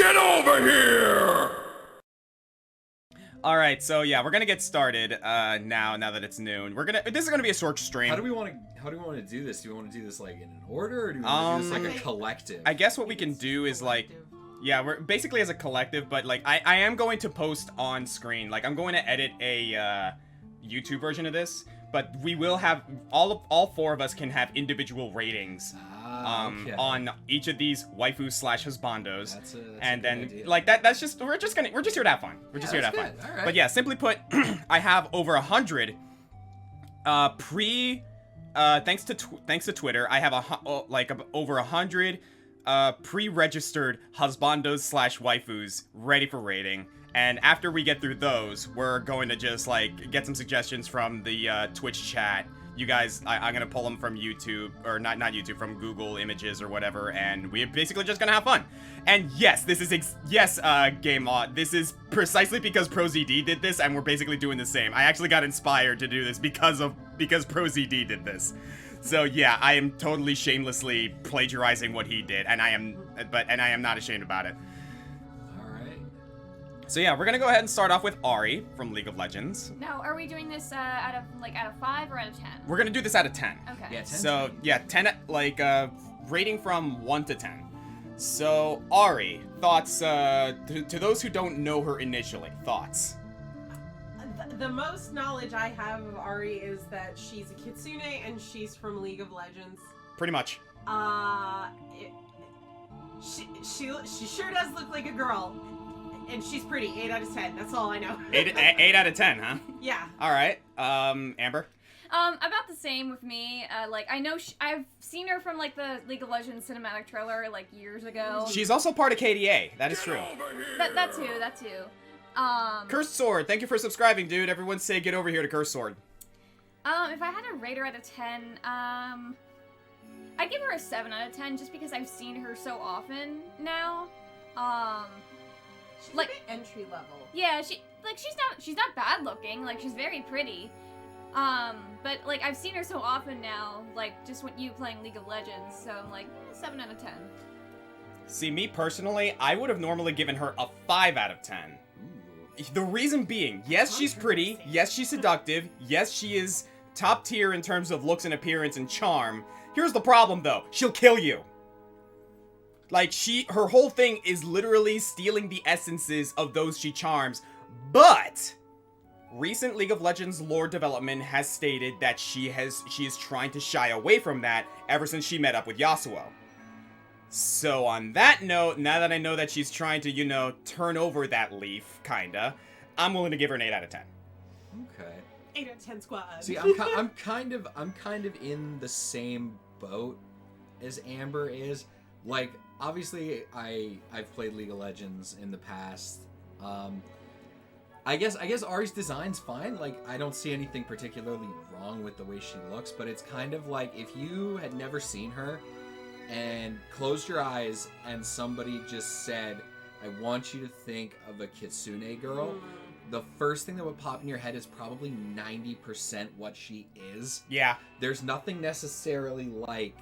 Get over here! Alright, so yeah, we're gonna get started now that it's noon. This is gonna be a short stream. How do we want to do this? Do we want to do this like in an order, or do we want to do this like a collective? I guess what we can do is like, yeah, we're basically as a collective, but like I am going to post on screen. Like I'm going to edit a YouTube version of this, but we will have all four of us can have individual ratings Okay. on each of these waifu/husbandos. That's and a then good idea. like that's just we're just here to have fun. We're just here to have fun. All right. But yeah, simply put, I have over 100 thanks to Twitter, I have over 100 pre-registered husbandos/waifus ready for rating. And after we get through those, we're going to just like get some suggestions from the Twitch chat. You guys, I'm gonna pull them from YouTube, or not YouTube, from Google Images or whatever, and we're basically just gonna have fun. And yes, this is Game Mod. This is precisely because ProZD did this, and we're basically doing the same. I actually got inspired to do this because ProZD did this. So yeah, I am totally shamelessly plagiarizing what he did, and I am not ashamed about it. So yeah, we're gonna go ahead and start off with Ahri from League of Legends. Now, are we doing this out of 5 or out of 10? We're gonna do this out of 10. Okay. Yeah, 10. So yeah, 10 rating from 1 to 10. So Ahri, thoughts to those who don't know her initially, thoughts. The most knowledge I have of Ahri is that she's a kitsune and she's from League of Legends. Pretty much. She sure does look like a girl. And she's pretty. 8 out of 10. That's all I know. 8 out of 10, huh? Yeah. All right. Amber. About the same with me. Like I know I've seen her from like the League of Legends cinematic trailer like years ago. She's also part of KDA. That is true. That too. Cursed Sword. Thank you for subscribing, dude. Everyone say get over here to Cursed Sword. If I had to rate her out of 10, I'd give her a 7 out of 10 just because I've seen her so often now. She's like entry level. Yeah, she's not bad looking. Like she's very pretty. But like I've seen her so often now, like just when you playing League of Legends, so I'm like 7 out of 10. See, me personally, I would have normally given her a 5 out of 10. Ooh. The reason being, yes, she's pretty, yes, she's seductive, yes, she is top tier in terms of looks and appearance and charm. Here's the problem though, she'll kill you. Like, her whole thing is literally stealing the essences of those she charms, but recent League of Legends lore development has stated that she is trying to shy away from that ever since she met up with Yasuo. So on that note, now that I know that she's trying to, you know, turn over that leaf, kinda, I'm willing to give her an 8 out of 10. Okay. 8 out of 10 squad. See, I'm kind of in the same boat as Amber is. Like, obviously, I've played League of Legends in the past. I guess Ahri's design's fine. Like, I don't see anything particularly wrong with the way she looks, but it's kind of like if you had never seen her and closed your eyes and somebody just said, I want you to think of a kitsune girl, the first thing that would pop in your head is probably 90% what she is. Yeah. There's nothing necessarily like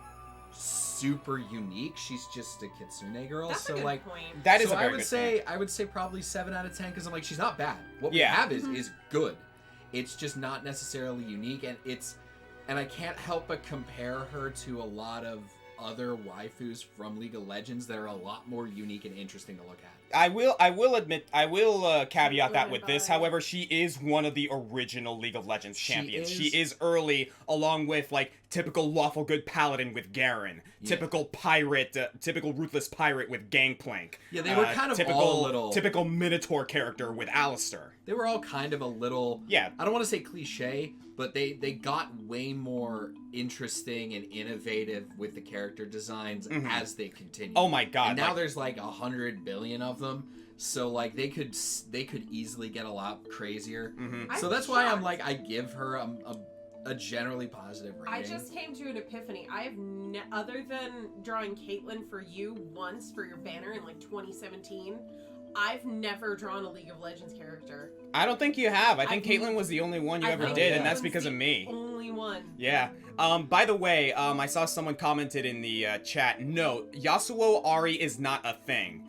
super unique. She's just a kitsune girl. That's so a good like point. That is so a very I would good say point. I would say probably 7 out of 10 because I'm like, she's not bad. What we Yeah. have is good. It's just not necessarily unique, and I can't help but compare her to a lot of other waifus from League of Legends that are a lot more unique and interesting to look at. I will caveat that with this. However, she is one of the original League of Legends champions. She is early, along with like typical lawful good paladin with Garen, typical pirate, typical ruthless pirate with Gangplank. Yeah, they were kind of typical Minotaur character with Alistair. They were all kind of a little, yeah. I don't want to say cliche, but they got way more interesting and innovative with the character designs as they continued. Oh my god! And now there's like 100 billion of them, so like they could easily get a lot crazier. So that's why I'm like, I give her a generally positive rating. I just came to an epiphany. I have other than drawing Caitlyn for you once for your banner in like 2017. I've never drawn a League of Legends character. I don't think you have. I think Caitlyn was the only one you ever did, and that's because of me. Only one. Yeah. By the way, I saw someone commented in the chat. No, Yasuo Ahri is not a thing.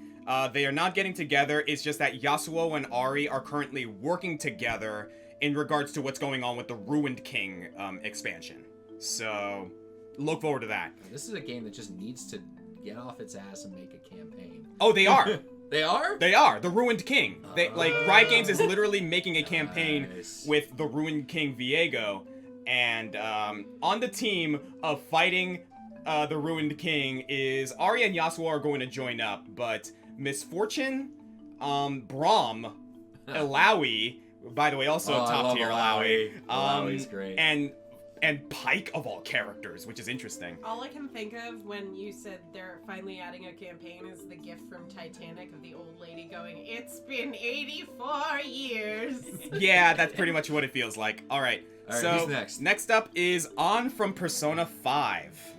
They are not getting together. It's just that Yasuo and Ahri are currently working together in regards to what's going on with the Ruined King expansion. So, look forward to that. This is a game that just needs to get off its ass and make a campaign. Oh, they are. They are? They are. The Ruined King. Riot Games is literally making a campaign Nice. with the Ruined King Viego. And on the team of fighting the Ruined King is Ahri and Yasuo are going to join up, but Misfortune, Braum, Illaoi, by the way, also top tier Illaoi. Illaoi's great. And Pike of all characters, which is interesting. All I can think of when you said they're finally adding a campaign is the gif from Titanic of the old lady going, "It's been 84 years." Yeah, that's pretty much what it feels like. All right, so who's next? Next up is On from Persona 5.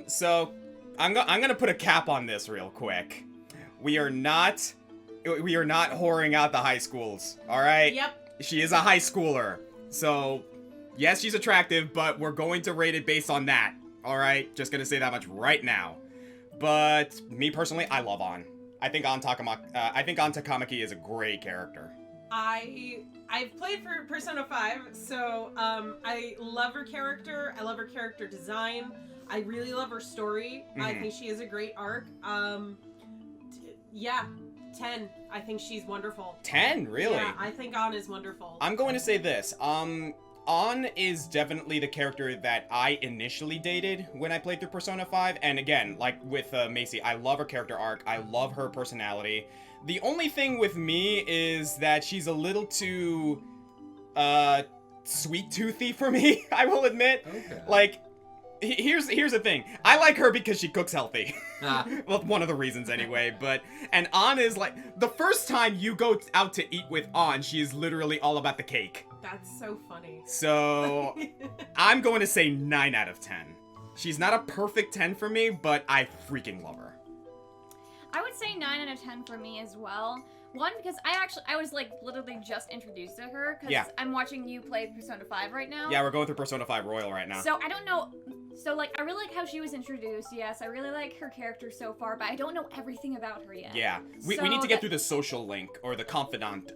So I'm gonna put a cap on this real quick. We are not whoring out the high schools. All right. Yep. She is a high schooler, so yes, she's attractive, but we're going to rate it based on that. All right, just gonna say that much right now. But me personally, I love On. I think On Takamaki is a great character. I've played for Persona 5, so I love her character. I love her character design. I really love her story. I think she is a great arc. Yeah, 10. I think she's wonderful. 10, really? Yeah, I think On is wonderful. I'm going to say this. On is definitely the character that I initially dated when I played through Persona 5. And again, like with Macy, I love her character arc. I love her personality. The only thing with me is that she's a little too sweet-toothy for me, I will admit. Okay. Like, here's the thing. I like her because she cooks healthy. Well, one of the reasons anyway, and On is like, the first time you go out to eat with On, she is literally all about the cake. That's so funny. So, I'm going to say 9 out of 10. She's not a perfect 10 for me, but I freaking love her. I would say 9 out of 10 for me as well. One, because I was like literally just introduced to her because Yeah. I'm watching you play Persona 5 right now. Yeah, we're going through Persona 5 Royal right now. So I don't know. So like, I really like how she was introduced. Yes, I really like her character so far, but I don't know everything about her yet. Yeah, we So need to get that- through the social link or the confidant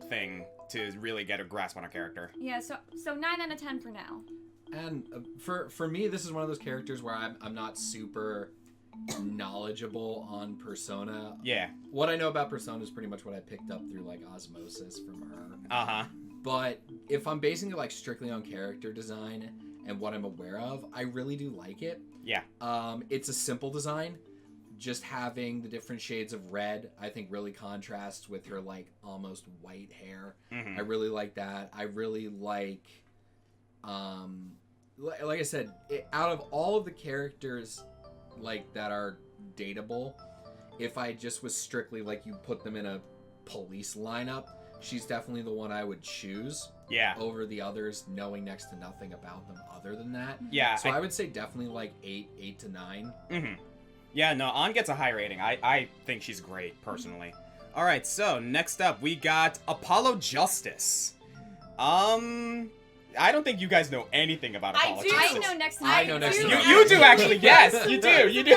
thing to really get a grasp on her character. Yeah. So 9 out of 10 for now. And for me, this is one of those characters where I'm not super knowledgeable on Persona. Yeah. What I know about Persona is pretty much what I picked up through like osmosis from her. Uh-huh. But if I'm basing it like strictly on character design and what I'm aware of, I really do like it. Yeah. It's a simple design. Just having the different shades of red, I think really contrasts with her like almost white hair. Mhm. I really like that. I really like, like I said, out of all of the characters like that are dateable, if I just was strictly like you put them in a police lineup, she's definitely the one I would choose Yeah. over the others, knowing next to nothing about them other than that. Yeah. So I would say definitely like 8 to 9. Mm-hmm. Yeah, no, On gets a high rating. I think she's great, personally. All right, so next up, we got Apollo Justice. I don't think you guys know anything about I Apollo do. Justice. I know next to I know next to You, nothing. you do, actually. Yes, you do. You do.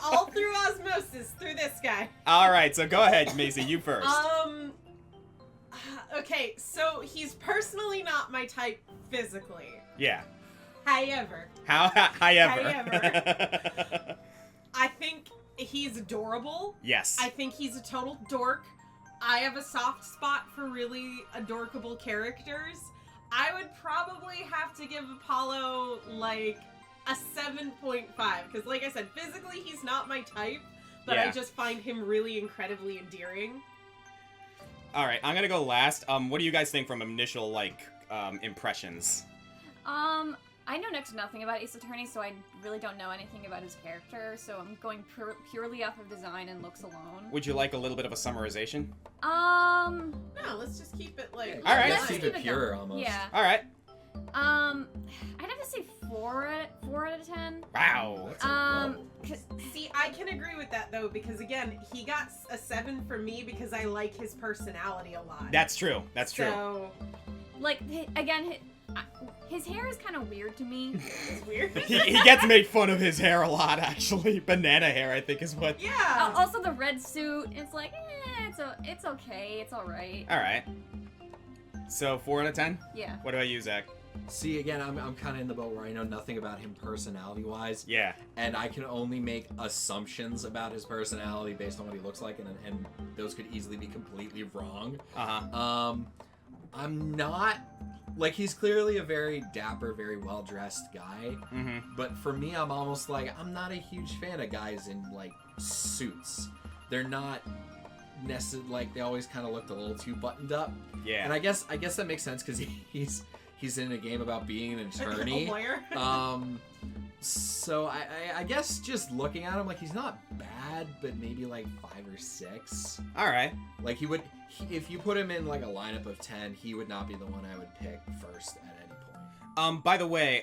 All through osmosis, through this guy. All right, so go ahead, Macy. You first. Okay, so he's personally not my type physically. Yeah. However, However. I think he's adorable. Yes. I think he's a total dork. I have a soft spot for really adorkable characters. I would probably have to give Apollo like a 7.5 because, like I said, physically he's not my type, but Yeah. I just find him really incredibly endearing. All right, I'm gonna go last. What do you guys think from initial impressions? I know next to nothing about Ace Attorney, so I really don't know anything about his character, so I'm going purely off of design and looks alone. Would you like a little bit of a summarization? No, let's just keep it like. All right. Let's Let's keep keep it it pure going. almost. Yeah. All right. I'd have to say 4 out of 10. Wow. That's a low. See, I can agree with that though, because again, he got a 7 from me because I like his personality a lot. That's true. That's true. So, Like, again, his hair is kind of weird to me. It's weird. He gets made fun of his hair a lot, actually. Banana hair, I think, is what. Yeah. Also, the red suit. It's like, it's okay. It's all right. All right. So 4 out of 10. Yeah. What about you, Zach? See, again, I'm kind of in the boat where I know nothing about him personality-wise. Yeah. And I can only make assumptions about his personality based on what he looks like, and those could easily be completely wrong. Uh-huh. I'm not... Like, he's clearly a very dapper, very well-dressed guy. Mm-hmm. But for me, I'm almost like, I'm not a huge fan of guys in, like, suits. They're not necessarily... Like, they always kind of looked a little too buttoned up. Yeah. And I guess that makes sense, because he's in a game about being an attorney. A lawyer. So I guess just looking at him, like, he's not bad, but maybe like 5 or 6. All right. Like, if you put him in like a lineup of 10, he would not be the one I would pick first at any point. By the way,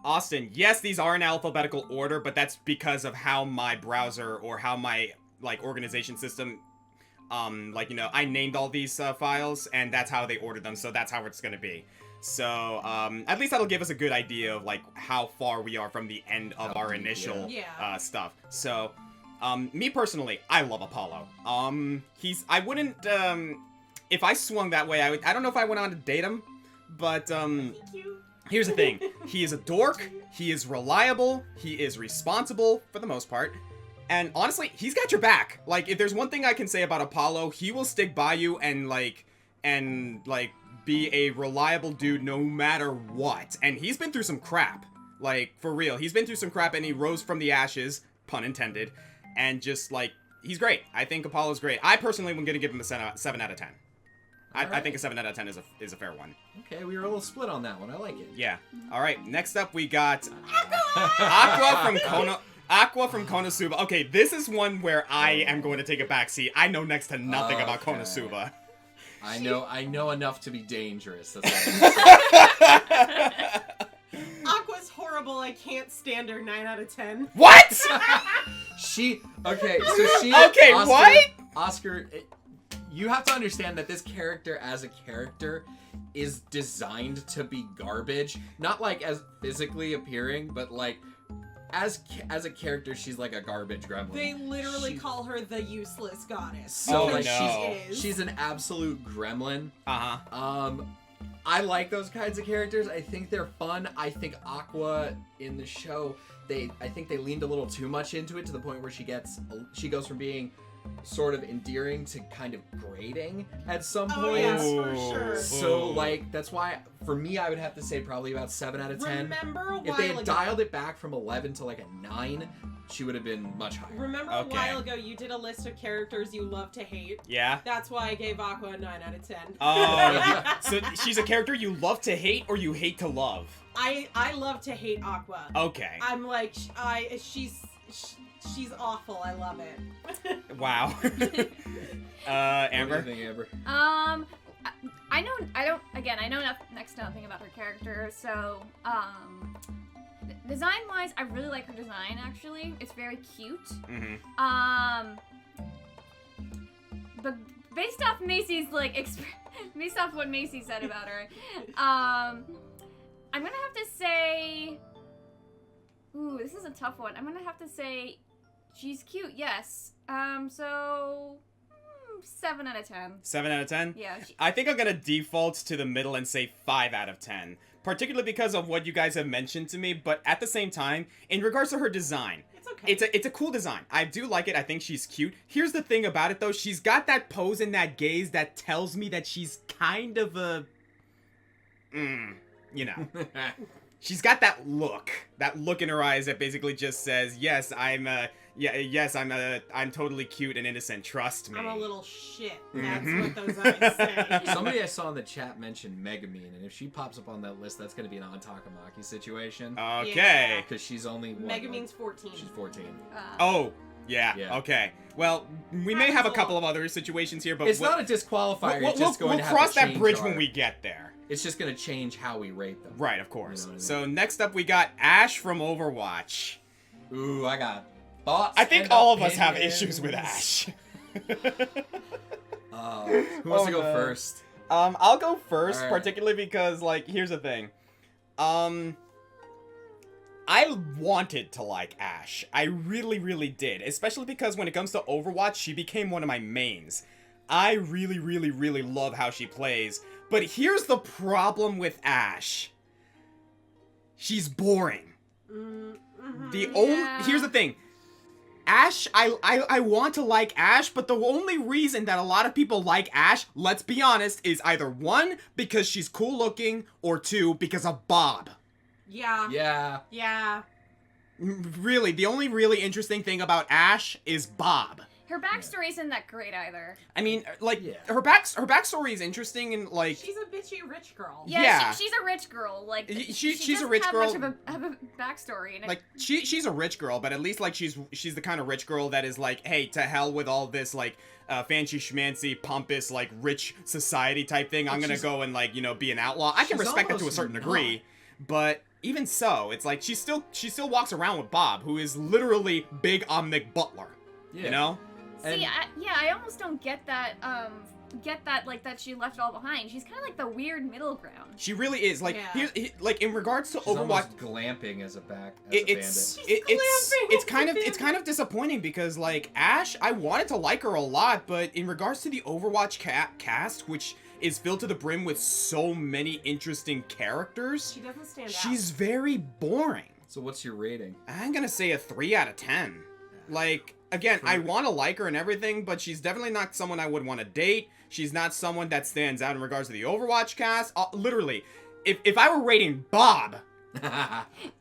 Austin, yes, these are in alphabetical order, but that's because of how my browser or how my, like, organization system, like, you know, I named all these files, and that's how they ordered them, so that's how it's gonna be. So, at least that'll give us a good idea of, like, how far we are from the end of our initial stuff. So, me personally, I love Apollo. I wouldn't, if I swung that way, I don't know if I went on to date him, but, Thank you. here's the thing. He is a dork, he is reliable, he is responsible, for the most part, and honestly, he's got your back. Like, if there's one thing I can say about Apollo, he will stick by you and be a reliable dude no matter what. And he's been through some crap. Like, for real. He's been through some crap, and he rose from the ashes, pun intended, and just, like, he's great. I think Apollo's great. I personally am going to give him a 7 out of 10. I think a 7 out of 10 is a fair one. Okay, we were a little split on that one. I like it. Yeah. All right, next up we got Aqua from Konosuba. Okay, this is one where I am going to take a back seat. I know next to nothing about Konosuba. I know enough to be dangerous. That's Aqua's horrible. I can't stand her. 9 out of 10. What? Okay, Oscar, what? Oscar, you have to understand that this character as a character is designed to be garbage. Not like as physically appearing, but like as a character, she's like a garbage gremlin. They literally call her the useless goddess. So Oh, like no. she's an absolute gremlin. Uh-huh. I like those kinds of characters. I think they're fun. I think Aqua in the show, I think they leaned a little too much into it to the point where she goes from being sort of endearing to kind of grating at some Oh, point. yes, for sure. So like that's why for me I would have to say probably about 7 out of 10. Remember a If while they had ago. dialed it back from 11 to like a 9, she would have been much higher. Remember Okay. a while ago you did a list of characters you love to hate? Yeah. That's why I gave Aqua a 9 out of 10. Oh, so she's a character you love to hate or you hate to love? I love to hate Aqua. Okay. I'm like, she's awful. I love it. Wow. Amber? What do you think, Amber? I know next to nothing about her character, so, design-wise, I really like her design, actually. It's very cute. Mm-hmm. But based off Macy's, like, based off what Macy said about her, I'm gonna have to say, ooh, this is a tough one. I'm gonna have to say, she's cute, yes. So, 7 out of 10. 7 out of 10? Yeah. I think I'm gonna default to the middle and say 5 out of 10. Particularly because of what you guys have mentioned to me, but at the same time, in regards to her design, It's okay. it's a cool design. I do like it. I think she's cute. Here's the thing about it, though. She's got that pose and that gaze that tells me that she's kind of a... you know. She's got that look in her eyes that basically just says, yes, I'm totally cute and innocent. Trust me. I'm a little shit. That's Mhm. what those eyes say. Somebody I saw in the chat mentioned Megamine, and if she pops up on that list, that's going to be an Takamaki situation. Okay. Because she's only what, Megumine's 14. She's 14. Oh, yeah. Yeah. Okay. Well, we may have a couple of other situations here, but It's not a disqualifier. It's just going to have cross to that change bridge our- when we get there. It's just going to change how we rate them. Right, of course. You know what I mean? So next up, we got Ashe from Overwatch. Ooh, I got thoughts. I think and all of us have opinions. issues with Ashe. Who wants to go first? I'll go first, All right. particularly because, like, here's the thing. I wanted to like Ashe. I really, really did. Especially because when it comes to Overwatch, she became one of my mains. I really, really, really love how she plays. But here's the problem with Ashe. She's boring. Here's the thing. Ashe, I want to like Ashe, but the only reason that a lot of people like Ashe, let's be honest, is either 1, because she's cool looking, or 2, because of Bob. Yeah. Really, the only really interesting thing about Ashe is Bob. Her backstory isn't that great either. I mean, like, Yeah. her backstory is interesting and, like... She's a bitchy rich girl. Yeah. She's a rich girl. Like, She's a doesn't rich have girl. much of a backstory. And Like, she's a rich girl, but at least, like, she's the kind of rich girl that is like, hey, to hell with all this, like, fancy schmancy, pompous, like, rich society type thing. I'm gonna go and, like, you know, be an outlaw. I can She's respect it to a almost certain not. degree, but even so, it's like, she still walks around with Bob, who is literally Big Omnic Butler. Yeah. You know? See, I almost don't get that, like, that she left it all behind. She's kind of like the weird middle ground. She really is. Like, Yeah. like, in regards to She's Overwatch... almost glamping as a bandit. It's kind of disappointing because, like, Ashe, I wanted to like her a lot, but in regards to the Overwatch cast, which is filled to the brim with so many interesting characters, She doesn't stand out. she's very boring. So what's your rating? I'm gonna say a 3 out of 10. Like, again, I want to like her and everything, but she's definitely not someone I would want to date. She's not someone that stands out in regards to the Overwatch cast. Literally, if I were rating Bob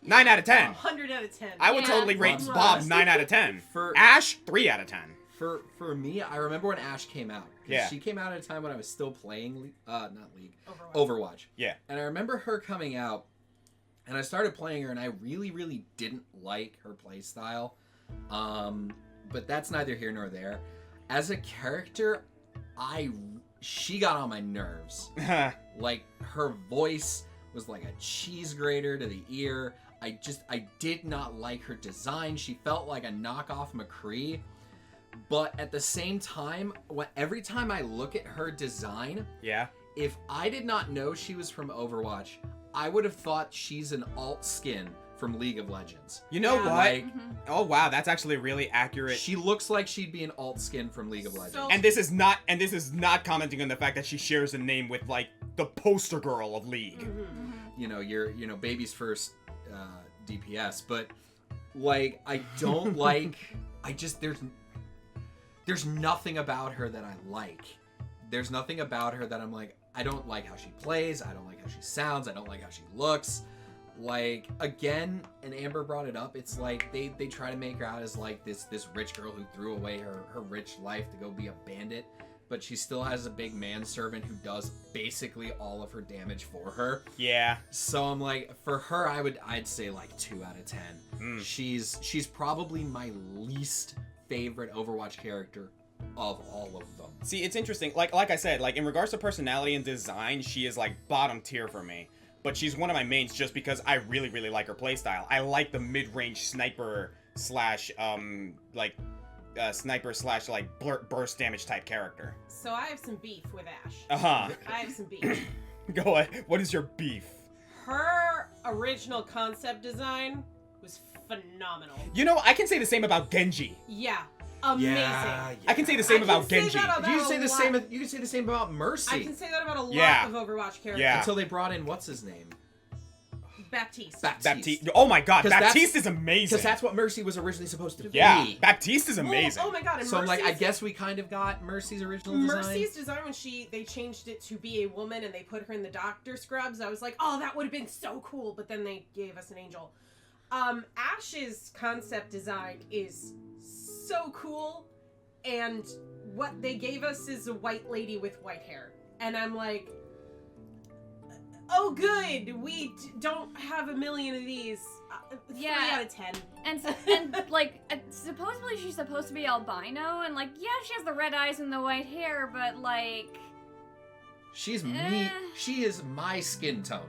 9 out of 10, 100 out of 10. I would Yeah. totally rate Bob's Bob best. 9 out of 10. For Ashe, 3 out of 10. for me, I remember when Ashe came out. 'Cause Yeah. She came out at a time when I was still playing not League, Overwatch. Overwatch. Yeah. And I remember her coming out, and I started playing her, and I really, really didn't like her playstyle. But that's neither here nor there. As a character, she got on my nerves. Like, her voice was like a cheese grater to the ear. I did not like her design. She felt like a knockoff McCree. But at the same time, every time I look at her design, Yeah. if I did not know she was from Overwatch, I would have thought she's an alt skin from League of Legends. You know Yeah. what? Like, Oh wow, that's actually really accurate. she looks like she'd be an alt skin from League of Legends. So- And this is not commenting on the fact that she shares a name with, like, the poster girl of League. You know, baby's first DPS, but like, I don't like. There's nothing about her that I like. There's nothing about her that I'm like, I don't like how she plays. I don't like how she sounds. I don't like how she looks. Like, again, and Amber brought it up, it's like they try to make her out as like this rich girl who threw away her rich life to go be a bandit, but she still has a big manservant who does basically all of her damage for her. Yeah. So I'm like, for her, I'd say like 2 out of 10. She's probably my least favorite Overwatch character of all of them. See, it's interesting. Like I said, like, in regards to personality and design, she is, like, bottom tier for me. But she's one of my mains just because I really, really like her playstyle. I like the mid-range sniper slash, burst damage type character. So I have some beef with Ashe. Uh-huh. I have some beef. Go ahead. What is your beef? Her original concept design was phenomenal. You know, I can say the same about Genji. Yeah. Amazing. I can say the same I about can say Genji. that about You can say the a same. lot. You can say the same about Mercy. I can say that about a lot Yeah. of Overwatch characters. Yeah. Until they brought in what's his name, Baptiste. Baptiste. Oh my god, 'Cause that's- Baptiste is amazing. Because that's what Mercy was originally supposed to be. Yeah, Baptiste is amazing. Well, oh my god, and So I'm like, I Mercy's- guess we kind of got Mercy's original design. Mercy's design when they changed it to be a woman and they put her in the doctor scrubs, I was like, oh, that would have been so cool, but then they gave us an angel. Ashe's concept design is so cool, and what they gave us is a white lady with white hair. And I'm like, oh good, we don't have a million of these. 3 out of 10. And like, supposedly she's supposed to be albino, and like, yeah, she has the red eyes and the white hair, but like, She's me. She is my skin tone.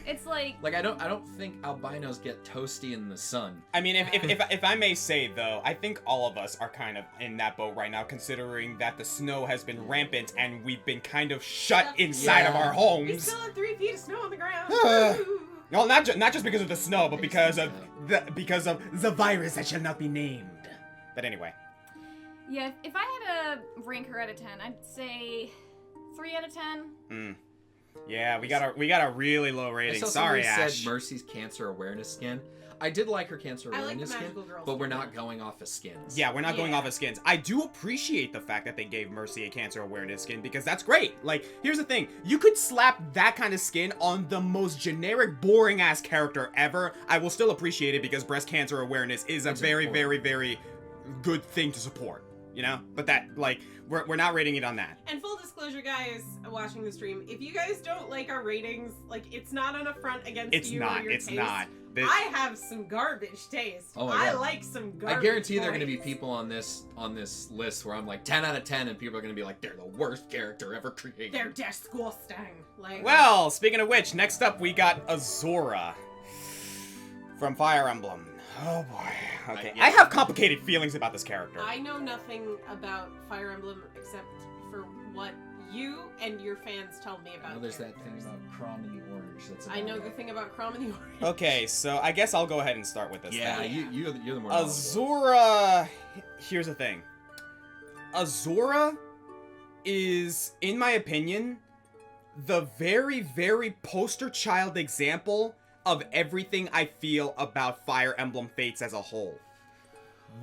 It's like Like I don't think albinos get toasty in the sun. I mean, if I may say, though, I think all of us are kind of in that boat right now, considering that the snow has been rampant and we've been kind of shut inside of our We homes. still have 3 feet of snow on the ground. No, not just because of the snow, but because of the virus that shall not be named. But anyway. yeah. If I had to rank her out of 10, I'd say 3 out of 10. Yeah, we got a really low rating. I saw Sorry, somebody Ash. said Mercy's cancer awareness skin. I did like her cancer I like awareness the skin, magical girl but we're skin. not going off of skins. Yeah, we're not going Yeah. off of skins. I do appreciate the fact that they gave Mercy a cancer awareness skin because that's great. Like, here's the thing. You could slap that kind of skin on the most generic, boring-ass character ever. I will still appreciate it because breast cancer awareness is a It's very, important. very, very good thing to support. You know? But that, like, we're not rating it on that. And full disclosure, guys, watching the stream, if you guys don't like our ratings, like, it's not an affront against It's you not. or your It's taste. not. I have some garbage taste. Oh my I God. like some garbage I guarantee there are going to be points. people on this list where I'm like 10 out of 10 and people are going to be like, they're the worst character ever created. They're disgusting. Like, Well, speaking of which, next up we got Azura from Fire Emblem. Oh boy. Okay. Yeah. I have complicated feelings about this character. I know nothing about Fire Emblem except for what you and your fans tell me about. I know there's that characters. thing about Crom and the Orange. That's I know about the it. thing about Crom and the Orange. Okay, so I guess I'll go ahead and start with this. Yeah, then. you're the more knowledgeable. Azura. Here's the thing. Azura is, in my opinion, the very, very poster child example of everything I feel about Fire Emblem Fates as a whole.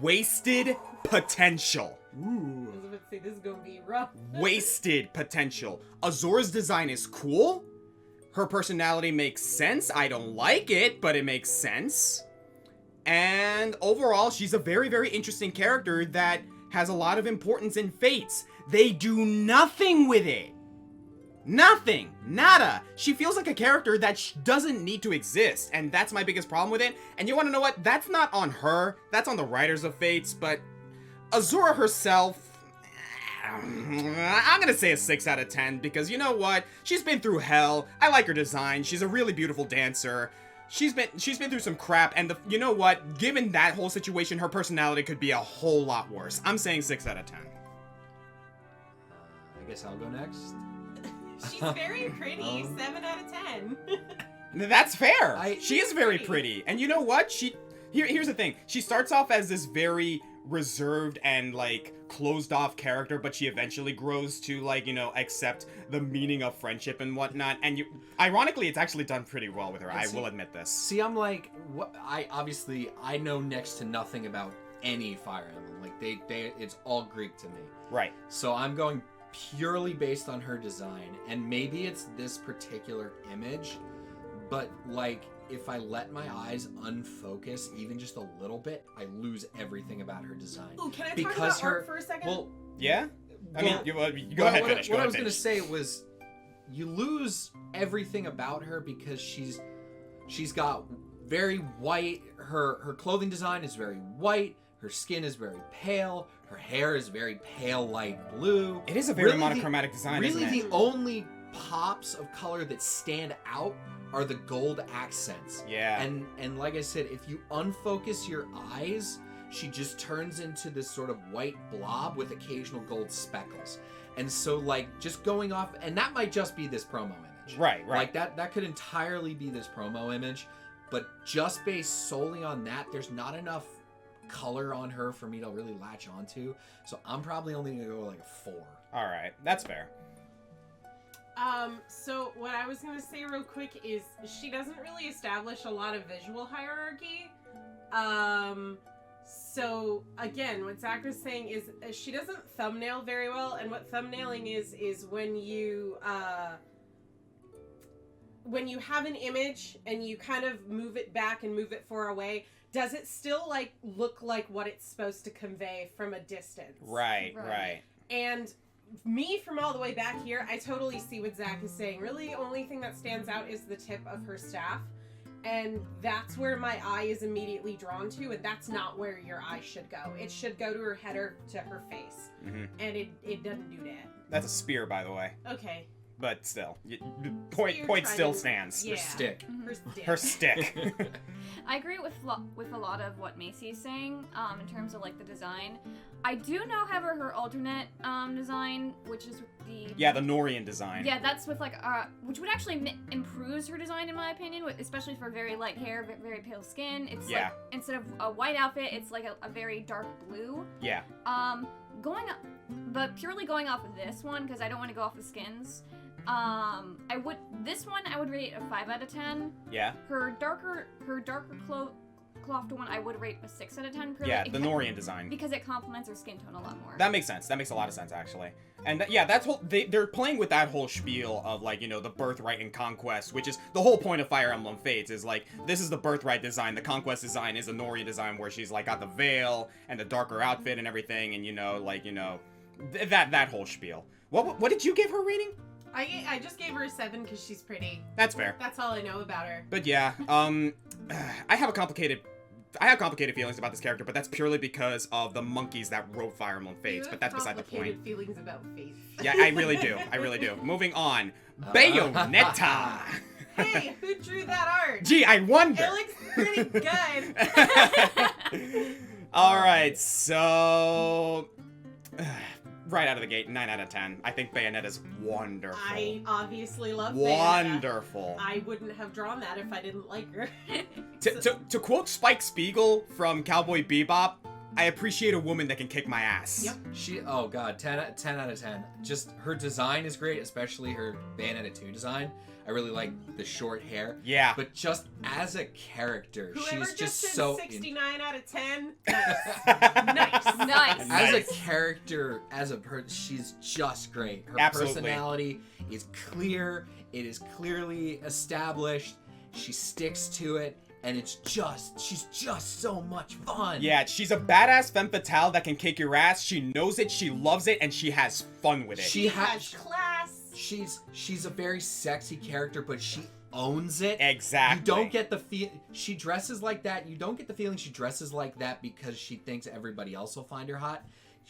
Wasted potential. I was about to say, this is gonna be rough. Wasted potential. Azura's design is cool. Her personality makes sense. I don't like it, but it makes sense. And overall, she's a very, very interesting character that has a lot of importance in Fates. They do nothing with it. Nothing. Nada. She feels like a character that doesn't need to exist, and that's my biggest problem with it. And you want to know what? That's not on her. That's on the writers of Fates, but Azura herself, I'm gonna say a 6 out of 10, because you know what? She's been through hell. I like her design. She's a really beautiful dancer. She's been through some crap, and you know what? Given that whole situation, her personality could be a whole lot worse. I'm saying 6 out of 10. I guess I'll go next. She's very pretty. 7 out of 10. That's fair. I- She is very pretty. And you know what? Here's the thing. She starts off as this very reserved and, like, closed off character, but she eventually grows to, like, you know, accept the meaning of friendship and whatnot. And ironically, it's actually done pretty well with her. I will admit this. See, I'm like, what? I know next to nothing about any Fire Emblem. Like it's all Greek to me. Right. So I'm going purely based on her design, and maybe it's this particular image, but like if I let my eyes unfocus even just a little bit, I lose everything about her design. Ooh, can I talk Because about art for a second? Well, Yeah? I mean, you go what- ahead, what- finish. What Go I ahead, was gonna finish. say was, you lose everything about her because she's got very white. Her clothing design is very white. Her skin is very pale. Her hair is very pale light blue. It is a very Really the- monochromatic design, Really, isn't it? the only pops of color that stand out are the gold accents. Yeah. And like I said, if you unfocus your eyes, she just turns into this sort of white blob with occasional gold speckles. And so, like, just going off, and that might just be this promo image. Right. Like, that could entirely be this promo image, but just based solely on that, there's not enough color on her for me to really latch onto. So I'm probably only gonna go like a 4. All right. That's fair. So what I was gonna say real quick is she doesn't really establish a lot of visual hierarchy. So again, what Zach was saying is she doesn't thumbnail very well, and what thumbnailing is when you have an image and you kind of move it back and move it far away, does it still like look like what it's supposed to convey from a distance? Right. Right. And me from all the way back here, I totally see what Zach is saying. Really, the only thing that stands out is the tip of her staff. And that's where my eye is immediately drawn to, and that's not where your eye should go. It should go to her head or to her face. Mhm. And it doesn't do that. That's a spear, by the way. Okay. but still, you're point trying still to- stands. Yeah. Stick. Her stick. Her stick. I agree with a lot of what Macy's saying in terms of like the design. I do now have her alternate design, which is the Yeah, the Norian design. yeah, that's with like which would actually improves her design in my opinion, especially for very light hair, very pale skin. It's Yeah. like instead of a white outfit, it's like a very dark blue. Yeah. But purely going off of this one because I don't want to go off the skins. I would rate a 5 out of 10. Yeah. Her darker clothed one I would rate a 6 out of 10. Yeah, the Norian design. Because it complements her skin tone a lot more. That makes sense. That makes a lot of sense, actually. And yeah, that's they're playing with that whole spiel of, like, you know, the birthright and conquest, which is the whole point of Fire Emblem Fates, is, like, this is the birthright design, the conquest design is a Norian design where she's, like, got the veil and the darker outfit and everything, and, you know, like, you know, that whole spiel. What did you give her rating? I just gave her a 7 because she's pretty. That's fair. That's all I know about her. But yeah, I have complicated feelings about this character, but that's purely because of the monkeys that wrote Fire Emblem Fates, but that's beside the point. Complicated feelings about Fates. Yeah, I really do. I really do. Moving on. Bayonetta! Hey, who drew that art? Gee, I wonder! It looks pretty good. Alright, so... right out of the gate, 9 out of 10. I think Bayonetta's wonderful. I obviously love Bayonetta. Wonderful. I wouldn't have drawn that if I didn't like her. To quote Spike Spiegel from Cowboy Bebop, I appreciate a woman that can kick my ass. Yep. Oh god, 10 out of 10. Just her design is great, especially her Bayonetta 2 design. I really like the short hair. Yeah. But just as a character, Whoever she's just just said so 69 out of 10, Nice. as Nice. a character, she's just great. Her Absolutely. personality is clear. It is clearly established. She sticks to it, and she's just so much fun. Yeah, she's a badass femme fatale that can kick your ass. She knows it, she loves it, and she has fun with it. she has class. She's a very sexy character, but she owns it. Exactly. You don't get the she dresses like that. You don't get the feeling she dresses like that because she thinks everybody else will find her hot.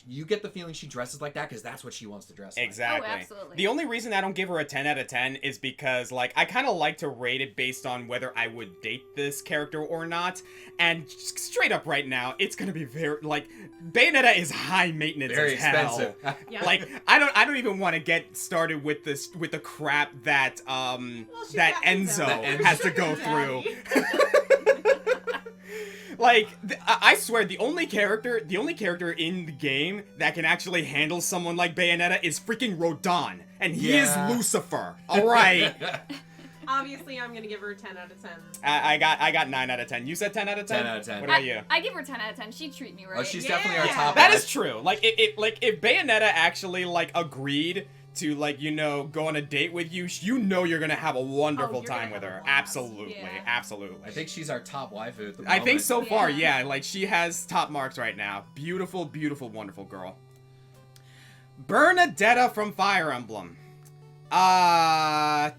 You get the feeling she dresses like that because that's what she wants to dress like. Exactly. Oh, absolutely. The only reason I don't give her a 10 out of 10 is because, like, I kind of like to rate it based on whether I would date this character or not. And straight up right now, it's gonna be very, like, Bayonetta is high maintenance Very as hell. expensive. Yeah. Like, I don't even want to get started with the crap that She that got Enzo Enzo. has to go through. Like, I swear, the only character in the game that can actually handle someone like Bayonetta is freaking Rodon, and he is Lucifer. All right, Obviously, I'm gonna give her a 10 out of 10. I got 9 out of 10. You said 10 out of 10. 10 out of 10. What about you? I give her 10 out of 10. She'd treat me right. Oh, she's Yeah. definitely our top. That one. is true. Like, if Bayonetta actually, like, agreed to, like, you know, go on a date with you, you know you're gonna have a wonderful you're gonna time with have a her. blast. Absolutely, Yeah. absolutely. I think she's our top waifu at the moment. I think so far, Yeah. yeah. Like, she has top marks right now. Beautiful, beautiful, wonderful girl. Bernadetta from Fire Emblem.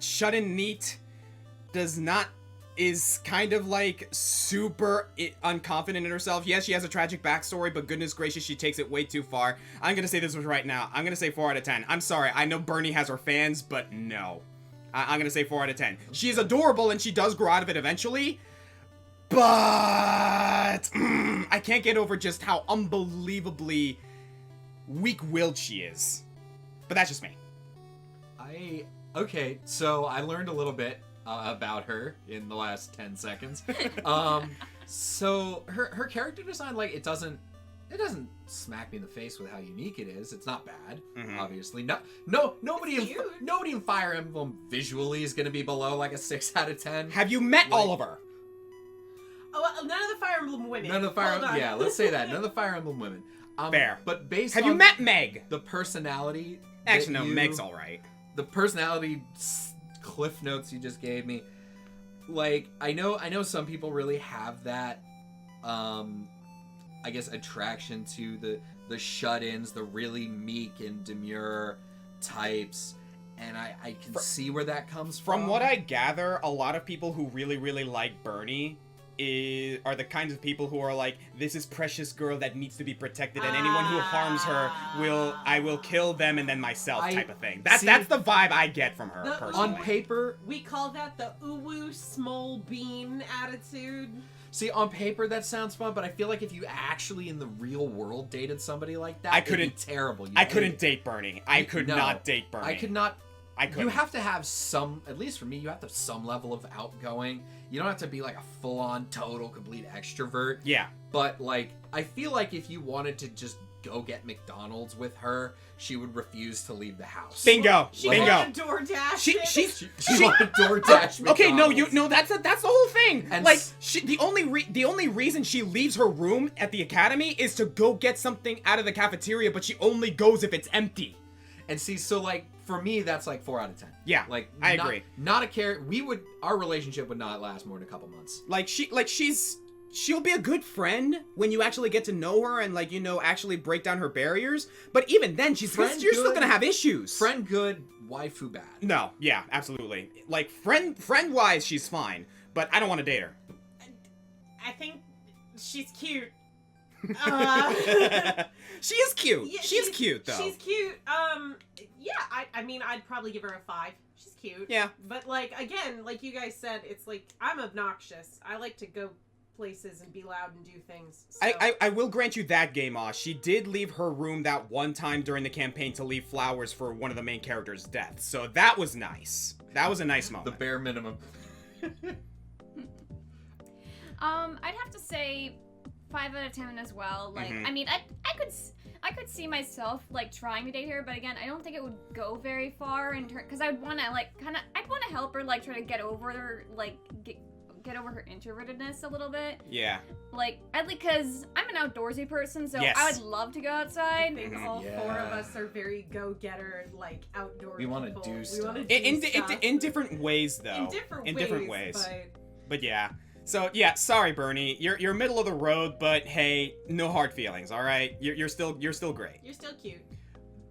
Shut in neat is kind of like super unconfident in herself. Yes, she has a tragic backstory, but goodness gracious, she takes it way too far. I'm gonna say this was right now. I'm gonna say 4 out of 10. I'm sorry, I know Bernie has her fans, but no. I'm gonna say 4 out of 10. She is adorable and she does grow out of it eventually, but I can't get over just how unbelievably weak-willed she is. But that's just me. Okay, so I learned a little bit about her in the last 10 seconds. So her character design, like, it doesn't smack me in the face with how unique it is. It's not bad, obviously. Nobody in Fire Emblem visually is gonna be below like a 6 out of 10. Have you met Oliver? Oh, well, none of the Fire Emblem women. None of the Hold on. yeah, let's say that. None of the Fire Emblem women. Fair. But based Have on you met Meg? the personality, Actually, no, that Meg's alright. the personality cliff notes you just gave me, like, I know some people really have that I guess attraction to the shut-ins, the really meek and demure types, and I can see where that comes from. From what I gather, a lot of people who really, really like Bernie are the kinds of people who are like, this is precious girl that needs to be protected, and anyone who harms her I will kill them and then myself type of thing. That's the vibe I get from her personally. On paper, we call that the uwu small bean attitude. See, on paper that sounds fun, but I feel like if you actually in the real world dated somebody like that, I couldn't. it'd be terrible. I couldn't date Bernie. I could not date Bernie. I could not. I couldn't. You have to have some, at least for me, you have to have some level of outgoing. You don't have to be like a full-on, total, complete extrovert. Yeah. But like, I feel like if you wanted to just go get McDonald's with her, she would refuse to leave the house. Bingo. She Bingo. wanted DoorDash. She wanted DoorDash. Okay, McDonald's. that's the whole thing. And like, the only reason she leaves her room at the academy is to go get something out of the cafeteria, but she only goes if it's empty. And see, so like for me, that's like 4 out of 10. Yeah, like I agree. Not a care. Our relationship would not last more than a couple months. She'll be a good friend when you actually get to know her and actually break down her barriers. But even then, you're still gonna have issues. Friend good, waifu bad. No, yeah, absolutely. Like friend wise, she's fine, but I don't want to date her. I think she's cute. She is cute. Yeah, she's cute though. She's cute. Yeah, I mean, I'd probably give her a 5. She's cute. Yeah. But like again, like you guys said, it's like I'm obnoxious. I like to go places and be loud and do things. So. I will grant you that, Game Osh. She did leave her room that one time during the campaign to leave flowers for one of the main characters' death. So that was nice. That was a nice moment. The bare minimum. I'd have to say 5 out of 10 as well. Like, I mean, I could see myself like trying to date her, but again, I don't think it would go very far in because I would want to I'd want to help her like try to get over her get over her introvertedness a little bit. Yeah. Like, at least because I'm an outdoorsy person, so yes. I would love to go outside. I think all 4 of us are very go-getter, like, outdoor We want to people. do We stuff. wanna do stuff. In different ways, though. In different ways. But yeah. So yeah, sorry, Bernie. You're middle of the road, but hey, no hard feelings. All right, you're still great. You're still cute.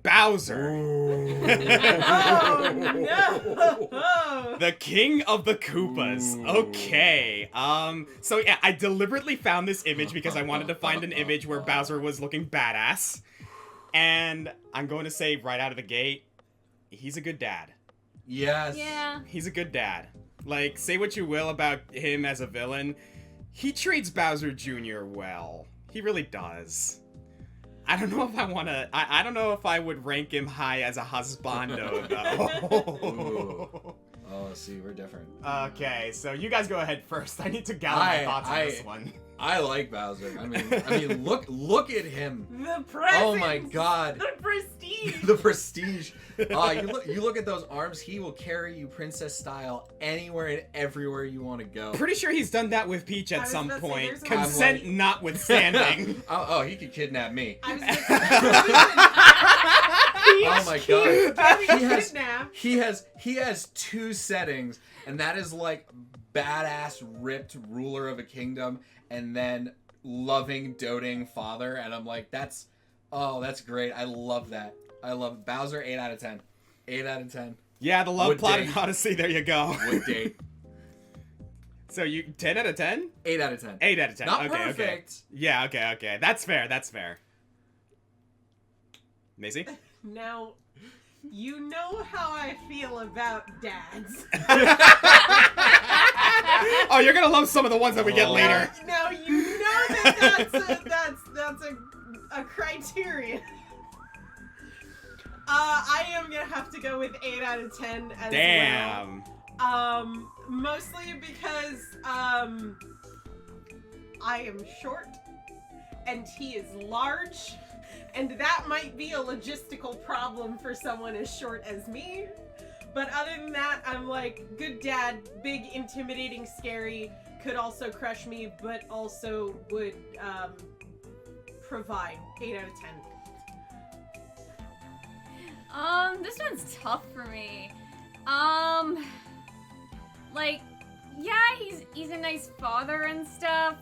Bowser. Oh no! The king of the Koopas. Okay. So yeah, I deliberately found this image because I wanted to find an image where Bowser was looking badass. And I'm going to say right out of the gate, he's a good dad. Yes. Yeah. He's a good dad. Like, say what you will about him as a villain, he treats Bowser Jr. well. He really does. I don't know if I want to... I don't know if I would rank him high as a husbando, though. Oh, see, we're different. Okay, so you guys go ahead first. I need to gather my thoughts on this one. I like Bowser. I mean, look at him. The presence. Oh my God. The prestige. The prestige. You look at those arms. He will carry you princess style anywhere and everywhere you want to go. Pretty sure he's done that with Peach at some point. Say, Consent notwithstanding. Oh, he could kidnap me. I was Oh my God. He He has 2 settings, and that is like badass ripped ruler of a kingdom, and then loving doting father, and I'm like, that's great. I love that. I love Bowser. 8 out of 10. 8 out of 10. Yeah, the love plot in Odyssey. There you go. Would date. So you 10 out of 10? 8 out of 10. 8 out of 10. Not okay, perfect. Okay. Yeah, okay. That's fair. Macy? Now, you know how I feel about dads. Oh, you're gonna love some of the ones that we get later. Now you know that's a criteria. I am gonna have to go with 8 out of 10 as Damn. well. Mostly because I am short and he is large, and that might be a logistical problem for someone as short as me. But other than that, I'm like, good dad, big, intimidating, scary, could also crush me, but also would provide. 8 out of 10. This one's tough for me. Like, yeah, he's a nice father and stuff.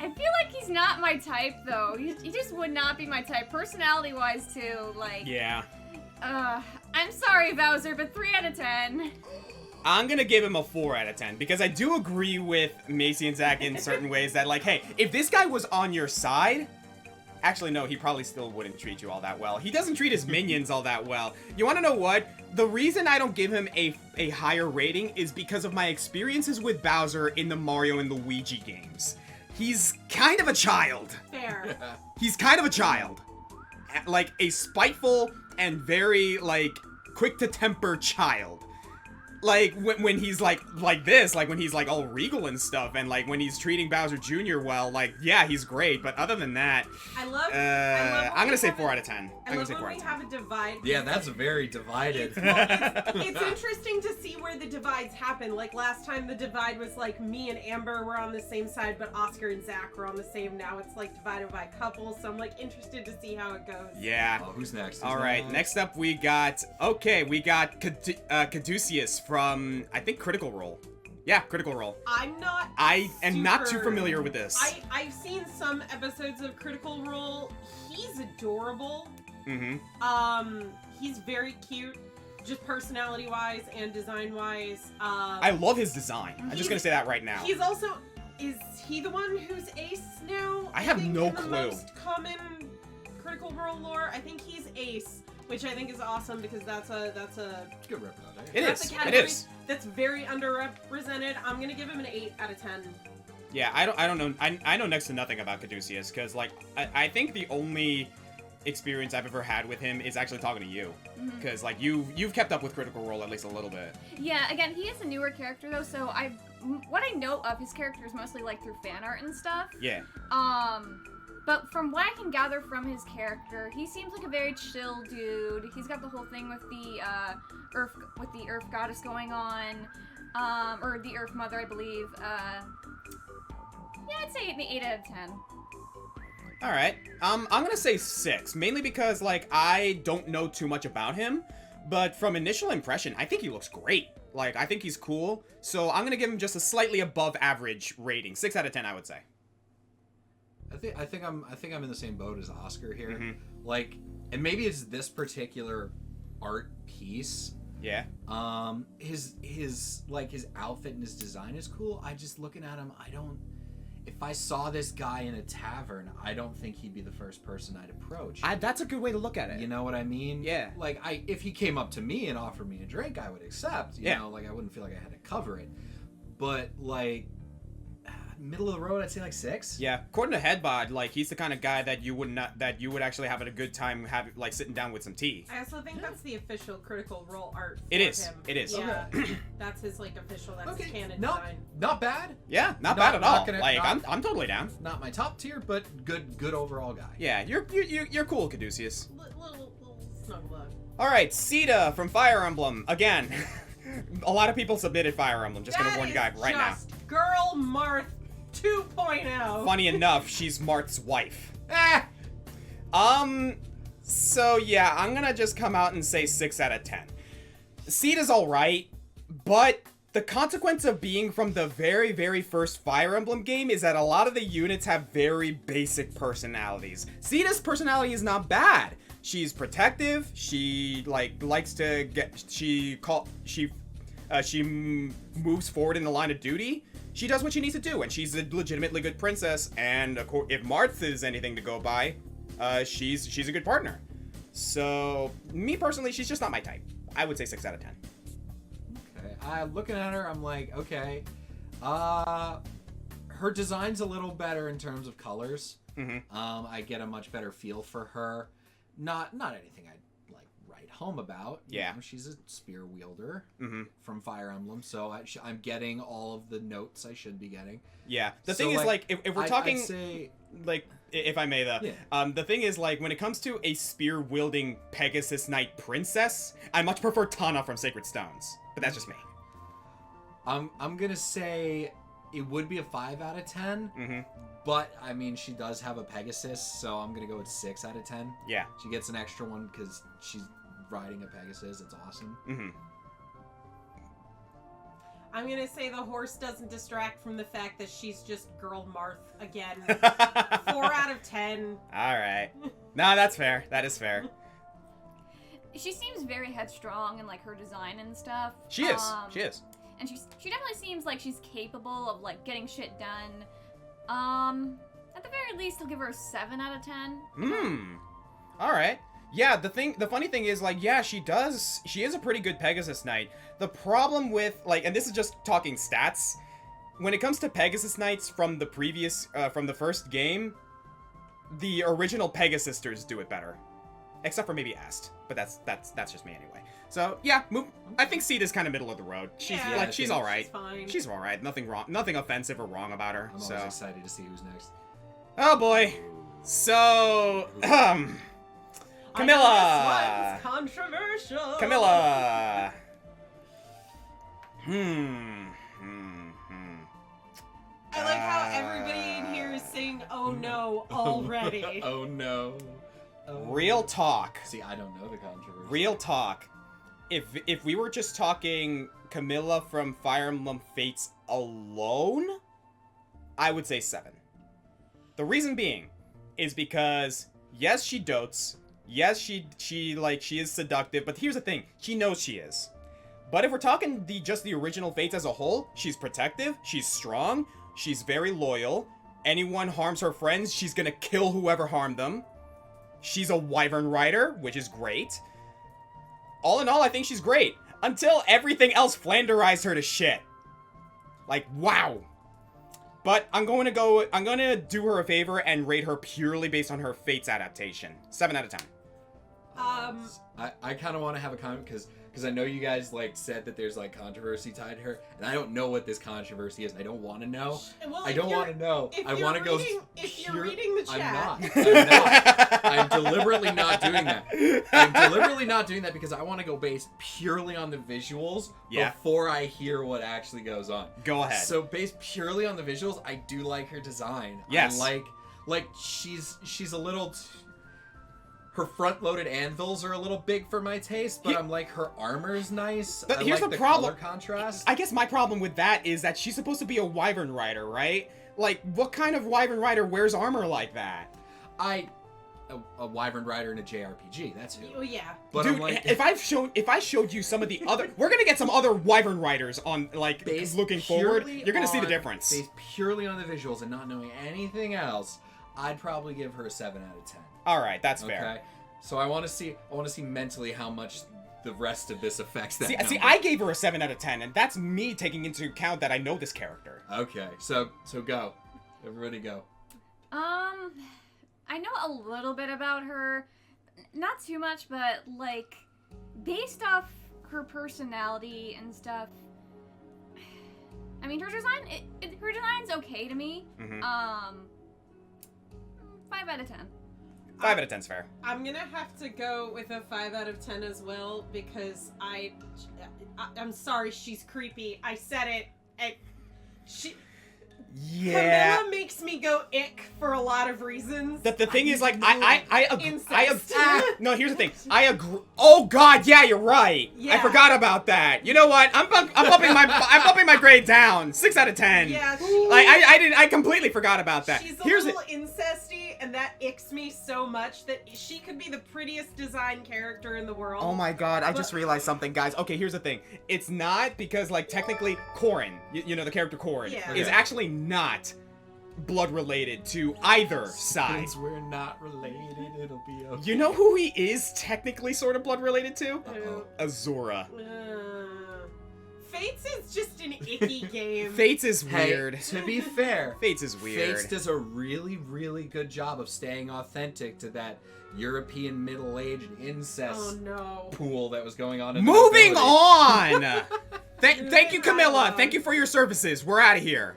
I feel like he's not my type, though. He just would not be my type, personality-wise, too. Like, Yeah. I'm sorry, Bowser, but 3 out of 10. I'm gonna give him a 4 out of 10 because I do agree with Macy and Zach in certain ways that, like, hey, if this guy was on your side, actually, no, he probably still wouldn't treat you all that well. He doesn't treat his minions all that well. You wanna know what? The reason I don't give him a higher rating is because of my experiences with Bowser in the Mario and Luigi games. He's kind of a child. Fair. He's kind of a child. Like, a spiteful and very, like, quick to temper child. Like, when he's, like this, like, when he's, like, all regal and stuff, and, like, when he's treating Bowser Jr. well, like, yeah, he's great, but other than that, I love I'm gonna say 4 out of 10. I love when we have a divide. Yeah, that's very divided. It's interesting to see where the divides happen. Like, last time the divide was, like, me and Amber were on the same side, but Oscar and Zach were on the same. Now it's, like, divided by couples, so I'm, like, interested to see how it goes. Yeah. Oh, who's next? All right, next up we got Caduceus from, I think, Critical Role. Yeah, Critical Role. I am not too familiar with this. I've seen some episodes of Critical Role. He's adorable. Mm-hmm. He's very cute, just personality-wise and design-wise. I love his design. I'm just gonna say that right now. He's also, is he the one who's Ace now? I have no in the clue. Most common Critical Role lore, I think he's Ace, which I think is awesome because that's a Good representation. It that's is. a It category is. that's very underrepresented. I'm gonna give him an 8 out of 10. Yeah, I don't know. I know next to nothing about Caduceus because, like, I think the only experience I've ever had with him is actually talking to you, because like you've kept up with Critical Role at least a little bit. Yeah, again, he is a newer character though, so what I know of his character is mostly like through fan art and stuff. Yeah. But from what I can gather from his character, he seems like a very chill dude. He's got the whole thing with the Earth goddess going on, or the Earth Mother, I believe. Yeah, I'd say an 8 out of 10. All right. I'm gonna say 6, mainly because like I don't know too much about him, but from initial impression, I think he looks great. Like, I think he's cool, so I'm gonna give him just a slightly above average rating, 6 out of 10, I would say. I think I'm in the same boat as Oscar here. Like, and maybe it's this particular art piece. Yeah. His outfit and his design is cool. I just looking at him, if I saw this guy in a tavern, I don't think he'd be the first person I'd approach. That's a good way to look at it. You know what I mean? Yeah. Like, if he came up to me and offered me a drink, I would accept. You know, like I wouldn't feel like I had to cover it. But like, middle of the road, I'd say like 6. Yeah, according to Headbod, like he's the kind of guy that you would actually have a good time like sitting down with some tea. I also think that's the official Critical Role art for It is. him. It is. Yeah. That's his like official. That's his canon design. Not bad. Yeah, not bad at all. Gonna, like I'm totally down. Not my top tier, but good overall guy. Yeah, you're cool, Caduceus. Little snuggle bug. All right, Caeda from Fire Emblem again. A lot of people submitted Fire Emblem. Just gonna warn you guys right now. Girl Marth 2.0. Funny enough, she's Marth's wife. So yeah, I'm gonna just come out and say 6 out of 10. Caeda's alright, but the consequence of being from the very, very first Fire Emblem game is that a lot of the units have very basic personalities. Caeda's personality is not bad. She's protective. She likes to get. She moves forward in the line of duty. She does what she needs to do, and she's a legitimately good princess. And if Marth is anything to go by, she's a good partner. So me personally, she's just not my type. I would say 6 out of 10. Okay, looking at her, I'm like, okay, her design's a little better in terms of colors. I get a much better feel for her. Not anything I'd like write home about. Yeah, you know, she's a spear wielder from Fire Emblem, so I'm getting all of the notes I should be getting. Yeah, the thing is, like, if we're talking, I'd say, like, if I may, the thing is, like, when it comes to a spear wielding Pegasus Knight princess, I much prefer Tana from Sacred Stones, but that's just me. I'm gonna say it would be a 5 out of 10. But, I mean, she does have a Pegasus, so I'm going to go with 6 out of 10. Yeah. She gets an extra one because she's riding a Pegasus. It's awesome. I'm going to say the horse doesn't distract from the fact that she's just Girl Marth again. 4 out of 10. All right. No, that's fair. That is fair. She seems very headstrong in like her design and stuff. She is. She is. and she definitely seems like she's capable of like getting shit done. At the very least, I'll give her a 7 out of 10. All right. Yeah, the funny thing is, like, yeah, she is a pretty good Pegasus Knight. The problem with, like, and this is just talking stats, when it comes to Pegasus Knights from the previous, from the first game, the original Pegasisters do it better. Except for maybe Est, but that's just me anyway. So, yeah, I think Ceda's kind of middle of the road. She's, Yeah, she's alright. She's fine. She's alright. Nothing wrong, nothing offensive or wrong about her, I'm so. always excited to see who's next. Oh boy. So, Camilla! I know this one's controversial. Camilla! I like how everybody in here is saying, oh no, already. Oh no. Oh, Real no. talk. See, I don't know the controversy. Real talk. If we were just talking Camilla from Fire Emblem Fates alone, I would say 7. The reason being is because, yes, she dotes. Yes, she is seductive, but here's the thing. She knows she is. But if we're talking just the original Fates as a whole, she's protective, she's strong, she's very loyal. Anyone harms her friends, she's gonna kill whoever harmed them. She's a Wyvern Rider, which is great. All in all, I think she's great. Until everything else flanderized her to shit. Like, wow. But I'm gonna do her a favor and rate her purely based on her Fates adaptation. 7 out of 10. I kind of want to have a comment because I know you guys like said that there's like controversy tied to her, and I don't know what this controversy is. And I don't want to know. Well, I don't want to know. I want to go. If you're reading the chat, I'm not. I'm deliberately not doing that. I'm deliberately not doing that because I want to go based purely on the visuals before I hear what actually goes on. Go ahead. So based purely on the visuals, I do like her design. Yes. I like she's a little. Her front-loaded anvils are a little big for my taste, but I'm like, her armor's nice. Here's like the problem. Color contrast. I guess my problem with that is that she's supposed to be a Wyvern Rider, right? Like, what kind of Wyvern Rider wears armor like that? A Wyvern Rider in a JRPG, that's who. oh yeah. But Dude, I'm like, if I showed you some of the other, we're gonna get some other Wyvern Riders on, like, based looking forward. purely You're gonna see the on- difference. Based purely on the visuals and not knowing anything else, I'd probably give her a 7 out of 10. All right, that's fair. Okay. So I want to see mentally how much the rest of this affects that. See, number. I gave her a 7 out of 10, and that's me taking into account that I know this character. Okay, so go, everybody go. I know a little bit about her, not too much, but like based off her personality and stuff. I mean, her design's okay to me. Mm-hmm. 5 out of 10. 5 out of 10's fair. I'm gonna have to go with a 5 out of 10 as well because I'm sorry, she's creepy. I said it. Yeah. Camilla makes me go ick for a lot of reasons. The thing is, like, Incest. no, here's the thing. I agree. Oh God, yeah, you're right. I Yeah. forgot about that. You know what? I'm bumping my grade down. 6 out of 10. Yeah, I completely forgot about that. she's a little incesty, and that icks me so much that she could be the prettiest design character in the world. Oh my God, I just realized something, guys. Okay, here's the thing. It's not because, like, technically, Corrin, you know, the character Corrin, Yeah. is Okay. actually not blood related to either side. Since we're not related, it'll be okay. You know who he is technically sort of blood related to? Who? Azura. Fates is just an icky game. Fates is Hey, weird. to be fair, Fates is weird. Fates does a really, really good job of staying authentic to that European middle-aged incest Oh no. pool that was going on in Moving the on! Thank you, Moving Camilla. on. Thank you for your services. We're out of here.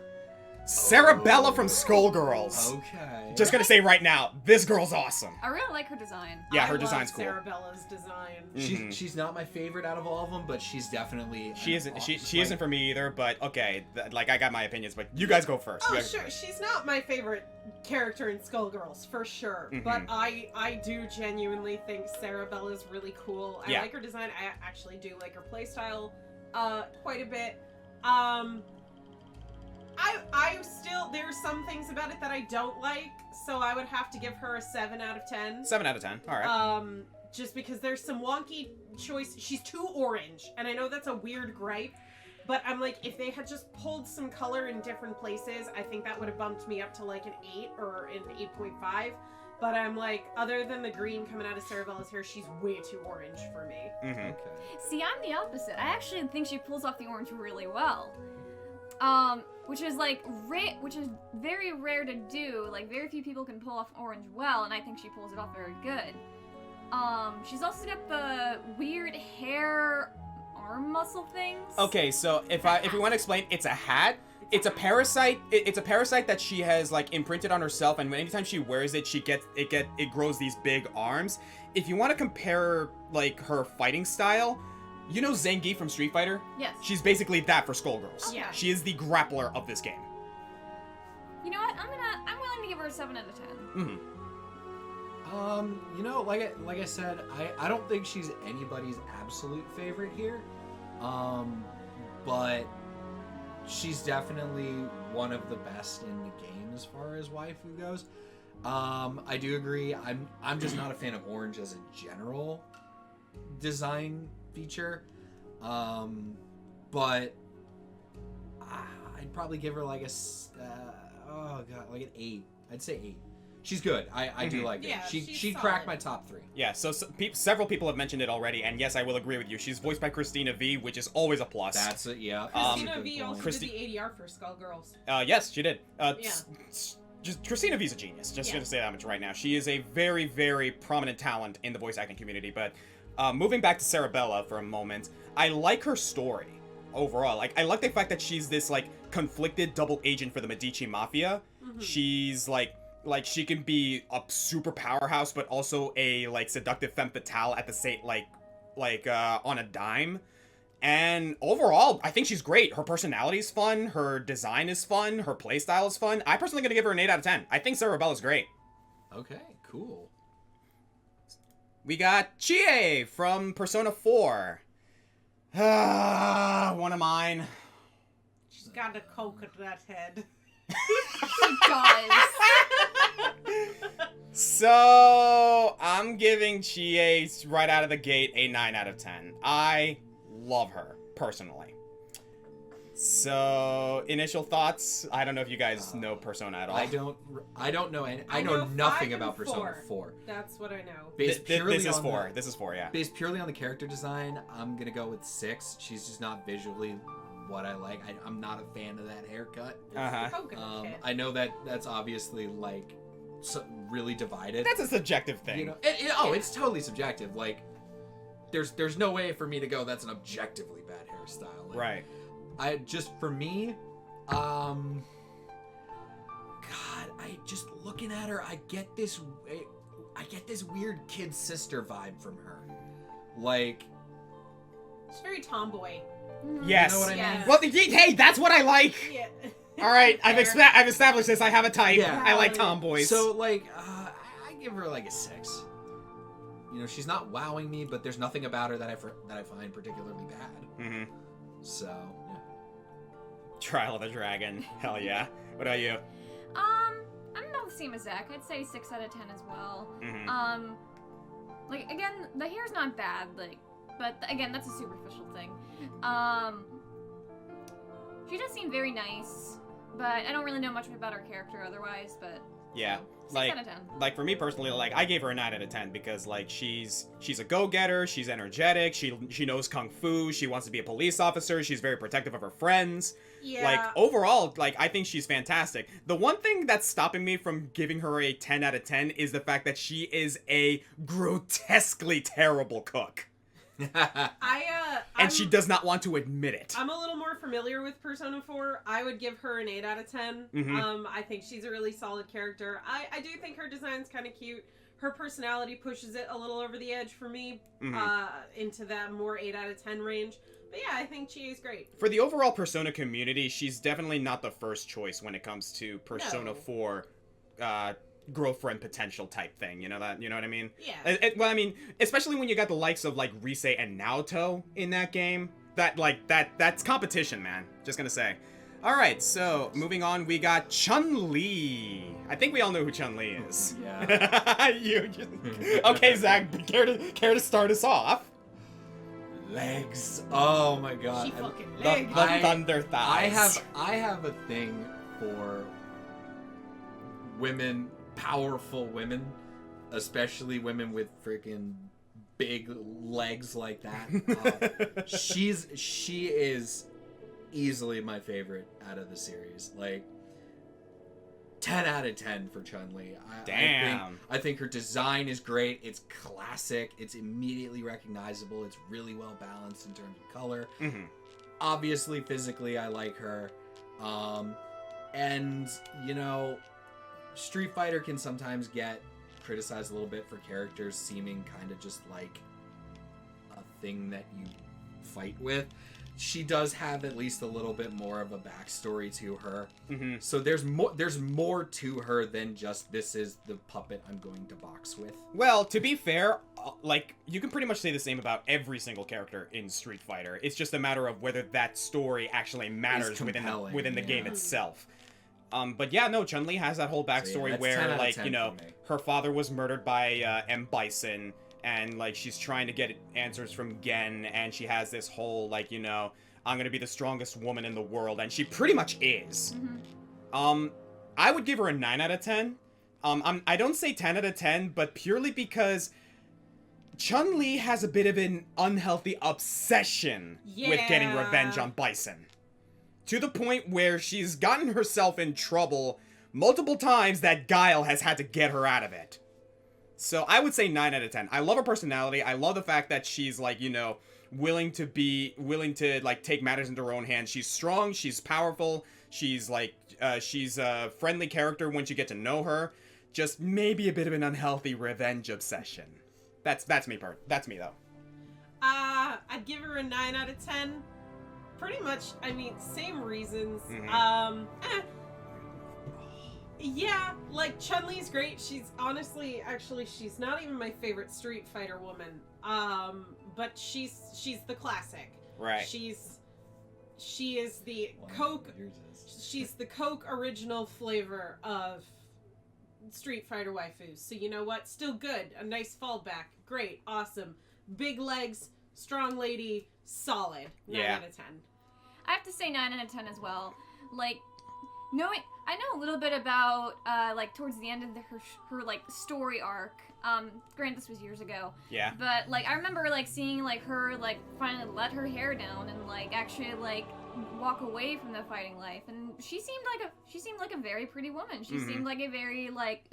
Cerebella from Skullgirls. Okay. Just gonna say right now, this girl's awesome. I really like her design. Yeah, I her love design's cool. Cerebella's design. Mhm. She's not my favorite out of all of them, but she's definitely She an isn't. She awesome- isn't for me either. But okay, like I got my opinions. But you guys go first. Oh You guys go sure, first. she's not my favorite character in Skullgirls for sure, Mhm. but I do genuinely think Cerebella's really cool. I Yeah. like her design. I actually do like her playstyle quite a bit. I still, there's some things about it that I don't like, so I would have to give her a 7 out of 10. 7 out of 10. All right. Just because there's some wonky choice. She's too orange, and I know that's a weird gripe, But I'm like, if they had just pulled some color in different places, I think that would have bumped me up to like an 8 or an 8.5. But I'm like, other than the green coming out of Cerebella's hair, she's way too orange for me. Okay. See, I'm the opposite. I actually think she pulls off the orange really well. Which is like which is very rare to do. Like very few people can pull off orange well, and I think she pulls it off very good. She's also got the weird hair arm muscle things. Okay, so if we want to explain, it's a hat. It's a parasite. It's a parasite that she has like imprinted on herself, and anytime she wears it, it grows these big arms. If you want to compare like her fighting style, you know Zangief from Street Fighter? Yes. She's basically that for Skullgirls. Yeah. She is the grappler of this game. You know what? I'm willing to give her a 7 out of 10. You know, like I said, I don't think she's anybody's absolute favorite here. But she's definitely one of the best in the game as far as waifu goes. I do agree. I'm just not a fan of orange as a general design feature. But I'd probably give her like like an 8. I'd say 8. She's good. I do like it. Yeah, She she's cracked solid. my top 3. Yeah, so several people have mentioned it already, and yes, I will agree with you. She's voiced by Christina V, which is always a plus. That's it. Yeah. Christina Good V point. also did the ADR for Skullgirls. Yes, she did. Yeah. Just Christina V's a genius. Just Yeah. gonna say that much right now. She is a very, very prominent talent in the voice acting community. But moving back to Cerebella for a moment, I like her story overall. Like, I like the fact that she's this like conflicted double agent for the Medici Mafia. Mm-hmm. She's like she can be a super powerhouse, but also a like seductive femme fatale at the same on a dime. And overall, I think she's great. Her personality is fun. Her design is fun. Her playstyle is fun. I personally gonna give her an 8 out of 10. I think Cerebella's great. Okay, cool. We got Chie from Persona 4. One of mine. She's got a coconut head. She does. So, I'm giving Chie right out of the gate a 9 out of 10. I love her, personally. So, initial thoughts? I don't know if you guys know Persona at all. I don't know any. I know know nothing 5 about and Persona 4. 4. That's what I know. Based purely This is on 4. This is 4, yeah. Based purely on the character design, I'm gonna go with 6. She's just not visually what I like. I'm not a fan of that haircut. Uh-huh. Coconut head. I know that's obviously like really divided. That's a subjective thing. You know, it's totally subjective. Like, there's no way for me to go that's an objectively bad hairstyle. Like, Right. For me, God, I just looking at her, I get this weird kid sister vibe from her. Like, She's very tomboy. Yes. You know what I mean? Yeah. Well, hey, that's what I like. Yeah. All right, I've Fair. I've established this. I have a type. Yeah. I like tomboys. so like, I give her like a 6. You know, she's not wowing me, but there's nothing about her that I find particularly bad. Mm-hmm. So, yeah. Trial of the Dragon. Hell yeah. What about you? I'm about the same as Zach. I'd say 6 out of 10 as well. Mm-hmm. Like, again, the hair's not bad, like, but again, that's a superficial thing. She does seem very nice, but I don't really know much about her character otherwise, but... Yeah. 6 Like, out of 10. like for me personally, like I gave her a 9 out of 10 because like she's a go-getter, she's energetic, she knows kung fu, she wants to be a police officer, she's very protective of her friends. Yeah. Like overall, like I think she's fantastic. The one thing that's stopping me from giving her a 10 out of 10 is the fact that she is a grotesquely terrible cook. And she does not want to admit it. I'm a little more familiar with Persona 4. I would give her an 8 out of 10. Mhm. I think she's a really solid character. I do think her design's kind of cute. Her personality pushes it a little over the edge for me, into that more 8 out of 10 range. But yeah, I think Chie is great. For the overall Persona community, she's definitely not the first choice when it comes to Persona No. 4 girlfriend potential type thing. You know what I mean? Yeah. Well, I mean, especially when you got the likes of like Rise and Naoto in that game. That's competition, man. Just gonna say. All right, so moving on, we got Chun-Li. I think we all know who Chun-Li is. Yeah. Okay, Zach, care to start us off? legs. Oh my god. She fucking The, legs. the thunder thighs. I have a thing for women, powerful women, especially women with freaking big legs like that. She is easily my favorite out of the series. Like 10 out of 10 for Chun-Li. Damn. I think her design is great. It's classic. It's immediately recognizable. It's really well balanced in terms of color. Mm-hmm. Obviously, physically, I like her. And, you know, Street Fighter can sometimes get criticized a little bit for characters seeming kind of just like a thing that you fight with. She does have at least a little bit more of a backstory to her. Mm-hmm. So there's more to her than just this is the puppet I'm going to box with. Well, to be fair, like, you can pretty much say the same about every single character in Street Fighter. It's just a matter of whether that story actually matters within the game itself. But yeah, no, Chun-Li has that whole backstory where, like, you know, her father was murdered by M. Bison, and, like, she's trying to get answers from Gen, and she has this whole, like, you know, I'm gonna be the strongest woman in the world, and she pretty much is. Mm-hmm. I would give her a 9 out of 10. I don't say 10 out of 10, but purely because Chun-Li has a bit of an unhealthy obsession with getting revenge on Bison. To the point where she's gotten herself in trouble multiple times that Guile has had to get her out of it. So I would say 9 out of 10. I love her personality. I love the fact that she's, like, you know, willing to, like, take matters into her own hands. She's strong. She's powerful. She's, like, she's a friendly character once you get to know her. Just maybe a bit of an unhealthy revenge obsession. That's me, That's me, though. I'd give her a 9 out of 10. Pretty much, I mean, same reasons. Mm-hmm. Yeah, like, Chun-Li's great. She's honestly, actually, she's not even my favorite Street Fighter woman. But she's the classic. Right. She is the Coke. She's the Coke original flavor of Street Fighter waifus. So you know what? Still good. A nice fallback. Great. Awesome. Big legs. Strong lady. Solid. 9 out of 10. I have to say 9 out of 10 as well. Like, I know a little bit about, like, towards the end of her like, story arc. Granted, this was years ago. Yeah. But, like, I remember, like, seeing, like, her, like, finally let her hair down and, like, actually, like, walk away from the fighting life. And she seemed like a very pretty woman. She seemed like a very, like,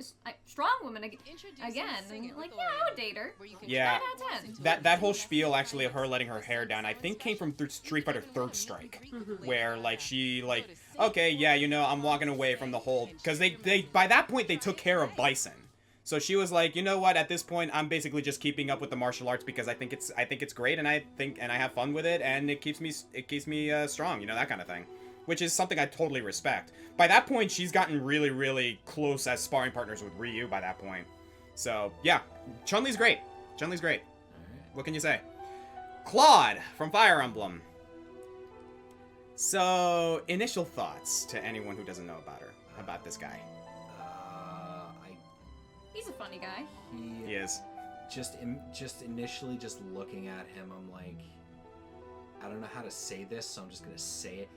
strong woman again. And, like, yeah, I would date her. Yeah. 9 out of 10. That whole spiel, actually, of her letting her hair down, I think came from Street Fighter Third Strike. Where, like, she, like, okay, yeah, you know, I'm walking away from the whole... Because they by that point, they took care of Bison. So she was like, you know what, at this point, I'm basically just keeping up with the martial arts because I think it's great, and I have fun with it, and it keeps me strong, you know, that kind of thing. Which is something I totally respect. By that point, she's gotten really, really close as sparring partners with Ryu by that point. So, yeah, Chun-Li's great. Chun-Li's great. What can you say? Claude from Fire Emblem. So, initial thoughts to anyone who doesn't know about this guy. He's a funny guy. He is. Just initially, just looking at him, I'm like, I don't know how to say this, so I'm just gonna say it.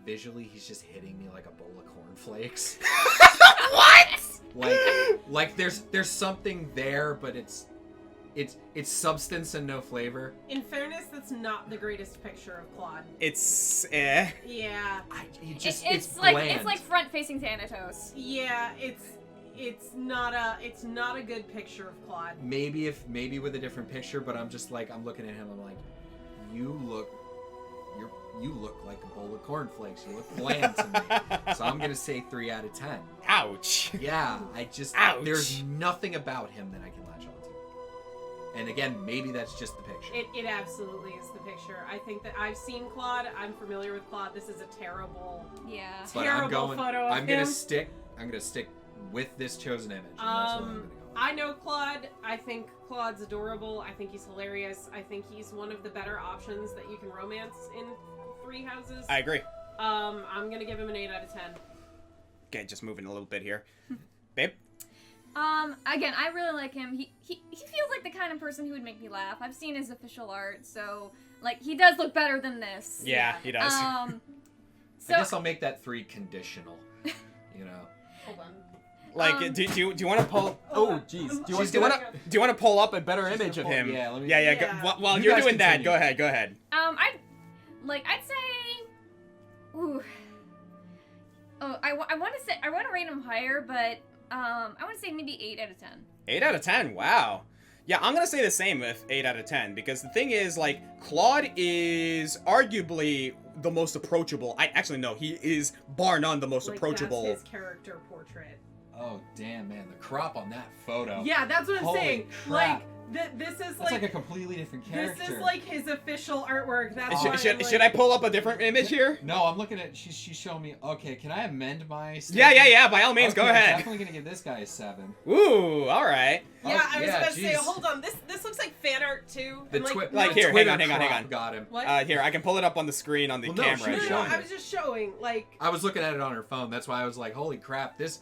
Visually, he's just hitting me like a bowl of cornflakes. What? Like there's something there, but it's substance and no flavor. In fairness, that's not the greatest picture of Claude. It's Yeah. It's bland. like front-facing Thanatos. Yeah, it's not a good picture of Claude. Maybe with a different picture, but I'm just like, I'm looking at him, I'm like, you look like a bowl of cornflakes. You look bland to me. So I'm gonna say 3 out of 10. Ouch. Yeah, Ouch. There's nothing about him that I can latch onto. And again, maybe that's just the picture. It absolutely is the picture. I think that I've seen Claude. I'm familiar with Claude. This is a terrible, terrible photo of I'm him. gonna stick with this chosen image. And that's what I'm gonna go with. I know Claude. I think Claude's adorable. I think he's hilarious. I think he's one of the better options that you can romance in Three Houses. I agree. I'm gonna give him an 8 out of 10. Okay, just moving a little bit here. Babe? Again, I really like him. He feels like the kind of person who would make me laugh. I've seen his official art, so, like, he does look better than this. Yeah, he does. So, I guess I'll make that 3 conditional. You know. Hold on. Like, do you want to pull? Oh, jeez. Do you want to pull up a better image of him? Yeah, let me. Yeah. Yeah. While You you're guys doing that, continue. go ahead. I'd say, ooh. Oh, I want to rate him higher, but I want to say maybe 8 out of 10. 8 out of 10. Wow. Yeah, I'm gonna say the same with 8 out of 10 because the thing is, like, Claude is arguably the most approachable. Actually no, he is bar none the most approachable. That's his character portrait. Oh damn, man, the crop on that photo. Yeah, that's what I'm Holy saying. crap. Like, this is That's like a completely different character. This is like his official artwork. That's why, Should I pull up a different image here? No, I'm looking at. She's showing me. Okay, can I amend my? Yeah. statement? By all means, Okay, go I'm ahead. definitely gonna give this guy a 7. Ooh, all right. Yeah, Oh, I was yeah, about to say, jeez. hold on. This looks like fan art too. The And, like, the here, hang Twitter on, hang on. crop got him. What? Here, I can pull it up on the screen on the Well, no, camera. she no, was no, showing I it. was just showing like. I was looking at it on her phone. That's why I was like, "Holy crap! This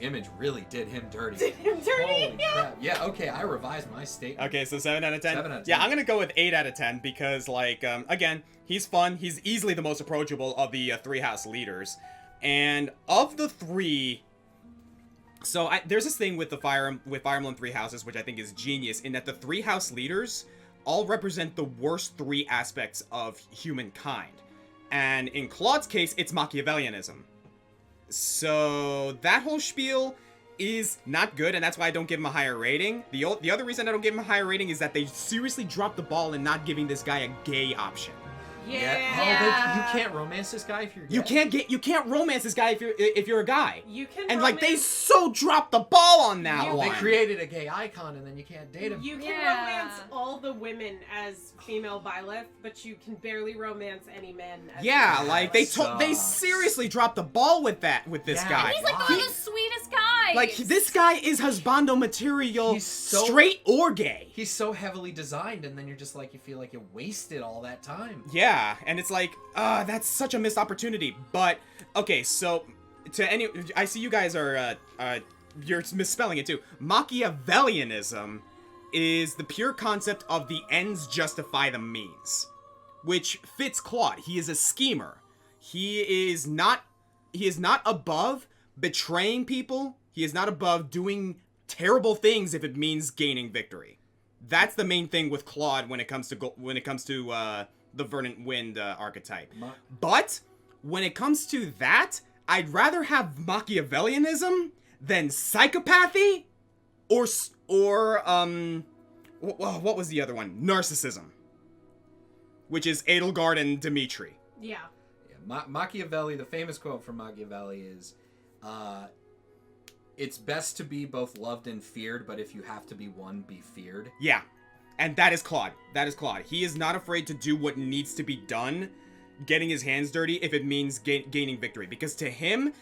image really did him dirty." Did him dirty? Holy crap! Yeah. Okay, I revised my statement. Okay, so 7 out of 10? 7 out of 10. Yeah, I'm gonna go with 8 out of 10 because, like, again, he's fun. He's easily the most approachable of the 3 house leaders. And of the 3... So, there's this thing with Fire Emblem 3 houses, which I think is genius, in that the 3 house leaders all represent the worst 3 aspects of humankind. And in Claude's case, it's Machiavellianism. So, that whole spiel is not good, and that's why I don't give him a higher rating. The other reason I don't give him a higher rating is that they seriously dropped the ball in not giving this guy a gay option. Yeah. Oh, you can't romance this guy if you're gay. You can't romance this guy if you're a guy. You can. And like they romance- so dropped the ball on that You- one. They created a gay icon and then you can't date him. You can Yeah. romance all the women as female Byleth, but you can barely romance any men as Yeah, female like Byleth. they Sucks. seriously dropped the ball with this Yeah. guy. He's like Why? one of the sweetest guys. Like this guy is husbando material, He's so- straight or gay. He's so heavily designed and then you're just like, you feel like you wasted all that time. Yeah, and it's like, that's such a missed opportunity. But okay, so I see you guys are you're misspelling it too. Machiavellianism is the pure concept of the ends justify the means, which fits Claude. He is a schemer. He is not above betraying people. He is not above doing terrible things if it means gaining victory. That's the main thing with Claude when it comes to the Verdant Wind archetype. But when it comes to that, I'd rather have Machiavellianism than psychopathy or what was the other one? Narcissism, which is Edelgard and Dimitri. Yeah. Machiavelli, the famous quote from Machiavelli is, it's best to be both loved and feared, but if you have to be one, be feared. Yeah, and that is Claude. That is Claude. He is not afraid to do what needs to be done, getting his hands dirty if it means gaining victory. Because to him,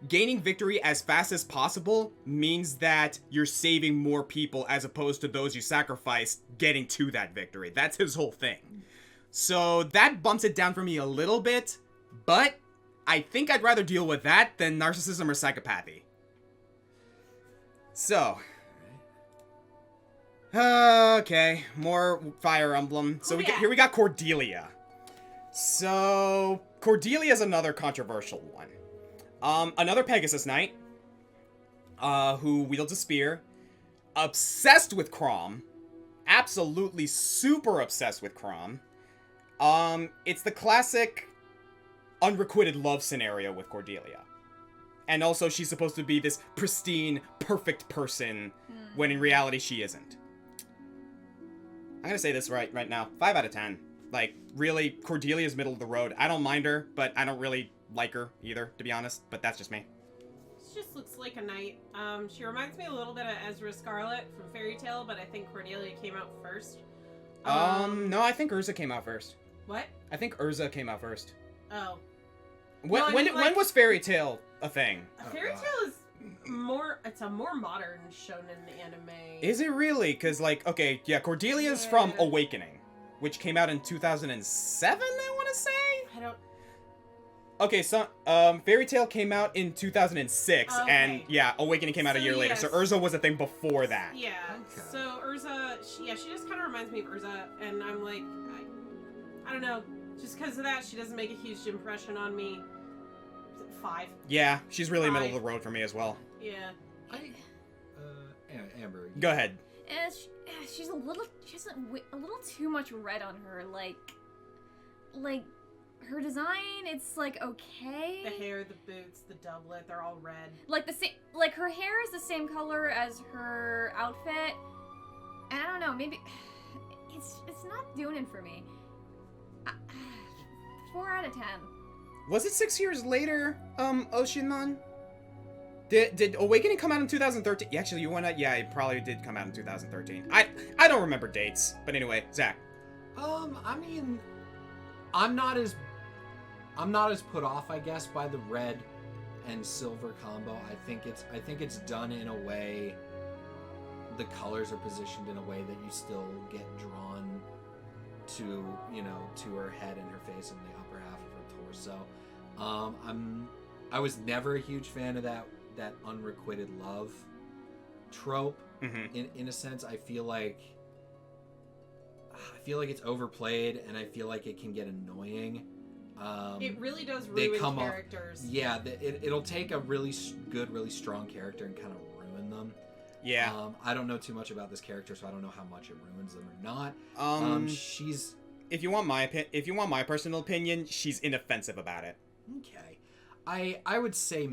gaining victory as fast as possible means that you're saving more people as opposed to those you sacrificed getting to that victory. That's his whole thing. So that bumps it down for me a little bit, but I think I'd rather deal with that than narcissism or psychopathy. So, okay, more Fire Emblem. So here we got Cordelia. So Cordelia is another controversial one. Another Pegasus Knight, who wields a spear, obsessed with Chrom, absolutely super obsessed with Chrom. It's the classic unrequited love scenario with Cordelia. And also, she's supposed to be this pristine, perfect person, when in reality, she isn't. I'm gonna say this right now. 5 out of 10. Like, really, Cordelia's middle of the road. I don't mind her, but I don't really like her either, to be honest. But that's just me. She just looks like a knight. She reminds me a little bit of Erza Scarlet from Fairy Tail, but I think Cordelia came out first. No, I think Erza came out first. What? I think Erza came out first. Oh. When, No, I mean, when was Fairy Tail a thing? Fairy God. Tail is it's a more modern shonen anime. Is it really? Because, like, okay, yeah, Cordelia's Yeah. from Awakening, which came out in 2007, I want to say? I don't... Okay, so Fairy Tail came out in 2006, and Okay. yeah, Awakening came out a So, year later. yes. So Erza was a thing before that. Yeah. Okay. So Erza, she just kind of reminds me of Erza, and I'm like, I don't know, just because of that, she doesn't make a huge impression on me. 5. Yeah, she's really middle of Fine. the road for me as well. Yeah. Amber. Go ahead. She's a little too much red on her. Like her design, it's like okay. The hair, the boots, the doublet, they're all red. Like the same, like her hair is the same color as her outfit, and I don't know, maybe it's not doing it for me. 4 out of 10. Was it 6 years later, Oshinman? Did Awakening come out in 2013? Actually, you wanna? Yeah, it probably did come out in 2013. I don't remember dates, but anyway, Zach. I mean, I'm not as put off, I guess, by the red and silver combo. I think it's done in a way. The colors are positioned in a way that you still get drawn to, to her head and her face and the upper half of her torso. I was never a huge fan of that unrequited love trope. Mm-hmm. In a sense, I feel like it's overplayed, and I feel like it can get annoying. It really does ruin characters. It'll take a really good, really strong character and kind of ruin them. Yeah. I don't know too much about this character, so I don't know how much it ruins them or not. She's. If you want my personal opinion, she's inoffensive about it. Okay. I would say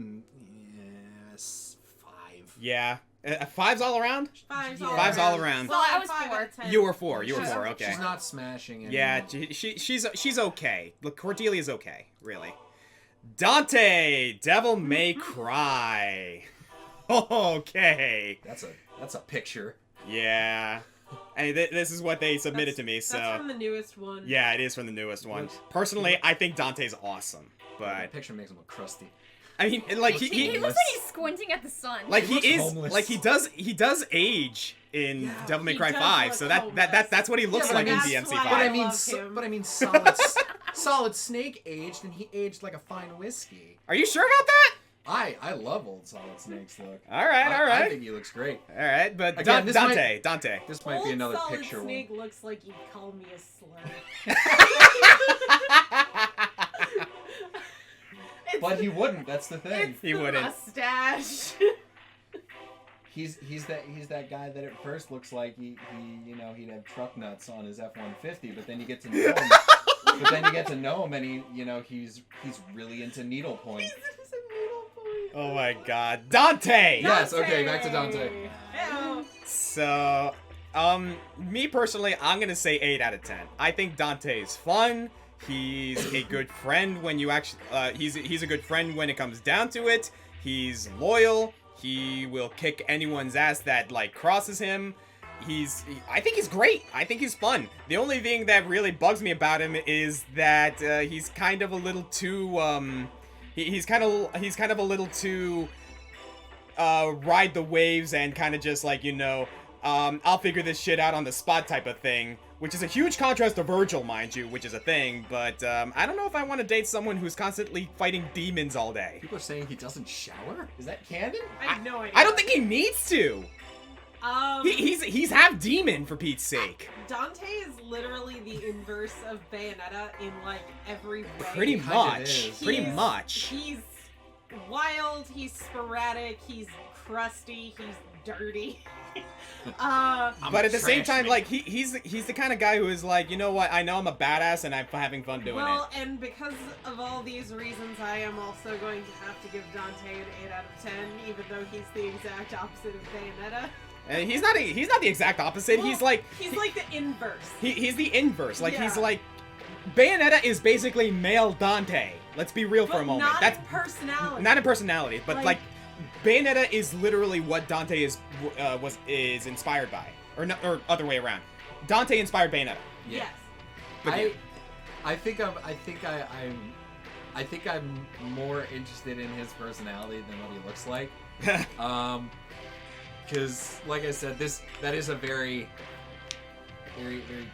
5. Yeah. 5's all around? 5's Yeah. all 5's around. all around. Well, I was 5 4. out of 10. You were 4. You were She's- 4. Okay. She's not smashing it. Yeah, she's okay. Look, Cordelia's okay, really. Dante, Devil May Cry. Okay. That's a picture. Yeah. And this is what they submitted to me, so That's from the newest one. yeah, it is from the newest one. Personally, I think Dante's awesome, The but picture makes him look crusty. I mean, like He he looks like he's squinting at the sun. like He he looks is homeless. like he does age in Yeah, Devil May he Cry does 5, look so homeless. that's what he looks Yeah, like in that's DMC5. why But I I mean, love him. Solid Snake aged, and he aged like a fine whiskey. Are you sure about that? I love old Solid Snake's look. All right, all I right. think he looks great. All right, but Again, this Dante. This might Old be another Solid picture Snake one. looks like you'd call me a slur. But he wouldn't. That's the thing. It's He the wouldn't. mustache. He's that guy that at first looks like he'd have truck nuts on his F-150, but then you get to know him. And he's really into needlepoint. Oh my God, Dante. Yes. Okay. Back to Dante. Ew. So, me personally, I'm gonna say 8 out of 10. I think Dante is fun. He's a good friend when you actually, he's a good friend when it comes down to it. He's loyal. He will kick anyone's ass that like crosses him. I think he's great. I think he's fun. The only thing that really bugs me about him is that he's kind of a little too he's kind of a little too ride the waves and kind of just like I'll figure this shit out on the spot type of thing, which is a huge contrast to Virgil, mind you, which is a thing. But I don't know if I want to date someone who's constantly fighting demons all day. People are saying he doesn't shower. Is that canon? I have no idea. I don't think he needs to. He's half demon, for Pete's sake. Dante is literally the inverse of Bayonetta in like every way. Pretty kind of much. is. Pretty much. He's wild, he's sporadic, he's crusty, he's dirty. But at the same trash time, man. like he's the kind of guy who is like, you know what? I know I'm a badass and I'm having fun doing well, and because of all these reasons, I am also going to have to give Dante an 8 out of 10, even though he's the exact opposite of Bayonetta. it. And he's not the exact opposite. Well, he's like the inverse. he's the inverse. Like he's Yeah. like Bayonetta is basically male Dante. Let's be real for But a moment. not That's in personality. not in personality, but Like- like Bayonetta is literally what Dante is inspired by, or other way around. Dante inspired Bayonetta. Yes. But I think I'm more interested in his personality than what he looks like. Because like I said, that is a very, very, very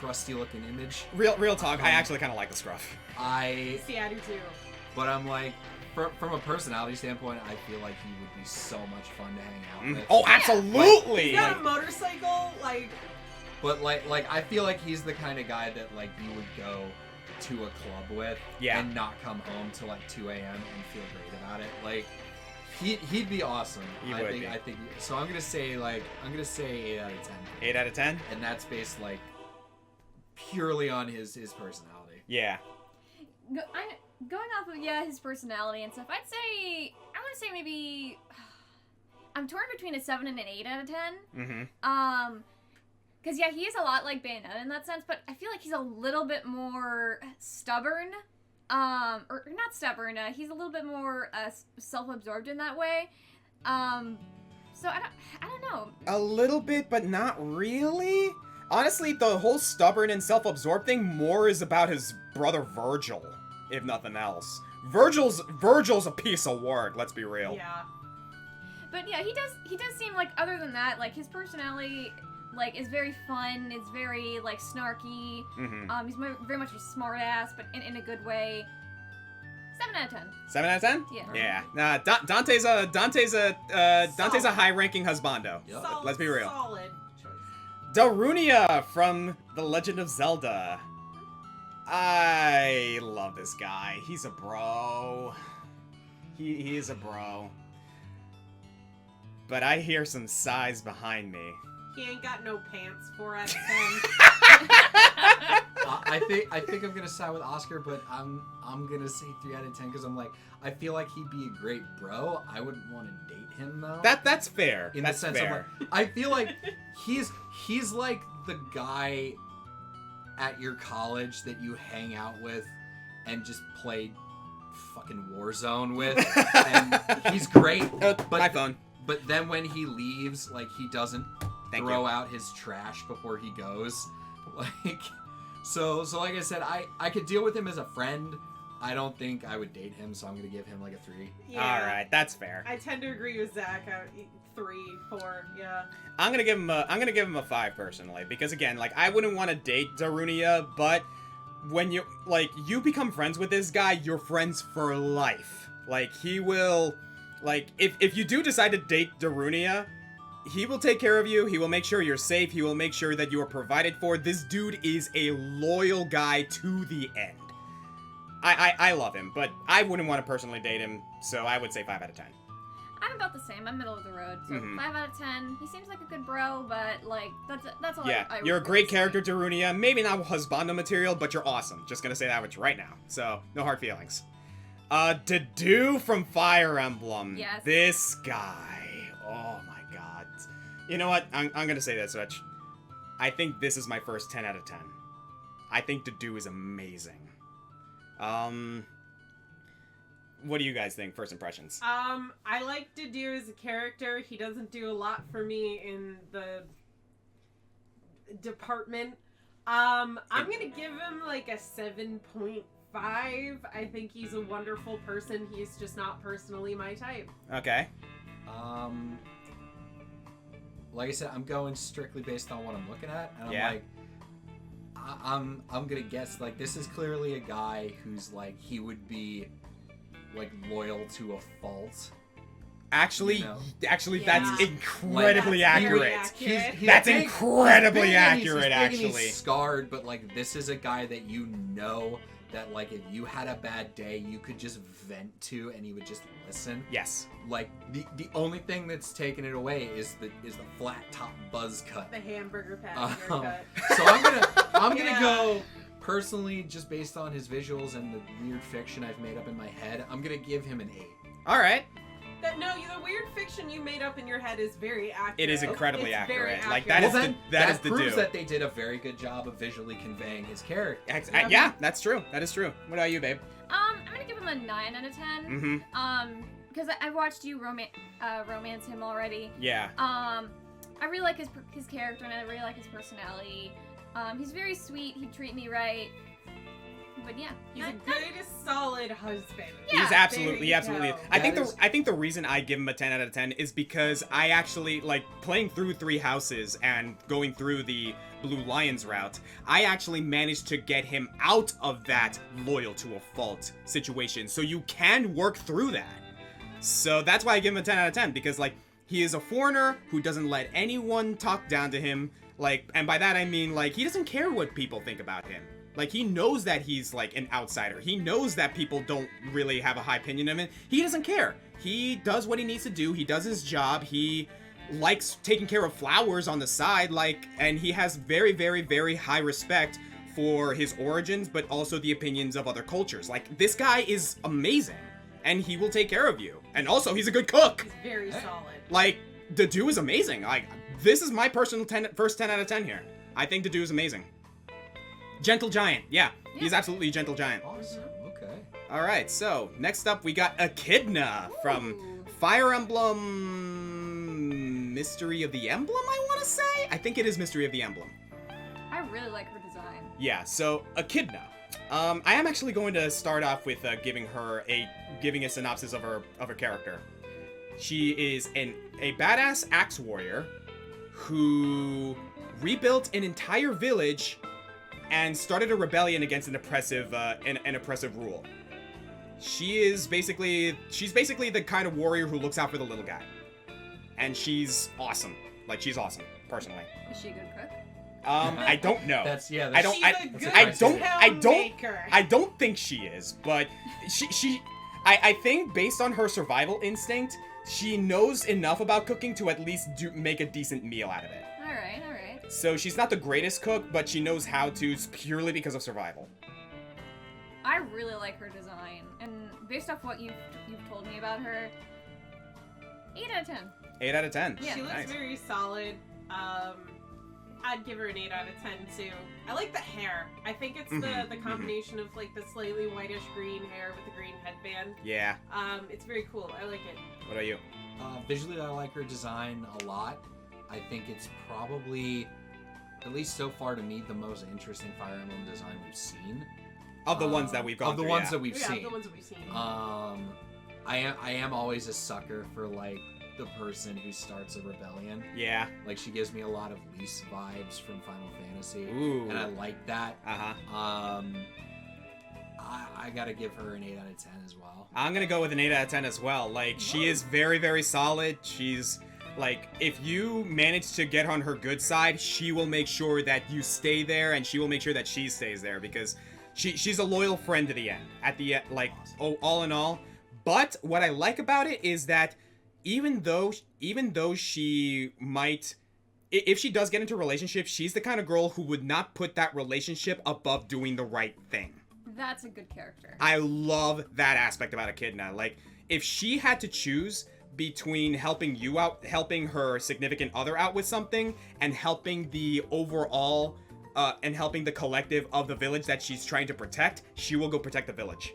crusty looking image. real talk. I actually kind of like the scruff. I See, I do too. But I'm like, from a personality standpoint, I feel like he would be so much fun to hang out with. Oh, absolutely! He's got a motorcycle, like... But like I feel like he's the kind of guy that like you would go to a club with and not come home till like 2 a.m. and feel great about it. Like he'd be awesome. I think so. I'm gonna say 8 out of 10. 8 out of 10? And that's based like purely on his personality. Yeah. Going off of his personality and stuff, I want to say maybe I'm torn between a 7 and an 8 out of 10. Mm-hmm. Because he is a lot like Bayonetta in that sense, but I feel like he's a little bit more stubborn. Or not stubborn. He's a little bit more self-absorbed in that way. So I don't know. A little bit, but not really. Honestly, the whole stubborn and self-absorbed thing more is about his brother Virgil, if nothing else. Virgil's a piece of work. Let's be real. Yeah. But yeah, he does seem like, other than that, like his personality, like, is very fun. It's very like snarky. Mm-hmm. He's very much a smart ass, but in a good way. 7 out of 10. 7 out of 10? Yeah. Yeah. Nah, Dante's a high-ranking husbando. Yep. Let's be real. Solid choice. Darunia from The Legend of Zelda. I love this guy. He's a bro. He is a bro. But I hear some sighs behind me. He ain't got no pants. 4 out of 10. I think I'm gonna side with Oscar, but I'm gonna say 3 out of 10 because I'm like, I feel like he'd be a great bro. I wouldn't want to date him though. That's fair. In that's the sense fair. of like, I feel like he's like the guy at your college that you hang out with and just play fucking Warzone with, and he's great. But my phone. But then when he leaves, like, he doesn't Thank throw you. out his trash before he goes. Like, so like I said, I could deal with him as a friend. I don't think I would date him, so I'm gonna give him like a 3. Yeah. All right, that's fair. I tend to agree with Zach. 3, 4, yeah. I'm gonna give him a 5 personally, because again, like, I wouldn't want to date Darunia, but when you become friends with this guy, you're friends for life. Like, he will, like, if you do decide to date Darunia, he will take care of you. He will make sure you're safe. He will make sure that you are provided for. This dude is a loyal guy to the end. I love him, but I wouldn't want to personally date him, so I would say 5 out of 10. I'm about the same. I'm middle of the road. So Mhm. 5 out of 10. He seems like a good bro, but like that's all. Yeah, I you're a would great say. character, Darunia. Maybe not husbando material, but you're awesome. Just gonna say that with you right now. So, no hard feelings. Dedue from Fire Emblem. Yes. This guy. Oh my god. You know what? I'm gonna say this, Rich. I think this is my first 10 out of 10. I think Dedue is amazing. What do you guys think? First impressions. I like Dedue as a character. He doesn't do a lot for me in the department. I'm gonna give him like a 7.5. I think he's a wonderful person. He's just not personally my type. Okay. Like I said, I'm going strictly based on what I'm looking at, and I'm Yeah. like, I'm gonna guess like this is clearly a guy who's like he would be like loyal to a fault. Actually, You know. that's Yeah. incredibly That's very accurate. accurate. That's big- incredibly he's big and accurate, he's big and actually. he's scarred, but like this is a guy that you know that like if you had a bad day, you could just vent to, and he would just listen. Yes. Like the only thing that's taken it away is the flat top buzz cut. The hamburger patty haircut. So I'm gonna Yeah. go personally just based on his visuals and the weird fiction I've made up in my head. I'm gonna give him an 8. All right. The weird fiction you made up in your head is very accurate. It is incredibly It's very accurate. Like, accurate. that is the proves do. that they did a very good job of visually conveying his character. Yeah, that's true. That is true. What about you, babe? I'm gonna give him a 9 out of 10. Mm-hmm. Because I've watched you romance him already. Yeah. I really like his character, and I really like his personality. He's very sweet. He'd treat me right. But yeah, He's a good, solid husband. Yeah, He's absolutely, there you absolutely. go. I think the reason I give him a 10 out of 10 is because I actually like playing through 3 houses and going through the Blue Lions route. I actually managed to get him out of that loyal to a fault situation. So you can work through that. So that's why I give him a 10 out of 10 because like he is a foreigner who doesn't let anyone talk down to him. Like, and by that I mean like he doesn't care what people think about him. Like, he knows that he's, like, an outsider. He knows that people don't really have a high opinion of him. He doesn't care. He does what he needs to do. He does his job. He likes taking care of flowers on the side, like, and he has very, very, very high respect for his origins, but also the opinions of other cultures. Like, this guy is amazing, and he will take care of you. And also, he's a good cook. He's very solid. Like, Dedue is amazing. Like, this is my personal first 10 out of 10 here. I think Dedue is amazing. Gentle Giant. Yeah, he's absolutely a Gentle Giant. Awesome. Okay. Alright, so next up we got Echidna from Fire Emblem Mystery of the Emblem, I want to say? I think it is Mystery of the Emblem. I really like her design. Yeah, so Echidna. I am actually going to start off with giving a synopsis of her character. She is a badass axe warrior who rebuilt an entire village and started a rebellion against an oppressive rule. She's basically the kind of warrior who looks out for the little guy. And she's awesome. Like, she's awesome, personally. Is she a good cook? I don't know. I don't think she is, but I think based on her survival instinct, she knows enough about cooking to at least make a decent meal out of it. Alright. So she's not the greatest cook, but she knows how to purely because of survival. I really like her design, and based off what you've told me about her, 8 out of 10. 8 out of 10. Yeah. She looks Nice. very solid. I'd give her an 8 out of 10 too. I like the hair. I think it's the combination of like the slightly whitish green hair with the green headband. Yeah. It's very cool. I like it. What about you? Visually, I like her design a lot. I think it's probably, at least so far to me, the most interesting Fire Emblem design we've seen. Of the ones that we've gone through, the ones yeah. that we've seen. The ones that we've seen. I am always a sucker for like the person who starts a rebellion. Yeah. Like, she gives me a lot of Lise vibes from Final Fantasy. Ooh. And I like that. Uh-huh. I gotta give her an 8 out of 10 as well. I'm gonna go with an 8 out of 10 as well. Like, she is very, very solid. She's, like, if you manage to get on her good side, she will make sure that you stay there, and she will make sure that she stays there, because she's a loyal friend to the end. At the end, like, all in all. But what I like about it is that even though she might, if she does get into a relationship, she's the kind of girl who would not put that relationship above doing the right thing. That's a good character. I love that aspect about Echidna. Like, if she had to choose between helping you out, helping her significant other out with something, and helping the overall, and helping the collective of the village that she's trying to protect, she will go protect the village.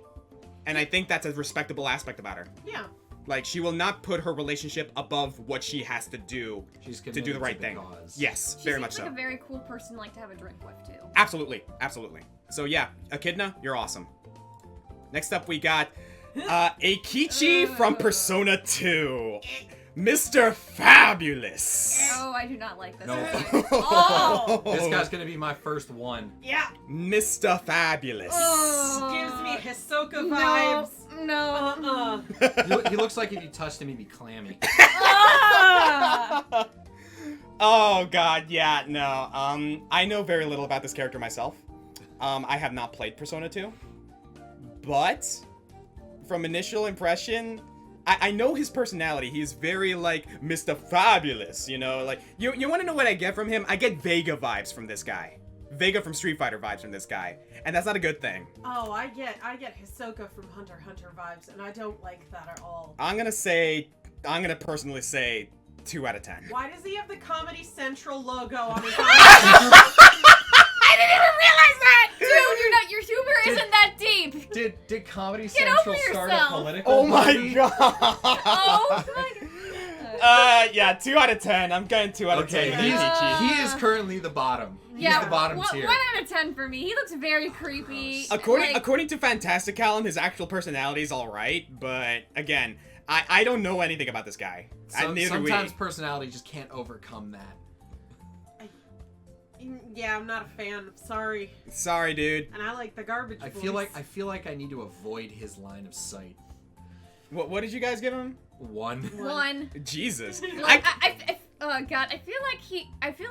And I think that's a respectable aspect about her. Yeah. Like, she will not put her relationship above what she has to do She's to do the right thing. Cause. Yes, She very seems much so. like a very cool person to like to have a drink with too. Absolutely, absolutely. So yeah, Echidna, you're awesome. Next up, we got a Kichi from Persona 2. Mr. Fabulous. Oh, I do not like this. No. Oh! This guy's gonna be my first one. Yeah. Mr. Fabulous. Gives me Hisoka vibes. No. He looks like if you touched him, he'd be clammy. Oh god, yeah, no. I know very little about this character myself. I have not played Persona 2. But from initial impression, I know his personality. He's very like Mr. Fabulous, you know, like you want to know what I get from him? I get Vega vibes from this guy. Vega from Street Fighter vibes from this guy. And that's not a good thing. Oh, I get Hisoka from Hunter x Hunter vibes, and I don't like that at all. I'm gonna personally say 2 out of 10. Why does he have the Comedy Central logo on his arm? I didn't even realize that! Dude, your humor isn't that deep! Did Comedy Get Central over start a yourself. political Oh my party? god! Oh my god. Yeah, 2 out of 10. I'm going 2 out of 10. Okay, Kichi. he is currently the bottom. Yeah, He's the bottom 1 tier. out of 10 for me. He looks very creepy. According to Fantasticalum, his actual personality is alright, but again, I don't know anything about this guy. Sometimes personality just can't overcome that. Yeah, I'm not a fan. Sorry. Sorry, dude. And I like the garbage. I feel like I need to avoid his line of sight. What did you guys give him? 1. 1. Jesus. Like, oh god, I feel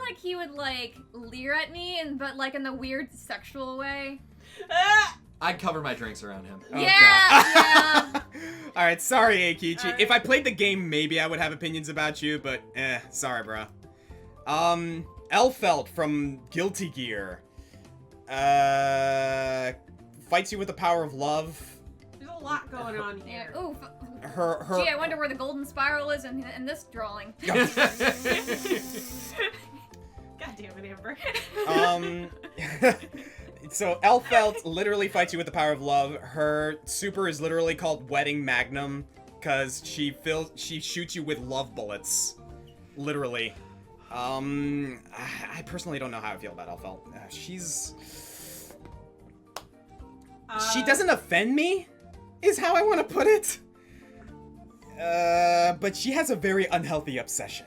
like he would like leer at me, but like in the weird sexual way. I'd cover my drinks around him. Oh, Yeah. Alright, sorry, Kichi. If I played the game, maybe I would have opinions about you, but sorry, bro. Elphelt from Guilty Gear. Fights you with the power of love. There's a lot going on Yeah. here. Ooh. Her Gee, I wonder where the golden spiral is in this drawing. God damn it, Amber. So Elphelt literally fights you with the power of love. Her super is literally called Wedding Magnum because she shoots you with love bullets. Literally. I personally don't know how I feel about Elphelt. She doesn't offend me, is how I want to put it. But she has a very unhealthy obsession.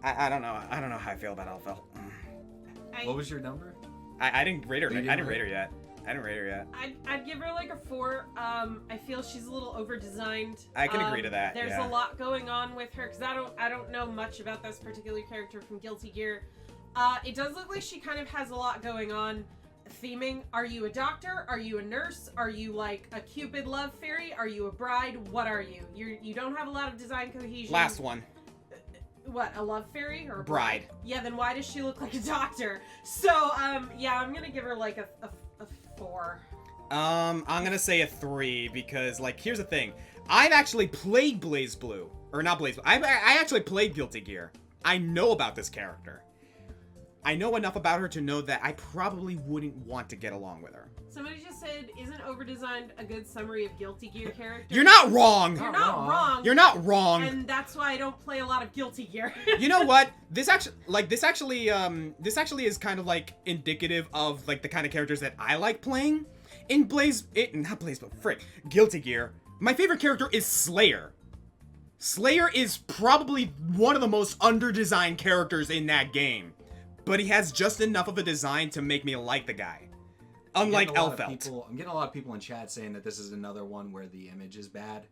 I don't know. I don't know how I feel about Elphelt. What was your number? I didn't rate her. You I didn't didn't rate her yet. I didn't rate her yet. I'd give her like a 4. I feel she's a little over-designed. I can agree to that. There's yeah. a lot going on with her because I don't know much about this particular character from Guilty Gear. It does look like she kind of has a lot going on. Theming: are you a doctor? Are you a nurse? Are you like a Cupid love fairy? Are you a bride? What are you? You don't have a lot of design cohesion. Last one. What, a love fairy or a Bride. Yeah, then why does she look like a doctor? So, yeah, I'm gonna give her like a 4. I'm gonna say a 3 because, like, here's the thing. I've actually played BlazBlue. Or not BlazBlue. I actually played Guilty Gear. I know about this character. I know enough about her to know that I probably wouldn't want to get along with her. Somebody just said, isn't overdesigned a good summary of Guilty Gear characters? You're not wrong! You're not wrong. You're not wrong! And that's why I don't play a lot of Guilty Gear. You know what? This actually is kind of like indicative of like the kind of characters that I like playing. In Guilty Gear, my favorite character is Slayer. Slayer is probably one of the most underdesigned characters in that game. But he has just enough of a design to make me like the guy. Unlike Elphelt. I'm getting a lot of people in chat saying that this is another one where the image is bad.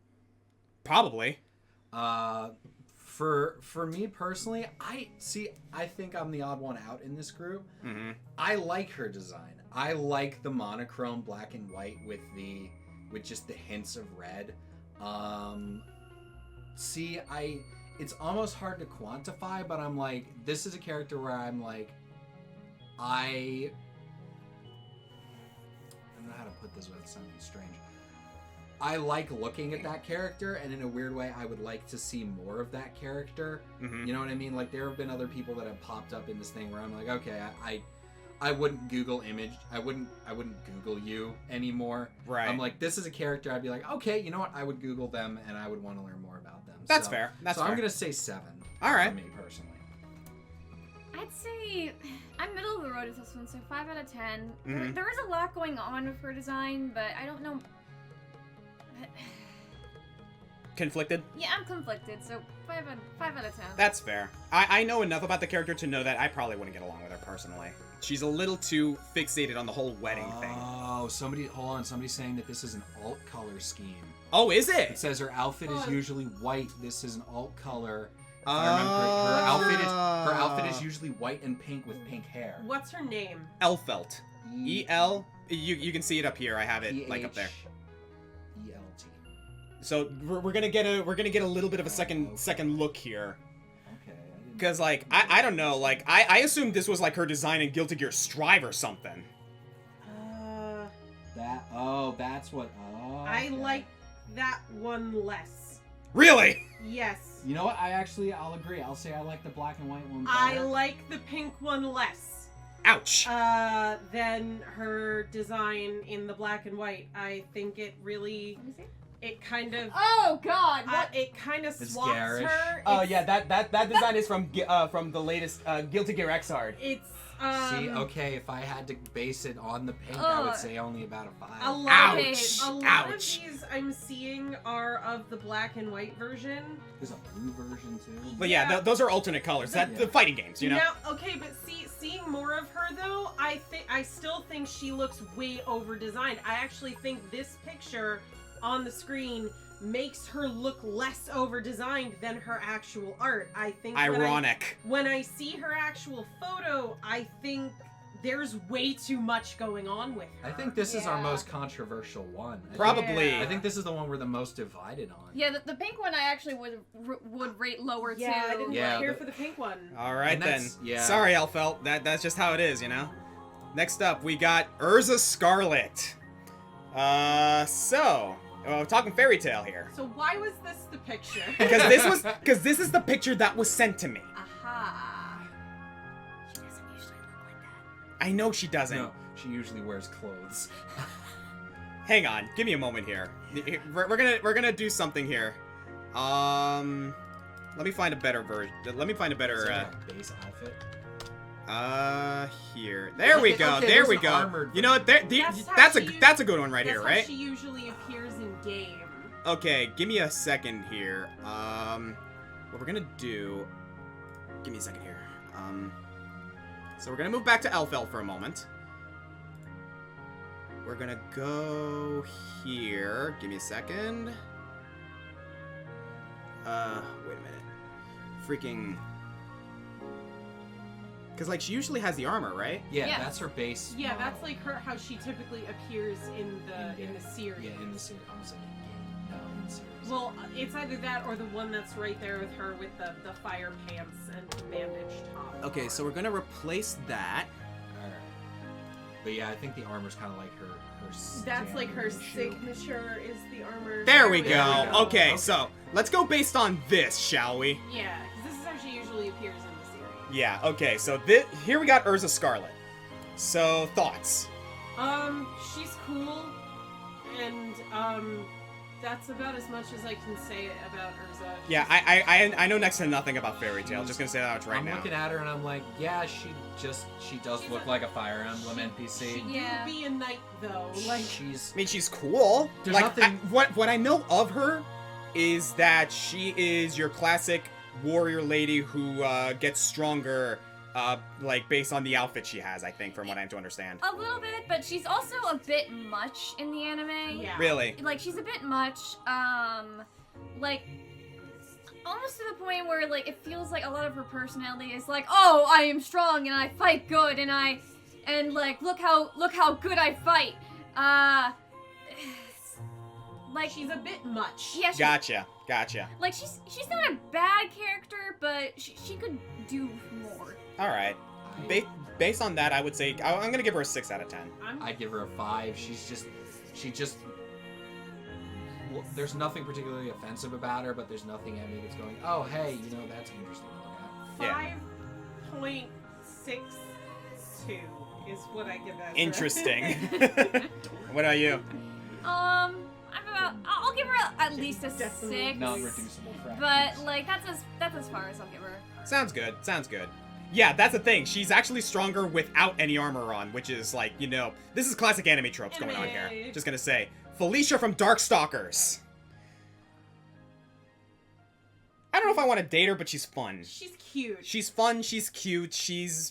Probably. For me personally, I think I'm the odd one out in this group. Mm-hmm. I like her design. I like the monochrome black and white with just the hints of red. It's almost hard to quantify, but I'm like, this is a character where I'm like, I don't know how to put this without sounding strange. I like looking at that character, and in a weird way, I would like to see more of that character. Mm-hmm. You know what I mean? Like, there have been other people that have popped up in this thing where I'm like, okay, I wouldn't Google image. I wouldn't Google you anymore. Right. I'm like, this is a character. I'd be like, okay, you know what? I would Google them, and I would want to learn more about them. That's fair. That's so fair. I'm gonna say 7. All right. For me personally. I'd say I'm middle of the road with this one, so 5 out of 10. Mm-hmm. There is a lot going on with her design, but I don't know. Conflicted? Yeah, I'm conflicted, so 5 out of 10. That's fair. I know enough about the character to know that I probably wouldn't get along with her personally. She's a little too fixated on the whole wedding thing. Oh, hold on. Somebody's saying that this is an alt color scheme. Oh, is it? It says her outfit is usually white. This is an alt color. If Oh. I remember correctly. Her outfit is usually white and pink with pink hair. What's her name? Elphelt. E-L. You can see it up here. I have it like up there. E-L-T. So we're gonna get a little bit of a second look here. Okay. Cause like I don't know, like I assumed this was like her design in Guilty Gear Strive or something. That's what. Oh. I like that one less. Really? Yes. You know what? I'll agree. I'll say I like the black and white one better. I like the pink one less. Ouch. Than her design in the black and white. I think it really. Let me see. it kind of Oh God! What? it kind of It's swaps garish. her. Oh It's- yeah, that design is from the latest Guilty Gear Xrd. It's See, okay, if I had to base it on the pink, I would Ugh. say only about a 5. a lot, Ouch! a lot Ouch! of these I'm seeing are of the black and white version. There's a blue version too. But yeah, Yeah. those are alternate colors. That the fighting games, you know. Now, okay, but seeing more of her though, I still think she looks way over designed. I actually think this picture on the screen makes her look less over designed than her actual art. I think Ironic. when I see her actual photo, I think there's way too much going on with her. I think this is our Yeah. most controversial one. Probably. Yeah. I think this is the one we're the most divided on. Yeah, the pink one I actually would rate lower Yeah, I too. didn't Yeah, care the- for the pink one. All right And then. that's- yeah. Sorry, Elphelt. That's just how it is, you know. Next up, we got Erza Scarlet. We're talking fairy tale here. So why was this the picture? Because this is the picture that was sent to me. Aha. She doesn't usually look like that. I know she doesn't. No, she usually wears clothes. Hang on, give me a moment here. We're gonna do something here. Let me find a better version. Let me find a Is better. there a base outfit? Here. There we Okay, go. okay, there there's we an go. armored You know what? There, That's how that's she that's a good one right That's here, how right? she usually appears in game. Okay, give me a second here. What we're gonna do. Give me a second here. So we're gonna move back to Elphelt for a moment. We're gonna go here. Give me a second. Wait a minute. Freaking. Because, like, she usually has the armor, right? Yeah, Yeah. that's her base. Yeah, model. that's like her how she typically appears in the series. Yeah, in the series. I was like, in game. No, in the series. Well, it's either that or the one that's right there with her with the fire pants and bandaged top. Okay, so we're gonna replace that. Alright. But yeah, I think the armor's kind of like her That's like her standard issue. signature is the armor. There we There go. we go. Okay, Okay. so let's go based on this, shall we? Yeah, because this is how she usually appears in the series. Yeah, okay, so here we got Erza Scarlet. So, thoughts? She's cool, and that's about as much as I can say about Erza. Yeah, I know next to nothing about Fairy Tail. Just gonna say that right I'm now. looking at her and I'm like, yeah, she does She's look a- like a Fire Emblem She NPC. Yeah. do be a knight though. Like She's I mean, she's cool. There's like, nothing- what I know of her is that she is your classic warrior lady who gets stronger, like based on the outfit she has. I think, from what I'm to understand. A little bit, but she's also a bit much in the anime. yeah. Really? Like she's a bit much. Like almost to the point where like it feels like a lot of her personality is like, oh, I am strong and I fight good and like look how good I fight. Like She's a bit much. yeah, Gotcha. like she's not a bad character, but she could do more. All right. Based on that, I would say I'm gonna give her a 6 out of 10. I'd give her a 5. She just. Well, there's nothing particularly offensive about her, but there's nothing at me that's going, oh, hey, you know, that's interesting to look at. Yeah. 5.62 is what I give that. Interesting. What about you? I'll give her at least a Definitely 6. Non-reducible fractions. But like that's as far as I'll give her. Sounds good. Yeah, that's the thing. She's actually stronger without any armor on, which is like, you know, this is classic anime tropes going on here. Anime. Just gonna say, Felicia from Darkstalkers. I don't know if I want to date her, but she's fun. She's cute. She's fun. She's cute. She's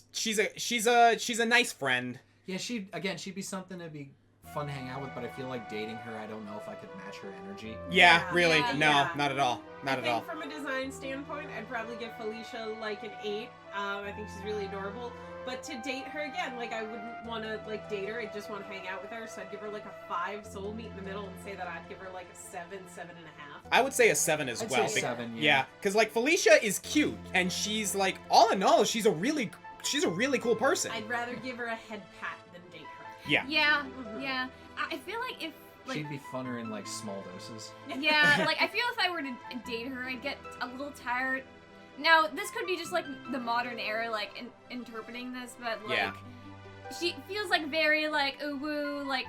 a nice friend. Yeah, she'd be something to be fun to hang out with, but I feel like dating her, I don't know if I could match her energy. Yeah, Yeah. really. Yeah, No, yeah. not at all. Not I at all. think from a design standpoint, I'd probably give Felicia like an 8. I think she's really adorable. But to date her again, like I wouldn't want to like date her. I'd just want to hang out with her. So I'd give her like a 5. So we'll meet in the middle and say that I'd give her like a 7, 7.5. I would say a 7 as I'd well. say bec- 7, yeah. Yeah, because like Felicia is cute, and she's like, all in all, she's a really cool person. I'd rather give her a head pat than date her. Yeah. Yeah, Mhm. yeah. I feel like if like She'd be funner in like small doses. yeah, like I feel if I were to date her, I'd get a little tired. Now this could be just like the modern era, like interpreting this, but like Yeah. she feels like very like uwu, like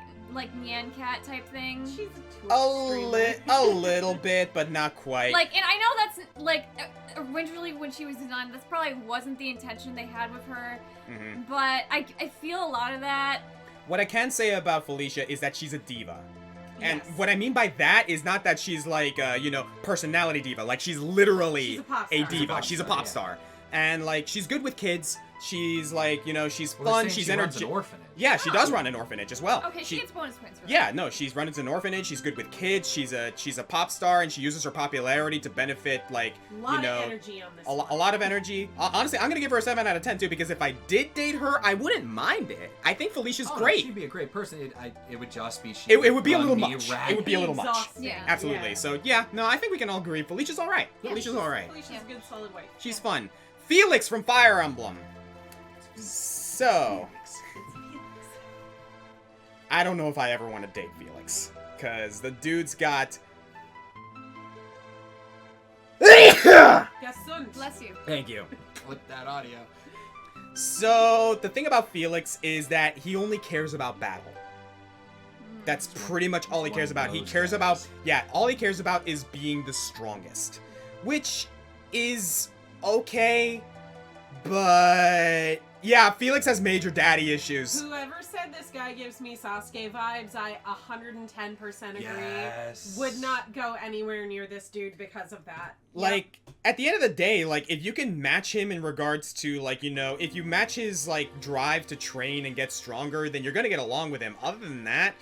Nyan Cat type thing. She's a little bit, but not quite. Like, and I know that's like originally when she was designed, that's probably wasn't the intention they had with her. Mhm. But I feel a lot of that. What I can say about Felicia is that she's a diva. And Yes. what I mean by that is not that she's like, personality diva. Like, she's literally She's a pop a star. diva. She's a pop star. And, like, she's good with kids. She's, like, she's Well, they're fun. saying She's she runs energetic. an orphanage. Yeah, she does run an orphanage as well. Okay, she gets bonus points for that. Yeah, no, she's runs an orphanage. She's good with kids. She's a pop star, and she uses her popularity to benefit, like, A lot of energy on this a lot of energy. Honestly, I'm gonna give her a 7 out of 10 too, because if I did date her, I wouldn't mind it. I think Felicia's Oh, great. She'd be a great person. It would just be. It would be a little run me much. ragged. It would be a little much. Exhausting. Yeah. Absolutely. Yeah. So yeah, no, I think we can all agree. Felicia's all right. Yeah, Felicia's all right. Felicia's Yeah. a good solid white. She's fun. Felix from Fire Emblem. So I don't know if I ever want to date Felix, cause the dude's got. Gesund. Bless you. Thank you. Clip that audio. So the thing about Felix is that he only cares about battle. That's pretty much all he One cares of about. He those cares guys. about, all he cares about is being the strongest. Which is okay, but yeah, Felix has major daddy issues. Whoever said this guy gives me Sasuke vibes, I 110% agree. Yes. Would not go anywhere near this dude because of that. Like, at the end of the day, like, if you can match him in regards to, like, if you match his, like, drive to train and get stronger, then you're gonna get along with him. Other than that,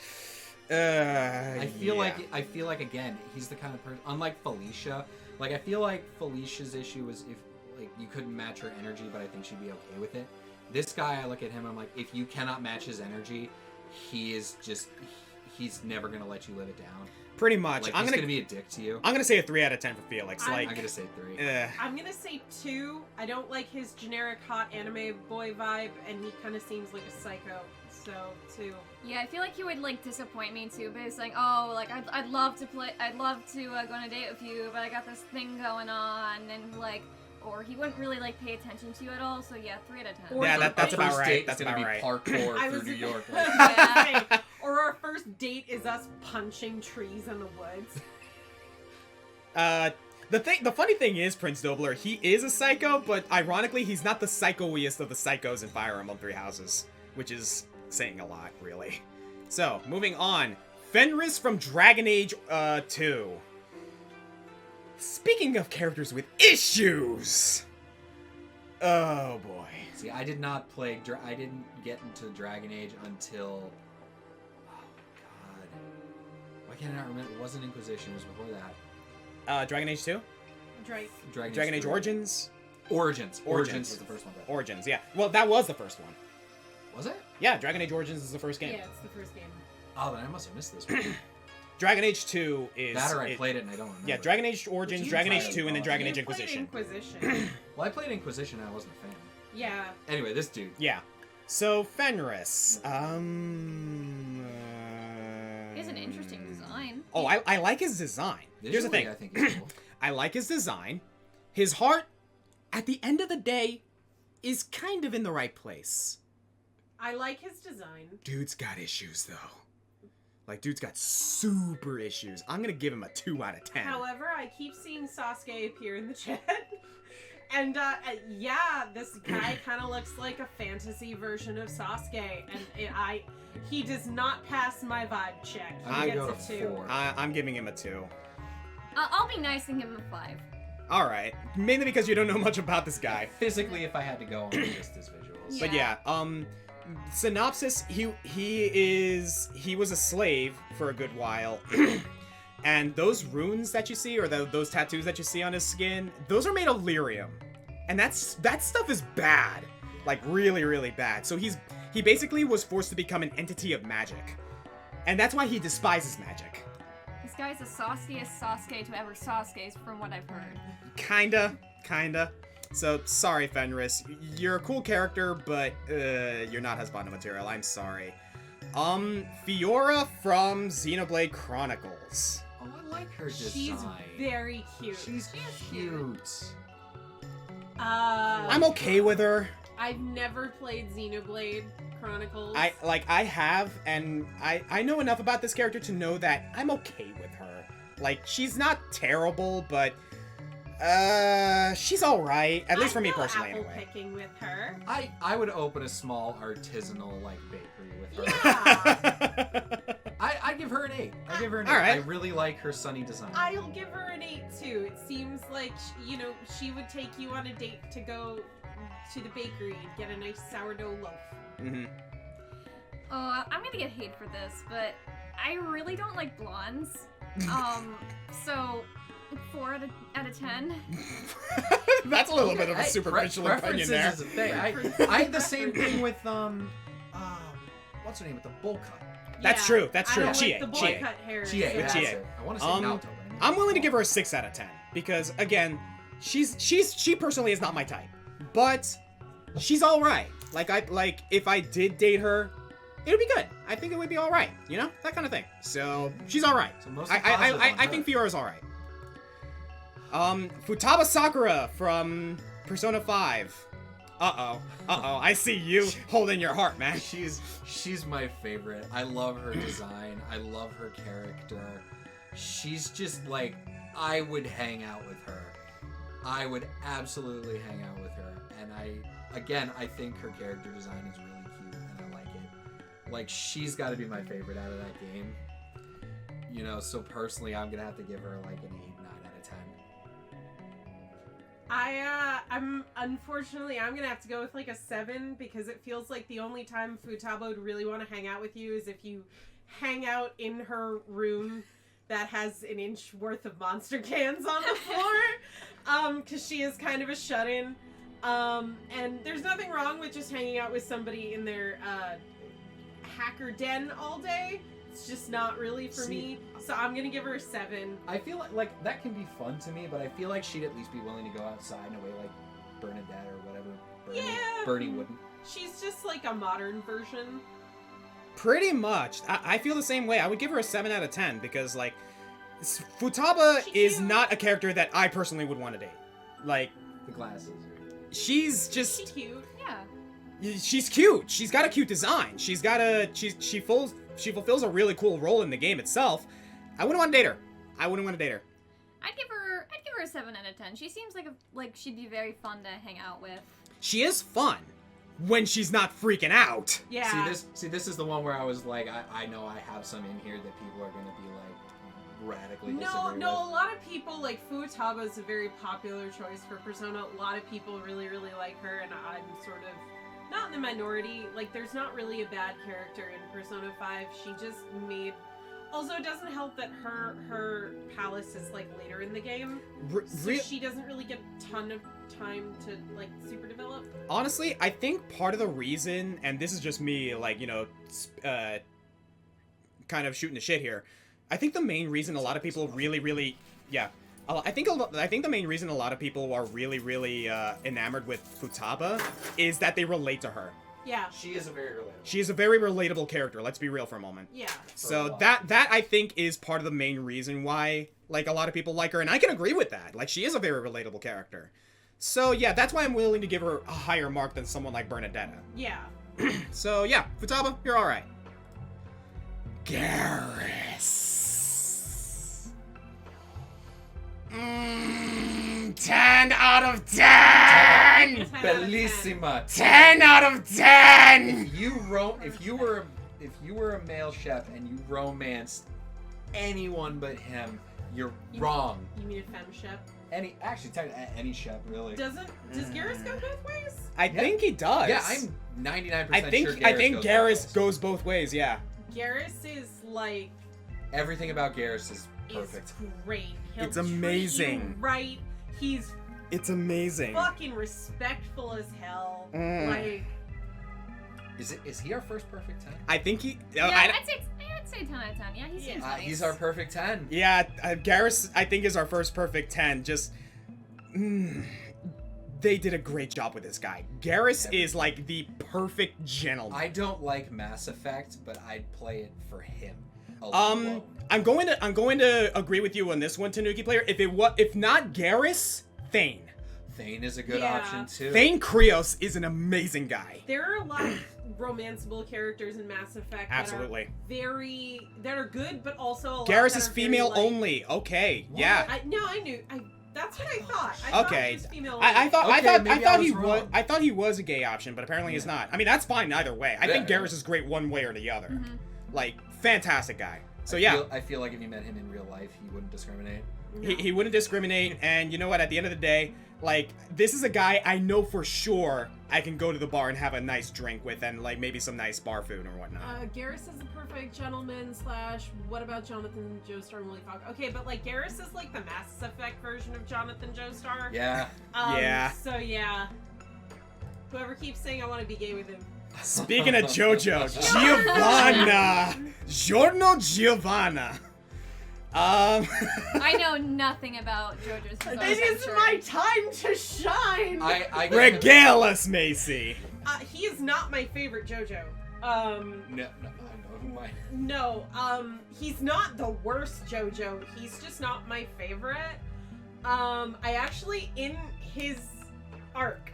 I feel like again, he's the kind of person. Unlike Felicia, like I feel like Felicia's issue was if like you couldn't match her energy, but I think she'd be okay with it. This guy, I look at him, I'm like, if you cannot match his energy, he's never gonna let you live it down. pretty much. Like, I'm he's gonna gonna be a dick to you. I'm gonna say a 3 out of 10 for Felix. I'm Like, I'm gonna say 3. I'm gonna say 2. I don't like his generic hot anime boy vibe, and he kind of seems like a psycho. So 2. Yeah, I feel like he would like disappoint me too, but it's like, oh, like I'd love to go on a date with you, but I got this thing going on, and like, or he wouldn't really like pay attention to you at all. So yeah, 3 out of 10. Or Yeah, the that's first about right. Date That's is gonna about be right. parkour I through was- New York. Yeah. Or our first date is us punching trees in the woods. The funny thing is, Prince Dobler, he is a psycho, but ironically, he's not the psychoiest of the psychos in Fire Emblem Three Houses, which is saying a lot, really. So, moving on. Fenris from Dragon Age 2. Speaking of characters with issues! Oh boy. See, I did not play. I didn't get into Dragon Age until. Oh God. Why can't I not remember? It wasn't Inquisition. It was before that. Dragon Age 2? Drake. Dragon Age 3. Origins? Origins. Origins. Origins was the first one. Origins, yeah. Well, that was the first one. Was it? Yeah, Dragon Age Origins is the first game. Yeah, it's the first game. Oh, then I must have missed this one. Dragon Age 2 is... That or I played it and I don't remember. Yeah, Dragon Age Origins, Which you Dragon Age played, 2, and then though. Dragon You Age played Inquisition. Inquisition. Well, I played Inquisition and I wasn't a fan. Yeah. Anyway, this dude. Yeah. So, Fenris. He has an interesting design. Oh, I like his design. Here's the Visually, thing. I think he's cool. I like his design. His heart, at the end of the day, is kind of in the right place. I like his design. Dude's got issues, though. Like, dude's got super issues. I'm gonna give him a 2 out of 10. However, I keep seeing Sasuke appear in the chat. And, yeah, this guy kind of looks like a fantasy version of Sasuke. And he does not pass my vibe check. He I'm gets gonna go a to 2. 4. I'm giving him a 2. I'll be nice and give him a 5. Alright. Mainly because you don't know much about this guy. Physically, if I had to go on just his visuals. But yeah, synopsis, he was a slave for a good while. And those runes that you see, or those tattoos that you see on his skin, those are made of lyrium. And that stuff is bad. Like, really, really bad. So he basically was forced to become an entity of magic. And that's why he despises magic. This guy's the sauciest Sasuke to ever Sasuke's, from what I've heard. Kinda. So, sorry, Fenris. You're a cool character, but, you're not husbando material. I'm sorry. Fiora from Xenoblade Chronicles. Oh, I like her design. She's very cute. She's cute. I'm okay with her. I've never played Xenoblade Chronicles. I have, and I know enough about this character to know that I'm okay with her. Like, she's not terrible, but she's all right. At least for me personally, apple anyway. picking with her. I would open a small artisanal like bakery with her. Yeah. I give her an 8. I give her an 8. All right. I really like her sunny design. I'll give her an 8 too. It seems like she would take you on a date to go to the bakery and get a nice sourdough loaf. Mm-hmm. Oh, I'm gonna get hate for this, but I really don't like blondes. So 4 out of 10. That's a little bit of a Hey, superficial opinion there. Preferences is a thing. I had the same thing with what's her name with the bowl cut. That's true. That's true. I don't Chie. like the boy Chie. cut hair. Chie, With that's Chie. it. I want to say Naoto. But I'm willing to give her a 6 out of 10 because again, she personally is not my type, but she's all right. Like if I did date her, it would be good. I think it would be all right. You know, that kind of thing. So she's all right. So mostly I positive on her. think Fiora's all right. Futaba Sakura from Persona 5. Uh-oh. I see you holding your heart, man. She's my favorite. I love her design. I love her character. She's just like, I would hang out with her. I would absolutely hang out with her. And I think her character design is really cute and I like it. Like, she's got to be my favorite out of that game. You know, so personally, I'm gonna have to give her like an 8, 9 out of 10. I'm gonna have to go with like a 7 because it feels like the only time Futaba would really want to hang out with you is if you hang out in her room that has an inch worth of monster cans on the floor. Because she is kind of a shut-in. And there's nothing wrong with just hanging out with somebody in their hacker den all day. It's just not really for me. So I'm gonna give her a 7. I feel like that can be fun to me, but I feel like she'd at least be willing to go outside in a way like Bernadette or whatever. Bernie wouldn't. She's just like a modern version. Pretty much. I feel the same way. I would give her a 7 out of 10 because, like, Futaba is cute. not a character that I personally would want to date. Like, The glasses. she's just... She's cute. Yeah. She's cute. She's got a cute design. She's got a... She fulfills a really cool role in the game itself. I wouldn't want to date her. I'd give her a 7 out of 10. She seems like she'd be very fun to hang out with. She is fun when she's not freaking out. Yeah. See, this is the one where I was like, I know I have some in here that people are gonna be like radically disagree with. A lot of people like Futaba is a very popular choice for Persona. A lot of people really, really like her, and I'm sort of not in the minority. Like, there's not really a bad character in Persona 5. She just made. Also, it doesn't help that her palace is like later in the game, so she doesn't really get a ton of time to like super develop. Honestly, I think part of the reason, and this is just me, like, you know, kind of shooting the shit here. I think the main reason a lot of people really, yeah. I think the main reason a lot of people are really enamored with Futaba is that they relate to her. Yeah. She is a very relatable. She is a very relatable character. Let's be real for a moment. Yeah. So that I think is part of the main reason why, like, a lot of people like her, and I can agree with that. Like, she is a very relatable character. So yeah, that's why I'm willing to give her a higher mark than someone like Bernadetta. Yeah. So yeah, Futaba, you're all right. Garrus. 10 out of 10. Bellissima. 10 out of 10. If you were a male chef and you romanced anyone but him, you're wrong. You mean a femme chef? Any chef really. Does Garrus go both ways? I think he does. Yeah, I'm 99% I think sure Garrus goes both ways. Yeah. Garrus is like everything about Garrus is perfect. Is great. He'll It's amazing. treat you right. He's It's amazing. fucking respectful as hell. Mm. Like, Is he our first perfect 10? I think he. Yeah, I'd say 10 out of 10. Yeah, he seems nice. He's our perfect 10. Yeah, Garrus, I think, is our first perfect 10. Just. They did a great job with this guy. Garrus is like the perfect gentleman. I don't like Mass Effect, but I'd play it for him. Alone. I'm going to agree with you on this one, Tanuki player. If not Garrus, Thane. Thane is a good Yeah. option too. Thane Krios is an amazing guy. There are a lot of romanceable characters in Mass Effect Absolutely. that are good, but also a lot Garrus that is are female very, like, only. Okay, What? yeah. That's what I thought. I thought Okay. he was female I only. thought Okay, I thought maybe I was wrong. I thought he was a gay option, but apparently he's not. I mean, that's fine either way. I think Yeah. Garrus is great one way or the other. Mhm. Like, fantastic guy. So I feel like if you met him in real life, he wouldn't discriminate. he wouldn't discriminate, and you know what? At the end of the day, like, this is a guy I know for sure I can go to the bar and have a nice drink with, and like maybe some nice bar food or whatnot. Garrus is the perfect gentleman / what about Jonathan Joestar and Willie Fox? Okay, but like Garrus is like the Mass Effect version of Jonathan Joestar. Yeah. Yeah. So yeah. Whoever keeps saying I want to be gay with him. Speaking of JoJo, Giovanna, Giorno Giovanna. I know nothing about JoJo's Bizarre It is Adventure. my time to shine. I Regale us, Macy. He is not my favorite JoJo. No, I know who my. No, he's not the worst JoJo. He's just not my favorite. I actually, in his arc,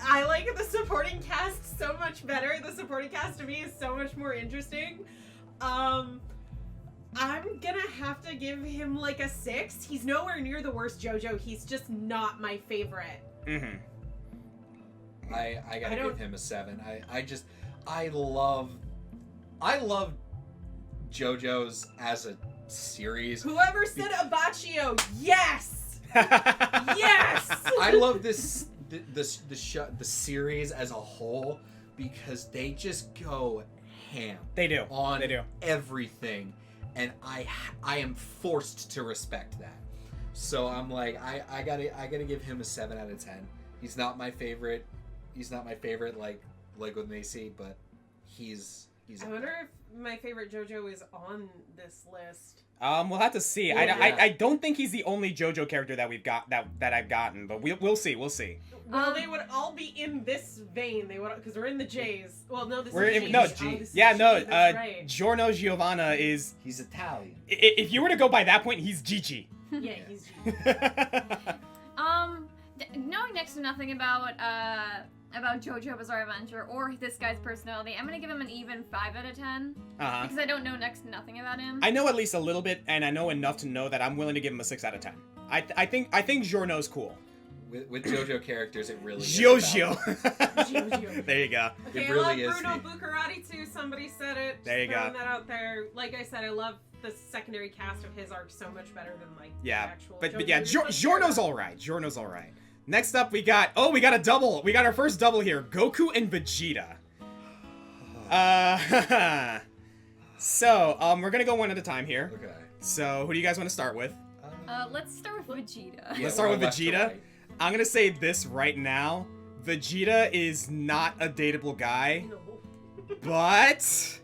I like the supporting cast so much better. The supporting cast to me is so much more interesting. I'm gonna have to give him like a 6. He's nowhere near the worst JoJo. He's just not my favorite. Mm-hmm. I gotta don't- give him a 7. I love JoJo's as a series. Whoever said Abacchio, yes! Yes! I love the series as a whole because they just go ham. They do. On They do. everything, and I am forced to respect that. So I'm like, I gotta give him a 7 out of 10. He's not my favorite. Like with Macy, but he's. I wonder if my favorite JoJo is on this list. We'll have to see. Well, yeah. I don't think he's the only JoJo character that we've got that I've gotten, but we'll see. We'll see. Well, they would all be in this vein. They would, because we're in the J's. Well, no, this We're is in, G's. no, Oh, this is yeah, no. G, that's right. Giorno Giovanna is. He's Italian. If you were to go by that point, he's Gigi. Yeah, he's G. Knowing next to nothing about JoJo Bizarre Adventure or this guy's personality, I'm gonna give him an even 5 out of 10 Uh-huh. because I don't know next to nothing about him. I know at least a little bit, and I know enough to know that I'm willing to give him a 6 out of 10. I think Giorno's cool. With JoJo characters, it really is Jojo. Jojo. There you go. Okay, It I really love is Bruno the- Buccarati too. Somebody said it. Just There you go. throwing that out there. Like I said, I love the secondary cast of his arc so much better than like Yeah, the actual. but JoJo. yeah, Giorno's all right. Giorno's all right. Next up, we got a double. We got our first double here: Goku and Vegeta. So we're gonna go one at a time here. Okay. So who do you guys want to start with? Let's start with Vegeta. Yeah, Let's start we're with left to Vegeta. right. I'm gonna say this right now: Vegeta is not a dateable guy, No. but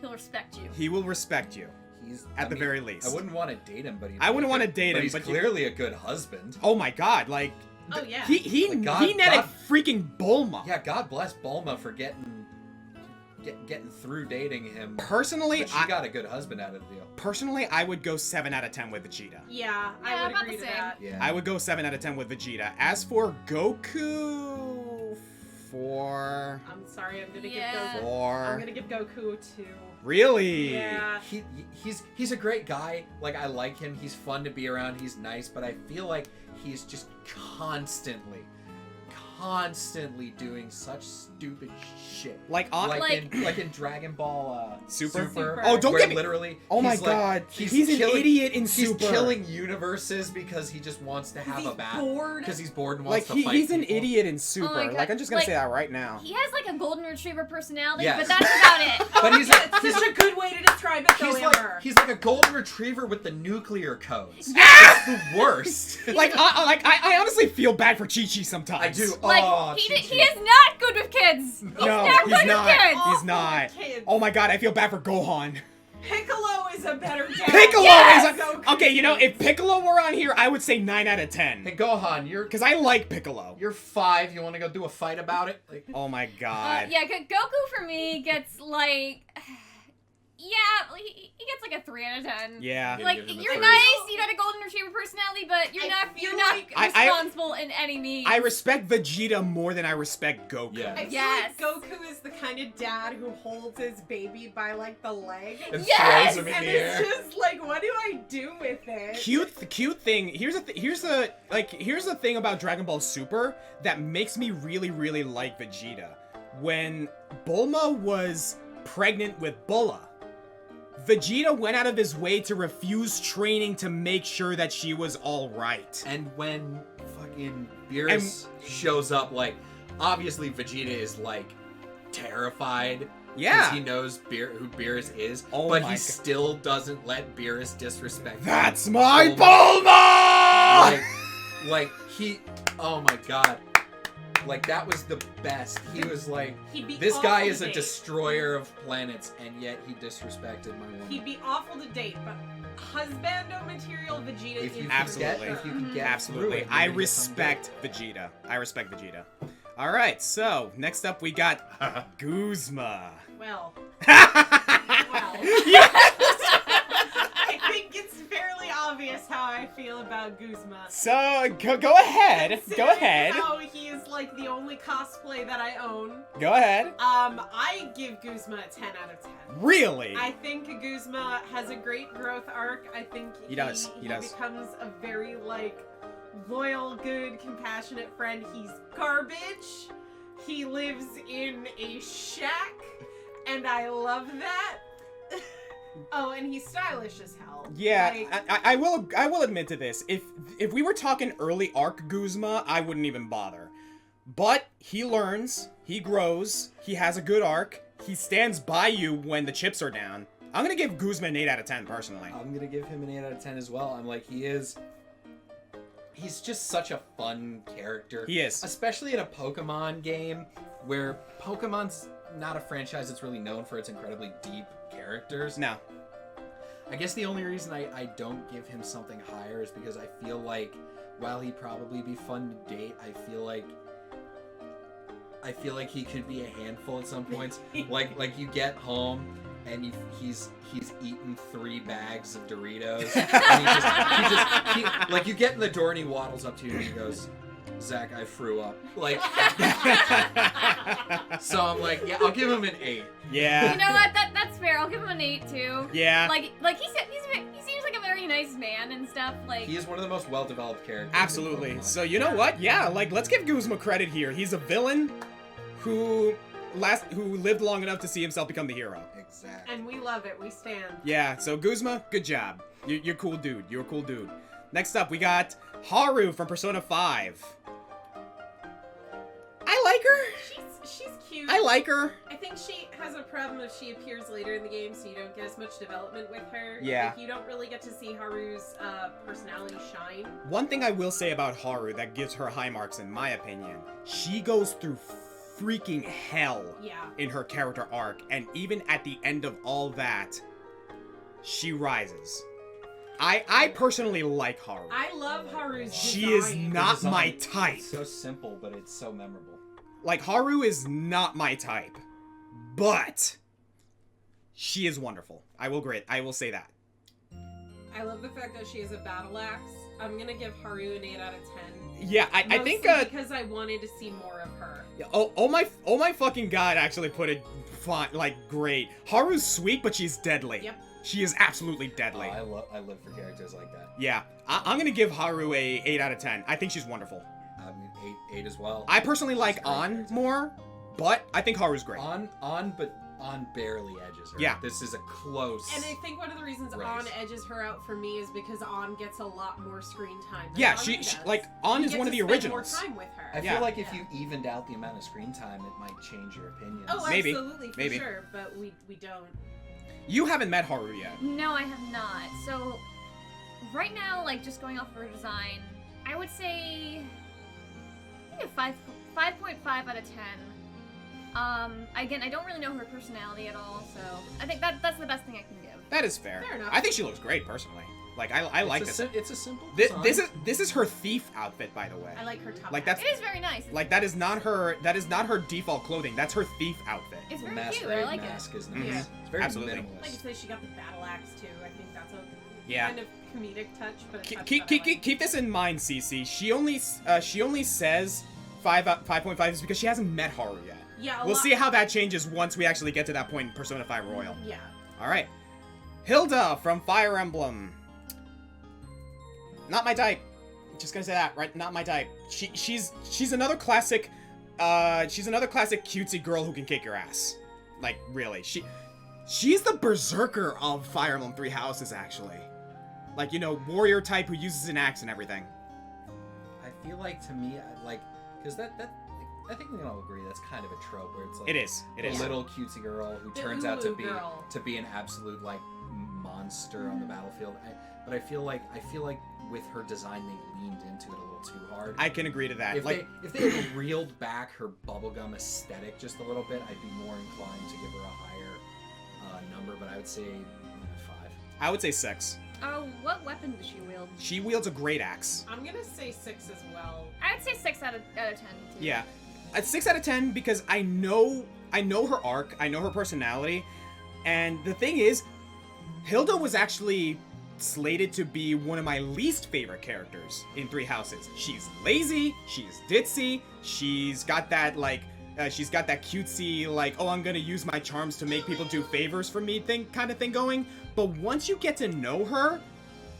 He'll respect you. he will respect you He's at the very least. I wouldn't want to date him, but I wouldn't want to date but him, he's but clearly a good husband. oh my god, like Oh yeah. he Like, God- netted God- freaking Bulma. Yeah, God bless Bulma for getting through dating him. Personally, But she got a good husband out of the deal. Personally, I would go 7 out of 10 with Vegeta. Yeah, Yeah, I would about agree the to same. that. Yeah. I would go 7 out of 10 with Vegeta. As for Goku, 4. I'm sorry, I'm gonna Yeah. give Goku. I'm 4. gonna give Goku 2. Really? Yeah. He's a great guy. Like, I like him. He's fun to be around. He's nice, but I feel like he's just constantly doing such stupid shit. Like, on, Like in Dragon Ball Super? Oh, don't where get me- literally. Oh my he's like- god, he's an idiot in He's Super. killing universes because he just wants to have He's a battle. bored. Because he's bored and Like, wants to fight he's an people. idiot in Super. my God, Like, I'm just gonna like- say that right now. He has like a golden retriever personality, Yes. but that's about it. But he's That's such a good way to describe it, though, Amber. he's like a golden retriever with the nuclear codes. It's the worst. Like, I honestly feel bad for Chi-Chi sometimes. I do. Like Oh, he Chi-Chi. is not good with kids. He's No, not he's good not. with kids. He's not. Awful kids. Oh my god, I feel bad for Gohan. Piccolo is a better dad. Piccolo Yes! is a, okay, you know, if Piccolo were on here, I would say 9 out of 10. Hey Gohan, Because I like Piccolo. you're 5. You want to go do a fight about it? Like, Oh my god. Yeah, Goku for me gets like Yeah, he gets like a 3 out of 10. Yeah. Yeah. Like, give him a you're 3. nice, you got a golden retriever personality, but you're I not feel responsible in any means. I respect Vegeta more than I respect Goku. Yeah. I feel Yes. like Goku is the kind of dad who holds his baby by like the leg. And Yes! throws him in And the it's air. just like, what do I do with it? Cute thing. Here's the thing about Dragon Ball Super that makes me really like Vegeta. When Bulma was pregnant with Bulla, Vegeta went out of his way to refuse training to make sure that she was all right. And when fucking Beerus shows up, like, obviously Vegeta is, like, terrified. Yeah. Because he knows who Beerus is. Oh but my he God. still doesn't let Beerus disrespect him. That's my Bulma! Bulma! Like, he... Oh my god. Like, that was the best. He was like, He'd be this guy awful is to a date. destroyer of planets, and yet he disrespected my woman. He'd be awful to date, but husbando material Vegeta If you is Absolutely. If you can get Absolutely. through it, I you're gonna respect Vegeta. I respect Vegeta. Alright, so next up we got Guzma. Well, Yeah. I think it's fairly obvious how I feel about Guzma. So go ahead. Go Considering ahead. How he is like the only cosplay that I own. Go ahead. I give Guzma a 10 out of 10. Really? I think Guzma has a great growth arc. I think He does. He becomes a very like loyal, good, compassionate friend. He's garbage. He lives in a shack, and I love that. Oh, and he's stylish as hell. Yeah, Like, I will admit to this. If we were talking early arc Guzma, I wouldn't even bother. But he learns, he grows, he has a good arc, he stands by you when the chips are down. I'm gonna give Guzma an 8 out of 10 personally. I'm gonna give him an 8 out of 10 as well. I'm like, he's just such a fun character. He is. Especially in a Pokemon game, where Pokemon's not a franchise that's really known for its incredibly deep characters. No. I guess the only reason I don't give him something higher is because I feel like, while he'd probably be fun to date, I feel like he could be a handful at some points. like you get home and he's eaten 3 bags of Doritos, and he like you get in the door and he waddles up to you and he goes, "Zach, I threw up." Like, so I'm like, yeah, I'll give him an 8. Yeah. You know what? That's fair. I'll give him an 8 too. Yeah. Like he seems like a very nice man and stuff. Like He is one of the most well-developed characters. in Absolutely. Pokemon. So you know what? Yeah, like let's give Guzma credit here. He's a villain who lived long enough to see himself become the hero. Exactly. and we love it. We stand. Yeah, so Guzma, good job. You're a cool dude. You're a cool dude. Next up, we got Haru from Persona 5. I like her. She's cute. I like her. I think she has a problem if she appears later in the game, so you don't get as much development with her. Yeah. Like, you don't really get to see Haru's personality shine. One thing I will say about Haru that gives her high marks, in my opinion, she goes through freaking hell Yeah. in her character arc, and even at the end of all that, she rises. I personally like Haru. I love Haru's She is design. not Design. my type. It's so simple, but it's so memorable. Like, Haru is not my type, but she is wonderful. I will say that. I love the fact that she has a battle axe. I'm gonna give Haru an 8 out of 10. Yeah, I think Mostly because I wanted to see more of her. oh my fucking god actually put it fine, like great. Haru's sweet, but she's deadly. Yep. She is absolutely deadly. I live for characters like that. Yeah, I'm gonna give Haru a 8 out of 10. I think she's wonderful. I mean, 8 as well. I personally like She's a great On character. more, but I think Haru's great. But On barely edges her. Yeah. This is a close. And I think one of the reasons Race. On edges her out for me is because On gets a lot more screen time. Than Yeah, Haru she does. like On You is get one to of the spend originals. More time with her. I Yeah. feel like if Yeah. you evened out the amount of screen time, it might change your opinion. Oh, Maybe. absolutely, for Maybe. sure. But we don't. You haven't met Haru yet. No, I have not. So, right now, like, just going off of her design, I would say I think a 5.5 out of 10. Again, I don't really know her personality at all, so I think that's the best thing I can give. That is fair. Fair enough. I think she looks great personally. Like I like this. It's a simple This design. this is her thief outfit, by the way. I like her top. Like, hat. that's- It is very nice. Like that is not her default clothing. That's her thief outfit. It's The very cute. masquerade I like mask it. is nice. Yeah. It's very Absolutely. minimalist. Like you say, she got the battle axe too. I think that's a Yeah. kind of comedic touch, but a touch Keep that I like. keep this in mind, Cece. She only says 5.5 is because she hasn't met Haru yet. Yeah, We'll see how that changes once we actually get to that point in Persona 5 Royal. Yeah. All right, Hilda from Fire Emblem. Not my type. Just gonna say that, right? Not my type. She's another classic. She's another classic cutesy girl who can kick your ass. Like really, she's the berserker of Fire Emblem Three Houses, actually. Like, you know, warrior type who uses an axe and everything. I feel like to me, because that I think we can all agree that's kind of a trope where it's like It is. It a is. little cutesy girl who The turns out to Ulu girl. be an absolute like monster on the battlefield. But I feel like with her design they leaned into it a little too hard. I can agree to that. If Like, they had reeled back her bubblegum aesthetic just a little bit, I'd be more inclined to give her a higher number. But I would say 5. I would say 6. Oh, what weapon does she wield? She wields a great axe. I'm gonna say 6 as well. I'd say 6 out of 10. Too. Yeah, a 6 out of 10 because I know her arc, I know her personality, and the thing is, Hilda was actually slated to be one of my least favorite characters in Three Houses. She's lazy, she's ditzy, she's got that cutesy, like, oh, I'm gonna use my charms to make people do favors for me kind of thing going. But once you get to know her,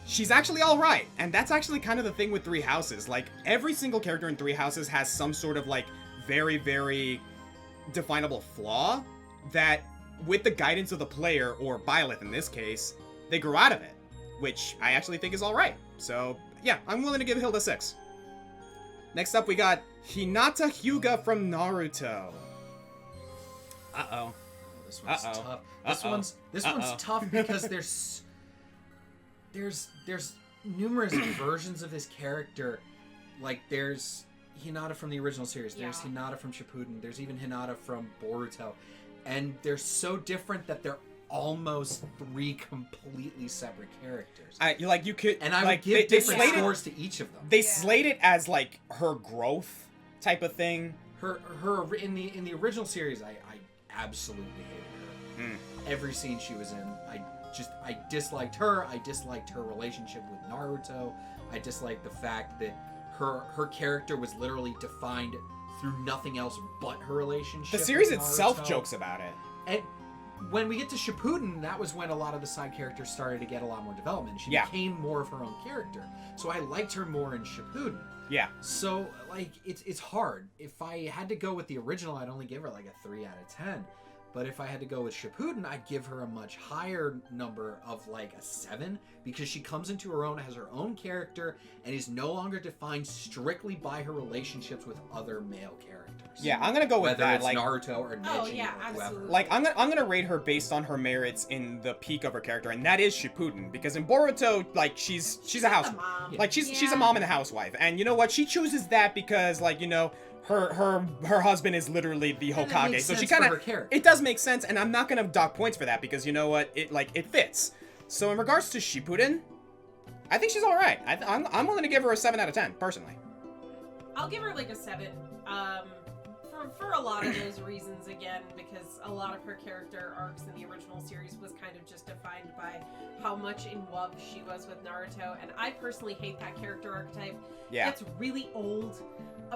she's actually alright. And that's actually kind of the thing with Three Houses. Like, every single character in Three Houses has some sort of, like, very, very definable flaw that, with the guidance of the player, or Byleth in this case, they grow out of it. Which I actually think is alright. So, yeah, I'm willing to give Hilda 6. Next up, we got Hinata Hyuga from Naruto. Uh-oh. This one's Uh-oh. tough. Uh-oh. This Uh-oh. one's tough because there's numerous versions of this character. Like there's Hinata from the original series. There's Yeah. Hinata from Shippuden. There's even Hinata from Boruto, and they're so different that they're almost 3 completely separate characters. You could, And I like, would give different slated- scores to each of them. They Yeah. slate it as, like, her growth type of thing. Her in the original series, I absolutely hated her. Every scene she was in, I disliked her. I disliked her relationship with Naruto. I disliked the fact that her character was literally defined through nothing else but her relationship. The series with itself Naruto. jokes about it. And when we get to Shippuden, that was when a lot of the side characters started to get a lot more development. She Yeah. became more of her own character. So I liked her more in Shippuden. Yeah. So, like, it's hard. If I had to go with the original, I'd only give her, like, a 3 out of 10. But if I had to go with Shippuden, I'd give her a much higher number of, like, a 7. Because she comes into her own, has her own character, and is no longer defined strictly by her relationships with other male characters. Yeah, I'm gonna go with Whether that. it's Like, Naruto or Neji Oh, yeah, or whoever. absolutely. like I'm gonna rate her based on her merits in the peak of her character, and that is Shippuden. Because in Boruto, like, she's a the house, mom. like she's a Yeah. mom and a housewife, and you know what? She chooses that because, like, you know, her husband is literally the And it Hokage, makes so she sense for kind her of character. it does make sense, and I'm not gonna dock points for that because, you know what? It fits. So in regards to Shippuden, I think she's all right. I'm willing to give her a 7 out of 10 personally. I'll give her like a 7. For a lot of those reasons, again, because a lot of her character arcs in the original series was kind of just defined by how much in love she was with Naruto, and I personally hate that character archetype. Yeah. It's really old.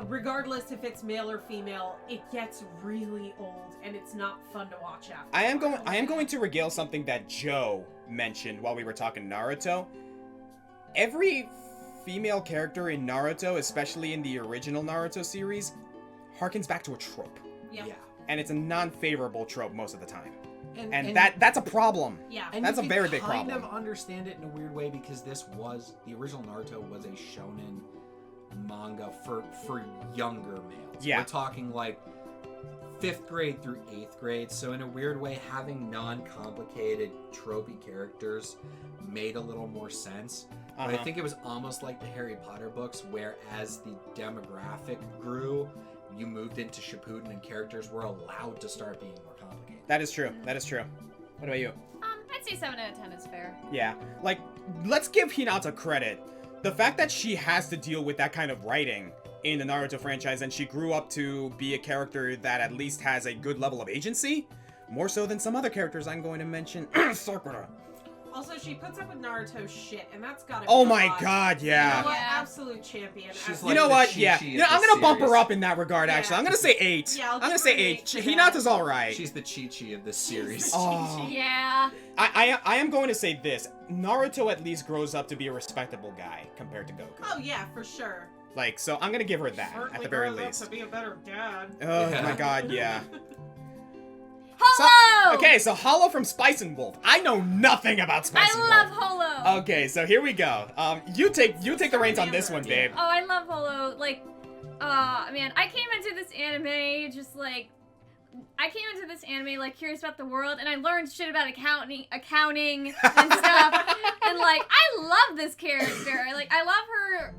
Regardless if it's male or female, it gets really old, and it's not fun to watch after. I am going to regale something that Joe mentioned while we were talking Naruto. Every female character in Naruto, especially in the original Naruto series, harkens back to a trope. Yeah. And it's a non-favorable trope most of the time. And That's a problem. Yeah. And That's you a can very big kind problem. of understand it in a weird way because the original Naruto was a shonen manga for younger males. Yeah. We're talking like 5th grade through 8th grade. So in a weird way, having non-complicated tropey characters made a little more sense. But I Uh-huh. think it was almost like the Harry Potter books, where as the demographic grew, you moved into Shippuden and characters were allowed to start being more complicated. That is true. That is true. What about you? I'd say 7 out of 10 is fair. Yeah, like, let's give Hinata credit. The fact that she has to deal with that kind of writing in the Naruto franchise, and she grew up to be a character that at least has a good level of agency, more so than some other characters I'm going to mention. Sakura. Also, she puts up with Naruto's shit, and that's gotta be Oh a my lot. god, You yeah. know what? Yeah. Absolute champion. She's Absolute- like You know the what? Chi-Chi Yeah. of You know, the I'm gonna bump her series. up in that regard, Yeah. actually. I'm gonna say 8. Yeah, I'll I'm gonna give say her an 8. 8 for Hinata's that. alright. She's the Chi-Chi of this series. Oh. Yeah. I am going to say this. Naruto at least grows up to be a respectable guy compared to Goku. Oh yeah, for sure. Like, so I'm gonna give her that, Certainly at the very grows up least. to be a better dad. Oh Yeah. my god, yeah. Holo! Okay, so Hollow from Spice and Wolf. I know nothing about Spice and I Wolf. love Holo. Okay, so here we go. You take the reins on this one, babe. Oh, I love Holo. Like, man, I came into this anime just like, curious about the world, and I learned shit about accounting and stuff. And like, I love this character. Like, I love her,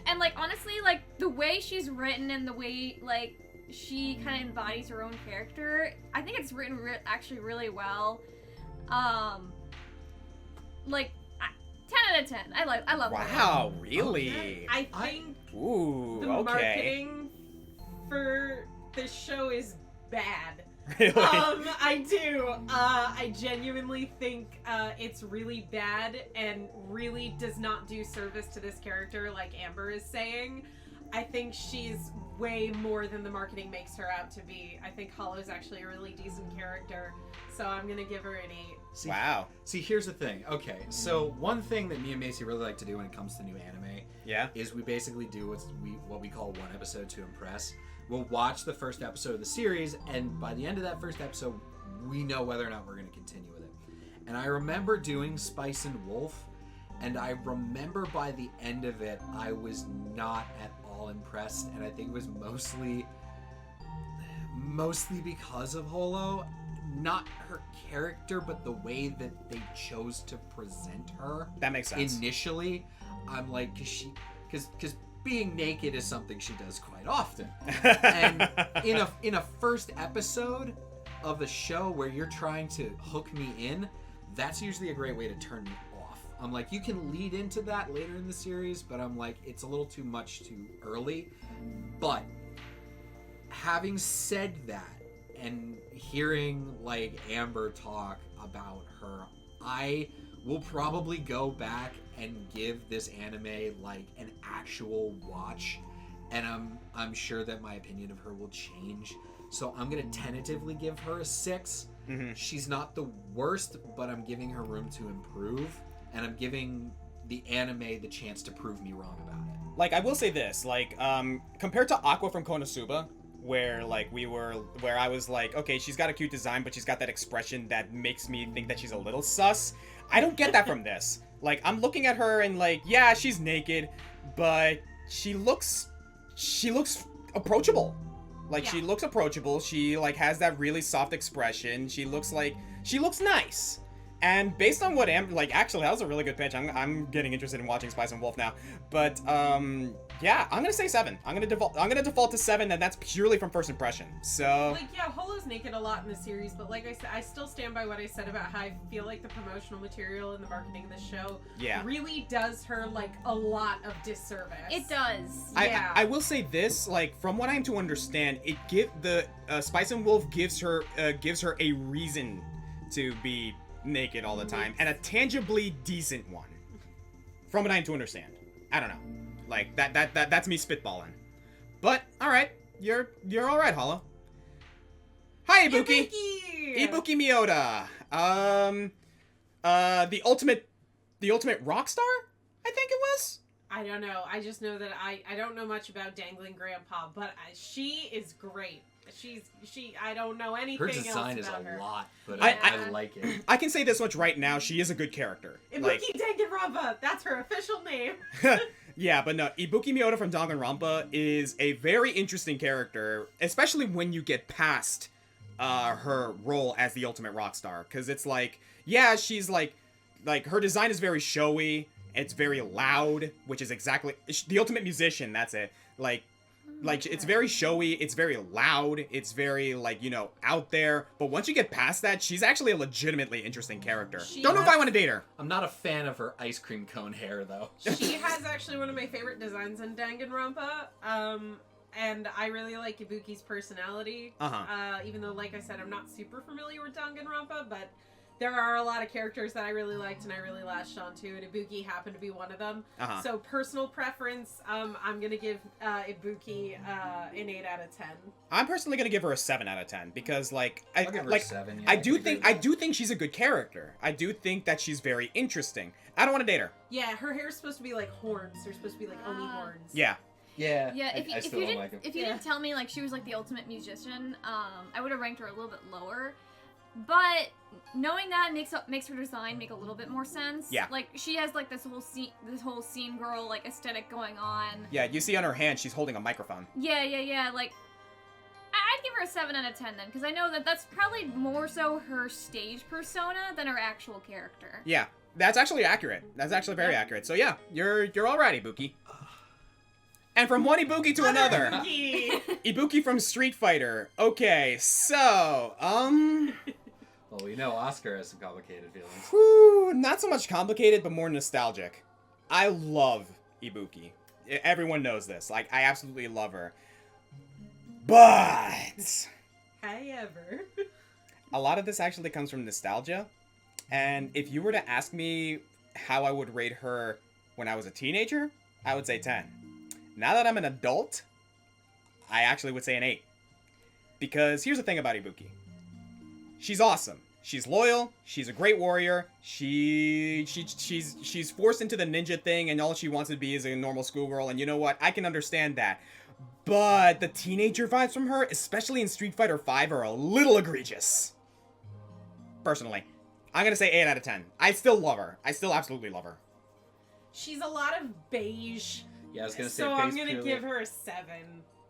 and like, honestly, like the way she's written and the way like she kind of embodies her own character, I think it's written actually really well. Like, 10 out of 10. I love Holo. Wow, really? I think Ooh, the okay. marketing for this show is bad. Really? I do. I genuinely think it's really bad and really does not do service to this character, like Amber is saying. I think she's way more than the marketing makes her out to be. I think Hollow's actually a really decent character, so I'm gonna give her an 8. See, Wow. See, here's the thing. Okay, so one thing that me and Macy really like to do when it comes to new anime Yeah. is we basically do what we call one episode to impress. We'll watch the first episode of the series, and by the end of that first episode, we know whether or not we're going to continue with it. And I remember doing Spice and Wolf, and I remember by the end of it, I was not at all impressed, and I think it was mostly because of Holo. Not her character, but the way that they chose to present her. That makes sense. Initially, I'm like, because being naked is something she does quite often. And in a first episode of the show where you're trying to hook me in, that's usually a great way to turn me off. I'm like, you can lead into that later in the series, but I'm like, it's a little too much too early. But having said that, and hearing like Amber talk about her, I will probably go back and give this anime like an actual watch, and I'm sure that my opinion of her will change. So I'm gonna tentatively give her a 6. Mm-hmm. She's not the worst, but I'm giving her room to improve, and I'm giving the anime the chance to prove me wrong about it. Like, I will say this, like, compared to Aqua from Konosuba, where I was like, okay, she's got a cute design, but she's got that expression that makes me think that she's a little sus. I don't get that from this. Like, I'm looking at her and like, yeah, she's naked, but she looks approachable. Like, Yeah. she looks approachable. She like has that really soft expression. She looks nice. And based on what actually, that was a really good pitch. I'm getting interested in watching Spice and Wolf now. But yeah, I'm gonna say 7. I'm gonna default to 7, and that's purely from first impression. So Like, yeah, Holo's naked a lot in the series, but like I said, I still stand by what I said about how I feel like the promotional material and the marketing of the show yeah. really does her like a lot of disservice. It does. Yeah. I will say this, like, from what I'm to understand, Spice and Wolf gives her a reason to be naked all the time, and a tangibly decent one. From what I'm to understand. I don't know. Like, that's me spitballing. But all right, you're all right, Hollow. Hi, Ibuki. Ibuki Miota. The ultimate rock star, I think it was. I don't know. I just know that I don't know much about Dangling Grandpa, but she is great. I don't know anything Her else design is about a her. lot, but I- I like it. I can say this much right now: she is a good character. Like, Ibuki Danganronpa, that's her official name. yeah, but no, Ibuki Miota from Danganronpa is a very interesting character, especially when you get past her role as the ultimate rock star, because it's like, yeah, she's like her design is very showy. It's very loud, which is exactly the ultimate musician. That's it. Like, Like, it's very showy, it's very loud, it's very, like, you know, out there. But once you get past that, she's actually a legitimately interesting character. Don't know if I want to date her. I'm not a fan of her ice cream cone hair, though. She has actually one of my favorite designs in Danganronpa. And I really like Ibuki's personality. Even though, like I said, I'm not super familiar with Danganronpa, but there are a lot of characters that I really liked and I really latched onto, and Ibuki happened to be one of them. So personal preference, I'm gonna give Ibuki an 8 out of 10. I'm personally gonna give her a 7 out of 10 because, like, I'll give her a 7. Yeah, I do think she's a good character. I do think that she's very interesting. I don't want to date her. Yeah, her hair's supposed to be like horns. They're supposed to be like Oni horns. Yeah. Yeah. Yeah, I if still you don't didn't like him. if you didn't tell me like she was like the ultimate musician, I would have ranked her a little bit lower. But knowing that makes her design make a little bit more sense. Yeah. Like she has like this whole scene girl like aesthetic going on. Yeah, you see on her hand she's holding a microphone. Yeah. Like I'd give her a 7 out of 10 then, because I know that that's probably more so her stage persona than her actual character. Yeah, that's actually accurate. That's actually very accurate. So yeah, you're alright, Ibuki. And from one Ibuki to another. Ibuki from Street Fighter. Okay, so, Well, we know Oscar has some complicated feelings. whew, not so much complicated, but more nostalgic. I love Ibuki. Everyone knows this. Like, I absolutely love her. But However. a lot of this actually comes from nostalgia. And if you were to ask me how I would rate her when I was a teenager, I would say 10. Now that I'm an adult, I actually would say an 8. Because here's the thing about Ibuki. She's awesome. She's loyal. She's a great warrior. She's forced into the ninja thing, and all she wants to be is a normal schoolgirl. And you know what? I can understand that. But the teenager vibes from her, especially in Street Fighter V, are a little egregious. Personally, I'm gonna say 8 out of 10. I still love her. I still absolutely love her. She's a lot of beige. Yeah, I was gonna say. So I'm gonna purely, give her a 7.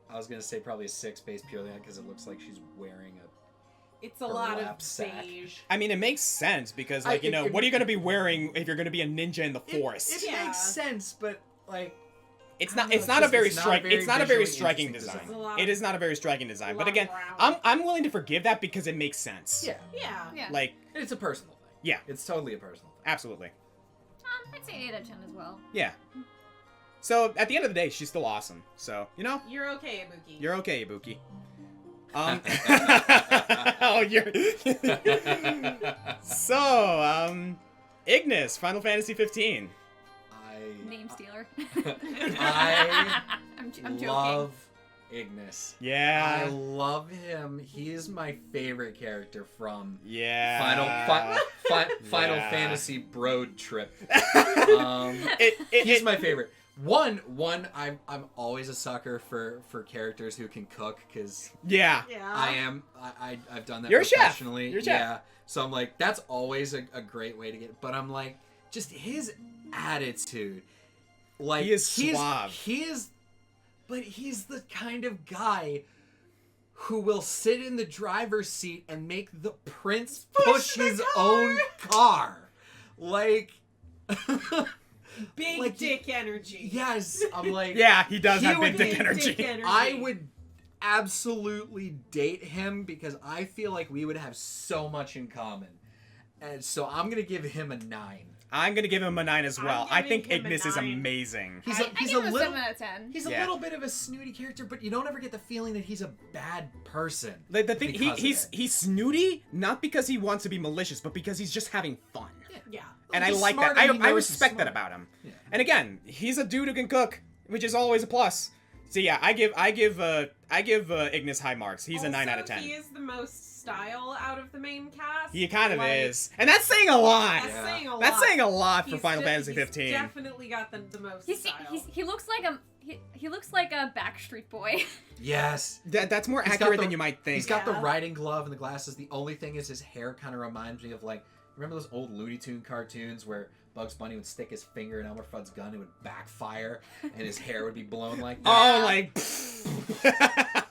I was gonna say probably a 6 based purely on because it looks like she's wearing a. It's a lot of sack. beige. I mean, it makes sense because, like, what are you gonna be wearing if you're gonna be a ninja in the forest? It makes sense, but like. It's I don't not. It's know, not a just- very it's not a strike. very It's not a very visually striking interesting design. design. It is not a very striking design. But lot again, brown. I'm willing to forgive that because it makes sense. Yeah. Yeah. Like, It's a personal thing. Yeah. It's totally a personal thing. absolutely. I'd say 8 out of 10 as well. Yeah. So at the end of the day, she's still awesome. So you know, You're okay, Ibuki. you're okay, Ibuki. Oh, you're. So, Ignis, Final Fantasy 15. Name stealer. I I'm joking. love Ignis. Yeah. I love him. He is my favorite character from Yeah. Final Yeah. Fantasy Broad Trip. He's He's my favorite. One, I'm always a sucker for characters who can cook because Yeah. Yeah. I've done that You're a chef. professionally. You're a chef. Yeah. So I'm like, that's always a great way to get. But I'm like, just his attitude, like He is suave. But he's the kind of guy who will sit in the driver's seat and make the prince push his own car. Like. Big like, dick energy. Yes, I'm like. Yeah, he does He have would big dick Big energy. dick energy. I would absolutely date him because I feel like we would have so much in common. And so I'm going to give him a 9. I'm gonna give him a 9 as well. I giving think him a Ignis is 9. amazing. He's I a give him a little 7 out of 10. He's a Yeah. little bit of a snooty character, but you don't ever get the feeling that he's a bad person. The thing, because of he's it. he's snooty, not because he wants to be malicious, but because he's just having fun. Yeah. And I He's like smart that. and he I knows he's respect that smart. about him. Yeah. And again, he's a dude who can cook, which is always a plus. So yeah, I give Ignis high marks. He's a 9 out of 10. He is the most style out of the main cast. He kind of Like, is, and that's saying a lot. That's Yeah. saying a lot. That's saying a lot for He's Final Fantasy he's 15. Definitely got the most style. He looks like a he looks like a Backstreet Boy. Yes. That's more He's got accurate the- than you might think. He's got the Yeah. riding glove and the glasses. The only thing is his hair kind of reminds me of, like, remember those old Looney Tune cartoons where Bugs Bunny would stick his finger in Elmer Fudd's gun, it would backfire, and his hair would be blown like that? Oh, like.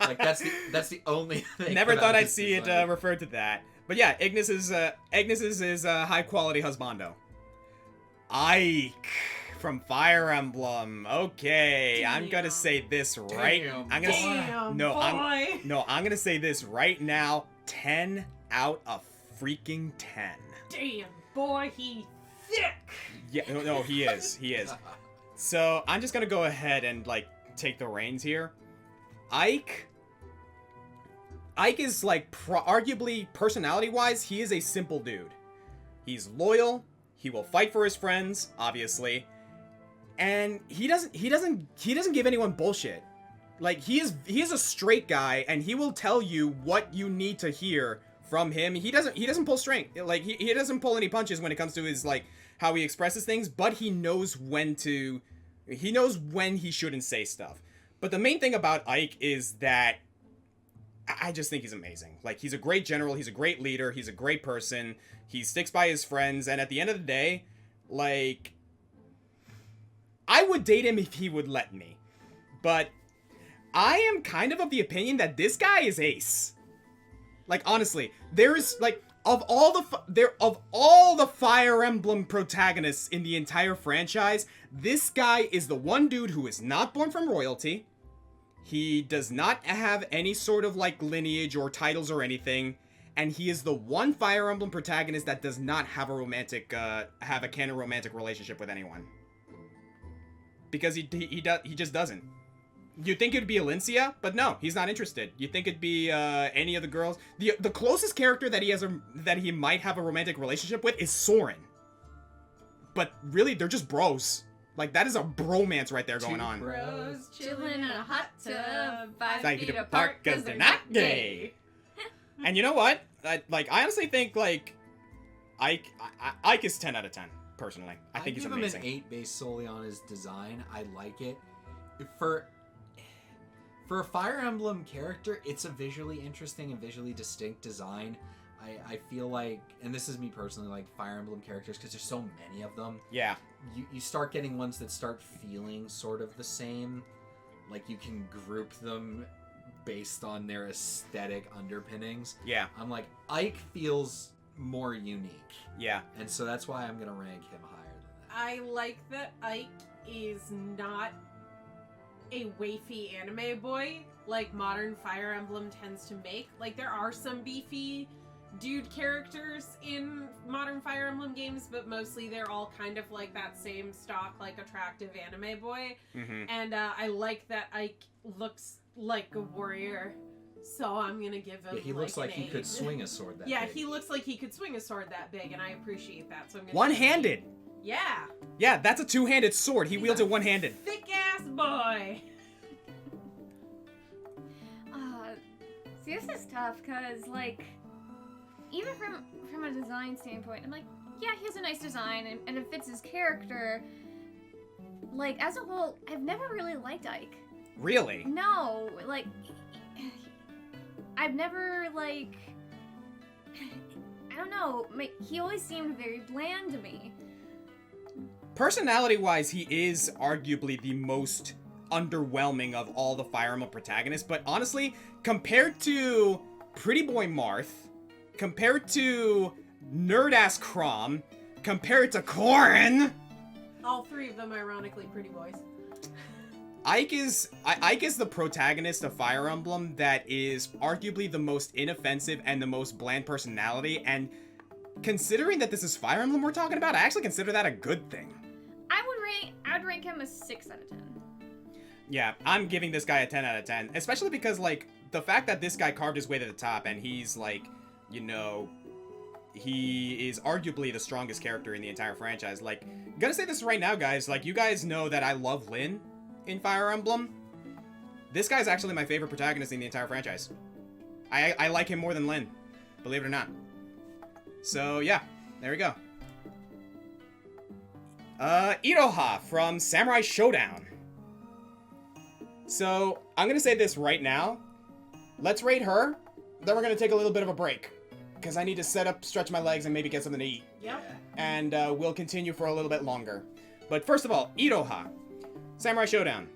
Like, that's the only thing. Never about thought I'd his see it design. referred to that. But yeah, Ignis is high quality husbando. Ike from Fire Emblem. Okay, I'm Damn. gonna say this right. Damn, I'm gonna Damn, no, boy. I'm gonna say this right now. 10 out of freaking 10. Damn, boy, he thick. Yeah, no, he is. He is. So I'm just gonna go ahead and like take the reins here. Ike is like arguably personality-wise, he is a simple dude. He's loyal. He will fight for his friends, obviously, and he doesn't give anyone bullshit. Like he is a straight guy, and he will tell you what you need to hear from him. He doesn't pull strength. Like he doesn't pull any punches when it comes to his like how he expresses things, but he knows when he shouldn't say stuff. But the main thing about Ike is that I just think he's amazing. Like, he's a great general, he's a great leader, he's a great person, he sticks by his friends, and at the end of the day, like, I would date him if he would let me. But I am kind of the opinion that this guy is ace. Like, honestly, there is, like, of all the Fire Emblem protagonists in the entire franchise, this guy is the one dude who is not born from royalty. He does not have any sort of, like, lineage or titles or anything. And he is the one Fire Emblem protagonist that does not have a canon romantic relationship with anyone. Because he just doesn't. You'd think it'd be Alencia, but no, he's not interested. You'd think it'd be any of the girls. The closest character that he might have a romantic relationship with is Soren. But really, they're just bros. Like, that is a bromance right there going on. Bros Chillin' in a hot tub, 5 5 feet feet apart, cause they're not gay. And you know what? I honestly think, like, Ike is 10 out of 10, personally. I think he's amazing. I give him an 8 based solely on his design. I like it. For a Fire Emblem character, it's a visually interesting and visually distinct design. I feel like, and this is me personally, like Fire Emblem characters, because there's so many of them. Yeah. You start getting ones that start feeling sort of the same. Like, you can group them based on their aesthetic underpinnings. Yeah. I'm like, Ike feels more unique. Yeah. And so that's why I'm going to rank him higher than that. I like that Ike is not a wafy anime boy like modern Fire Emblem tends to make. Like, there are some beefy dude characters in modern Fire Emblem games, but mostly they're all kind of like that same stock, like, attractive anime boy. Mm-hmm. And I like that Ike looks like a warrior, so I'm gonna give him. Yeah, he looks like he an could 8. swing a sword that Yeah, big. he looks like he could swing a sword that big, and I appreciate that. So I'm gonna. One-handed. Yeah. Yeah, that's a two-handed sword. He He's wields a it one-handed. Thick ass boy. See, this is tough, because, like, even from a design standpoint, I'm like, yeah, he has a nice design, and it fits his character. Like, as a whole, I've never really liked Ike. Really? No, like, I've never, like, I don't know, he always seemed very bland to me. Personality-wise, he is arguably the most underwhelming of all the Fire Emblem protagonists, but honestly, compared to Pretty Boy Marth, compared to Nerd-Ass Crom, compared to Corrin, All three of them, ironically, pretty boys. Ike is the protagonist of Fire Emblem that is arguably the most inoffensive and the most bland personality, and considering that this is Fire Emblem we're talking about, I actually consider that a good thing. I'd rank him a 6 out of 10. Yeah, I'm giving this guy a 10 out of 10, especially because, like, the fact that this guy carved his way to the top and he's, like, you know, he is arguably the strongest character in the entire franchise. Like, I'm gonna say this right now, guys, like, you guys know that I love Lyn in Fire Emblem. This guy's actually my favorite protagonist in the entire franchise. I like him more than Lyn, believe it or not. So, yeah, there we go. Iroha from Samurai Showdown. So, I'm gonna say this right now. Let's rate her, then we're gonna take a little bit of a break. Because I need to stretch my legs, and maybe get something to eat. Yep. And we'll continue for a little bit longer. But first of all, Iroha. Samurai Showdown.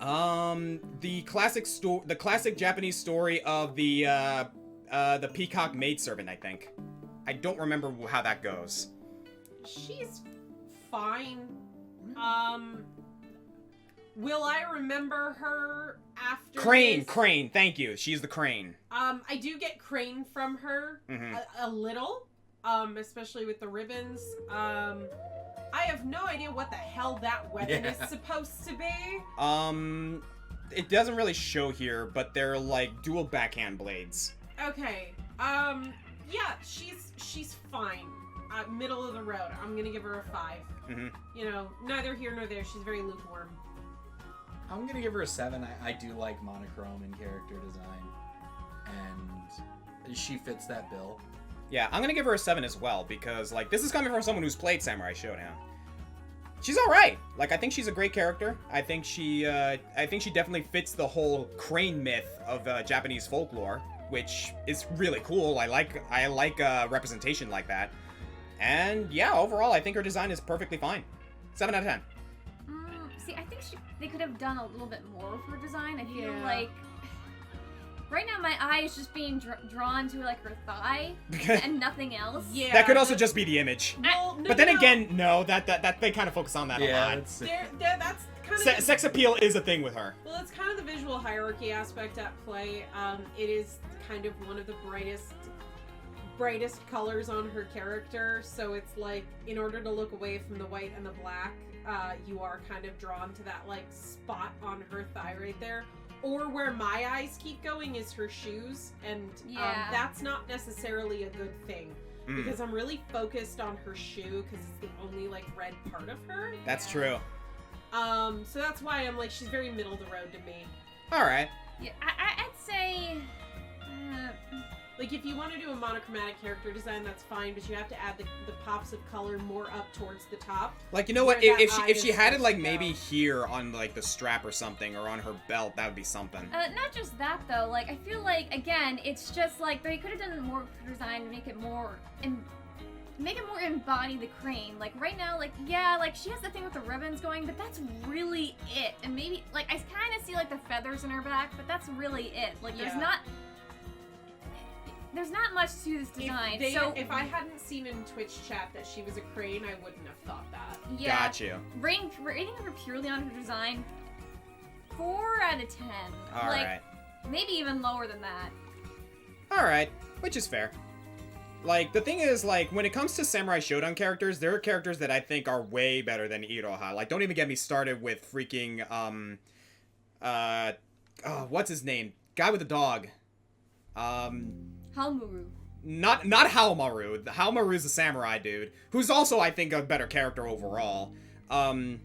The classic Japanese story of the peacock maidservant, I think. I don't remember how that goes. She's fine. Will I remember her after Crane, this? thank you. She's the Crane. I do get Crane from her a little, especially with the ribbons. I have no idea what the hell that weapon is supposed to be. It doesn't really show here, but they're like dual backhand blades. Okay. Yeah, she's fine. Middle of the road. I'm gonna give her a 5. You know, neither here nor there. She's very lukewarm. I'm gonna give her a 7. I do like monochrome and character design, and she fits that bill. Yeah, I'm gonna give her a 7 as well, because, like, this is coming from someone who's played Samurai Showdown. She's alright! Like, I think she's a great character. I think she definitely fits the whole crane myth of Japanese folklore, which is really cool. I like representation like that. And, yeah, overall, I think her design is perfectly fine. 7 out of 10. See, I think they could have done a little bit more with her design. I feel like... Right now, my eye is just being drawn to, like, her thigh and nothing else. Yeah. That could also just be the image. Well, no, But then again, no, that they kind of focus on that a lot. That's kind of... Sex appeal is a thing with her. Well, it's kind of the visual hierarchy aspect at play. It is kind of one of the brightest colors on her character, so it's like, in order to look away from the white and the black, you are kind of drawn to that, like, spot on her thigh right there. Or where my eyes keep going is her shoes, and that's not necessarily a good thing. Because I'm really focused on her shoe, because it's the only, like, red part of her. That's true. So that's why I'm like, she's very middle of the road to me. Alright. Yeah, I'd say... Like, if you want to do a monochromatic character design, that's fine, but you have to add the pops of color more up towards the top. Like, you know what? Where If she had it, like, supposed to maybe go. here on, like, the strap or something, or on her belt, that would be something. Not just that, though. Like, I feel like, again, it's just, like, they could have done more for design to make it more embody the crane. Like, right now, like, yeah, like, she has the thing with the ribbons going, but that's really it. And maybe, like, I kind of see, like, the feathers in her back, but that's really it. Like, there's not much to this design. If I hadn't seen in Twitch chat that she was a crane, I wouldn't have thought that. Yeah. Got you. Rating her purely on her design, 4 out of 10. Alright. Maybe even lower than that. Alright. Which is fair. Like, the thing is, like, when it comes to Samurai Shodown characters, there are characters that I think are way better than Iroha. Like, don't even get me started with freaking, what's his name? Guy with the dog. Halmuru. Not Haomaru. Haomaru's the samurai dude, who's also, I think, a better character overall. Damn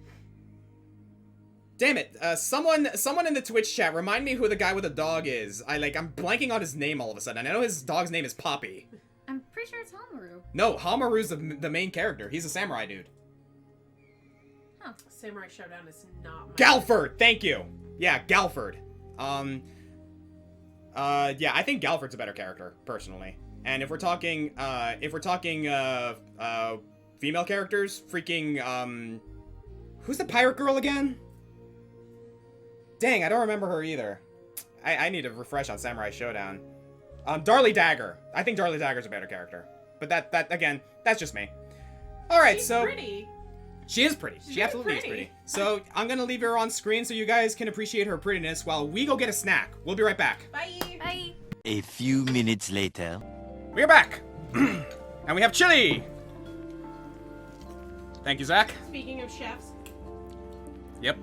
it. Someone in the Twitch chat, remind me who the guy with the dog is. I'm blanking on his name all of a sudden. I know his dog's name is Poppy. I'm pretty sure it's Halmuru. No, Haomaru's the main character. He's a samurai dude. Huh. Samurai Showdown is not my... Galford! Thank you! Yeah, Galford. Yeah, I think Galford's a better character, personally. And if we're talking female characters, freaking, who's the pirate girl again? Dang, I don't remember her either. I need to refresh on Samurai Showdown. Darlie Dagger. I think Darlie Dagger's a better character. But that again, that's just me. Alright, She's so... pretty. She is pretty. She absolutely is pretty. So, I'm gonna leave her on screen so you guys can appreciate her prettiness while we go get a snack. We'll be right back. Bye. Bye. A few minutes later. We're back! And we have chili! Thank you, Zach. Speaking of chefs. Yep.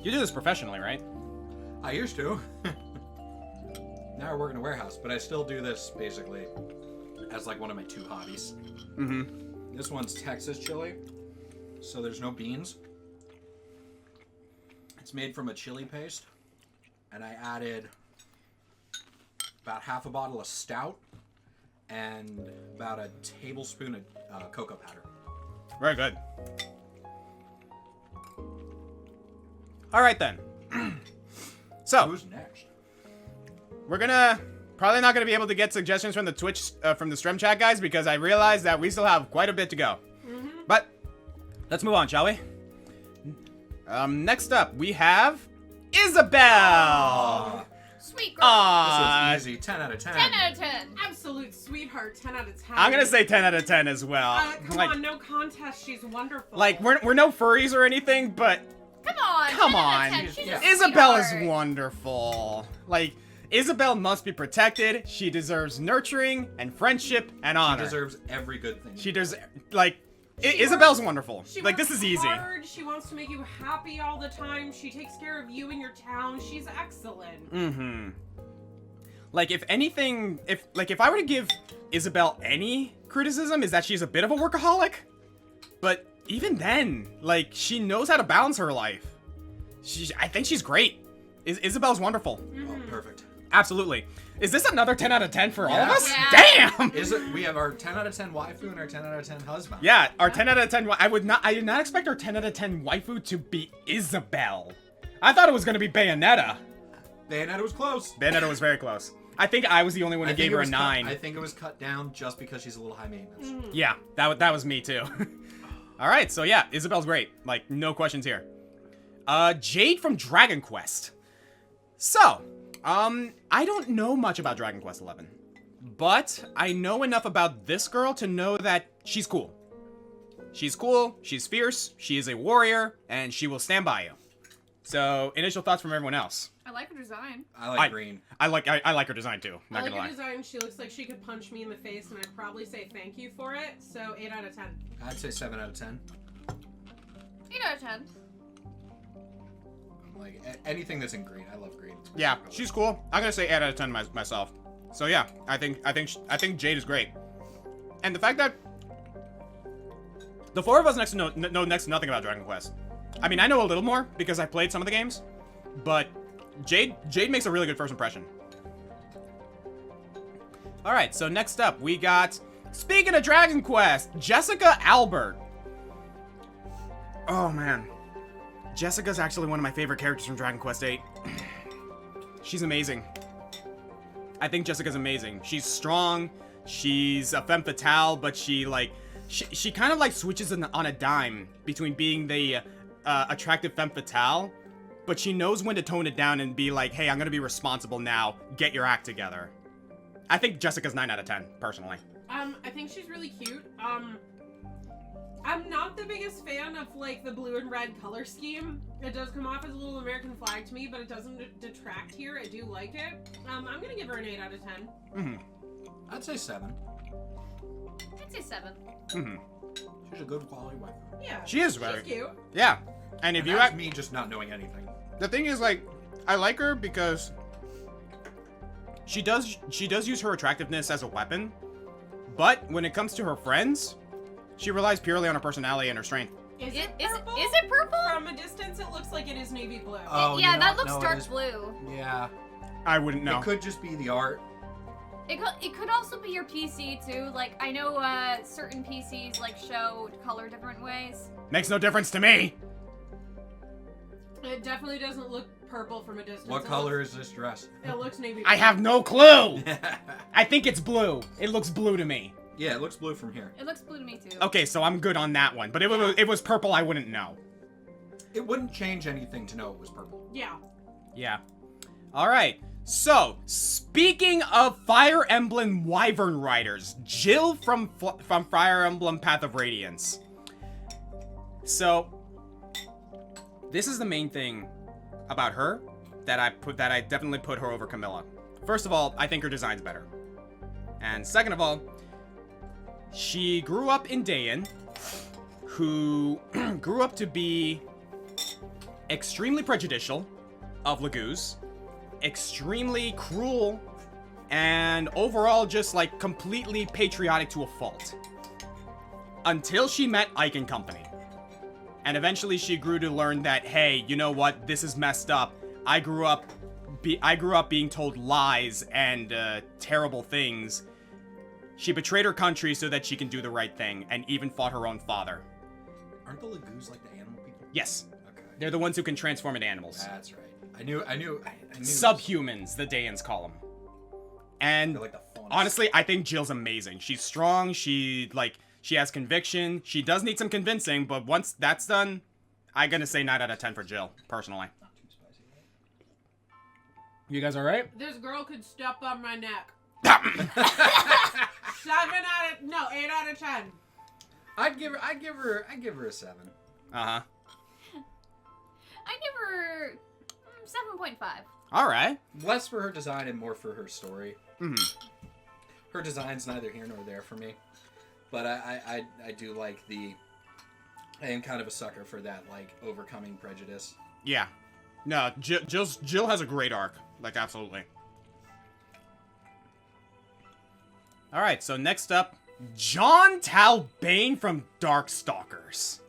You do this professionally, right? I used to. Now I work in a warehouse, but I still do this basically as like one of my 2 hobbies. Mm-hmm. This one's Texas chili, so there's no beans. It's made from a chili paste, and I added about half a bottle of stout and about a tablespoon of cocoa powder. Very good. Alright then. So, Who's next? we're probably not gonna be able to get suggestions from the Twitch, from the stream chat guys, because I realize that we still have quite a bit to go. But, let's move on, shall we? Next up, we have Isabelle! Sweet girl. Aww. This one's easy. 10 out of 10. 10 out of 10. Absolutely. absolute sweetheart, 10 out of 10. I'm gonna say 10 out of 10 as well. Come like, on, no contest. She's wonderful. like we're no furries or anything, but Come on. come 10 out on. of 10. She's a Isabel is sweetheart. wonderful. Like, Isabel must be protected. She deserves nurturing and friendship and She honor. deserves every good thing. She does, like, Isabel's wonderful. She Like, this works is easy. hard. She wants to make you happy all the time. She takes care of you and your town. She's excellent. Mm-hmm. Like, if anything, if I were to give Isabel any criticism, is that she's a bit of a workaholic. But even then, like, she knows how to balance her life. I think she's great. Isabel's wonderful. Oh, perfect. Absolutely. Is this another 10 out of 10 for all of Yeah. us? Yeah. Damn! Is it? We have our 10 out of 10 waifu and our 10 out of 10 husband. Yeah, our 10 out of 10. I did not expect our 10 out of 10 waifu to be Isabel. I thought it was gonna be Bayonetta. Bayonetta was close. Bayonetta was very close. I think I was the only one who I think gave it her a was 9. I think it was cut down just because she's a little high maintenance. Yeah, that was me too. All right, so yeah, Isabel's great. Like, no questions here. Jade from Dragon Quest. So, I don't know much about Dragon Quest 11, but I know enough about this girl to know that she's cool. She's cool, she's fierce, she is a warrior, and she will stand by you. So, initial thoughts from everyone else. I like her design. I like green. I like her design too, I not like gonna her lie. design. She looks like she could punch me in the face, and I'd probably say thank you for it. So 8 out of 10. I'd say 7 out of 10. 8 out of 10. Like anything that's in green, I love green. Yeah, she's cool. I'm gonna say 8 out of 10 myself. So yeah, I think Jade is great, and the fact that the four of us know next to nothing about Dragon Quest. I mean, I know a little more because I played some of the games, but Jade makes a really good first impression. All right, so next up we got, speaking of Dragon Quest, Jessica Albert. Oh man. Jessica's actually one of my favorite characters from Dragon Quest VIII. She's amazing. I think Jessica's amazing. She's strong. She's a femme fatale, but she kind of like switches on a dime between being the attractive femme fatale, but she knows when to tone it down and be like, hey, I'm gonna be responsible now. Get your act together. I think Jessica's 9 out of 10, personally. I think she's really cute. I'm not the biggest fan of like the blue and red color scheme. It does come off as a little American flag to me, but it doesn't detract here. I do like it. I'm gonna give her an 8 out of 10. Mm-hmm. I'd say 7. I'd say 7. Mm-hmm. She's a good quality wife. Yeah, She is she's very cute. Yeah. And if And you that's act, me just not knowing anything. the thing is, like, I like her because she does use her attractiveness as a weapon, but when it comes to her friends, she relies purely on her personality and her strength. Is Is it purple? it purple? From a distance, it looks like it is navy blue. Oh, yeah, you know that what? looks No, it dark is- blue. Yeah. I wouldn't know. It could just be the art. It could also be your PC too. Like, I know certain PCs like show color different ways. Makes no difference to me. It definitely doesn't look purple from a distance. What color is this dress? It looks navy blue. I have no clue. I think it's blue. It looks blue to me. Yeah, it looks blue from here. It looks blue to me too. Okay, so I'm good on that one. But if it was purple, I wouldn't know. It wouldn't change anything to know it was purple. Yeah. Yeah. All right. So, speaking of Fire Emblem Wyvern Riders, Jill from Fire Emblem Path of Radiance. So, this is the main thing about her that I definitely put her over Camilla. First of all, I think her design's better. And second of all, she grew up in Dayan, who grew up to be extremely prejudicial of Laguz, extremely cruel, and overall just like completely patriotic to a fault. Until she met Ike and company. And eventually she grew to learn that, hey, you know what, this is messed up. I grew up being told lies and terrible things. She betrayed her country so that she can do the right thing, and even fought her own father. Aren't the Laguz like the animal people? Yes, Okay. they're the ones who can transform into animals. That's right. I knew. Subhumans, the Daeans call them. And They're like the faunus. honestly, I think Jill's amazing. She's strong. She has conviction. She does need some convincing, but once that's done, I'm gonna say 9 out of 10 for Jill, personally. Not too spicy. You guys all right? This girl could step on my neck. 7 8 out of 10. I'd give her a 7. Uh-huh. I give her 7.5. All right. Less for her design and more for her story. Mm-hmm. Her design's neither here nor there for me. But I do like I am kind of a sucker for that, like, overcoming prejudice. Yeah. No, Jill has a great arc. Like, absolutely. All right, so next up, John Talbane from Darkstalkers.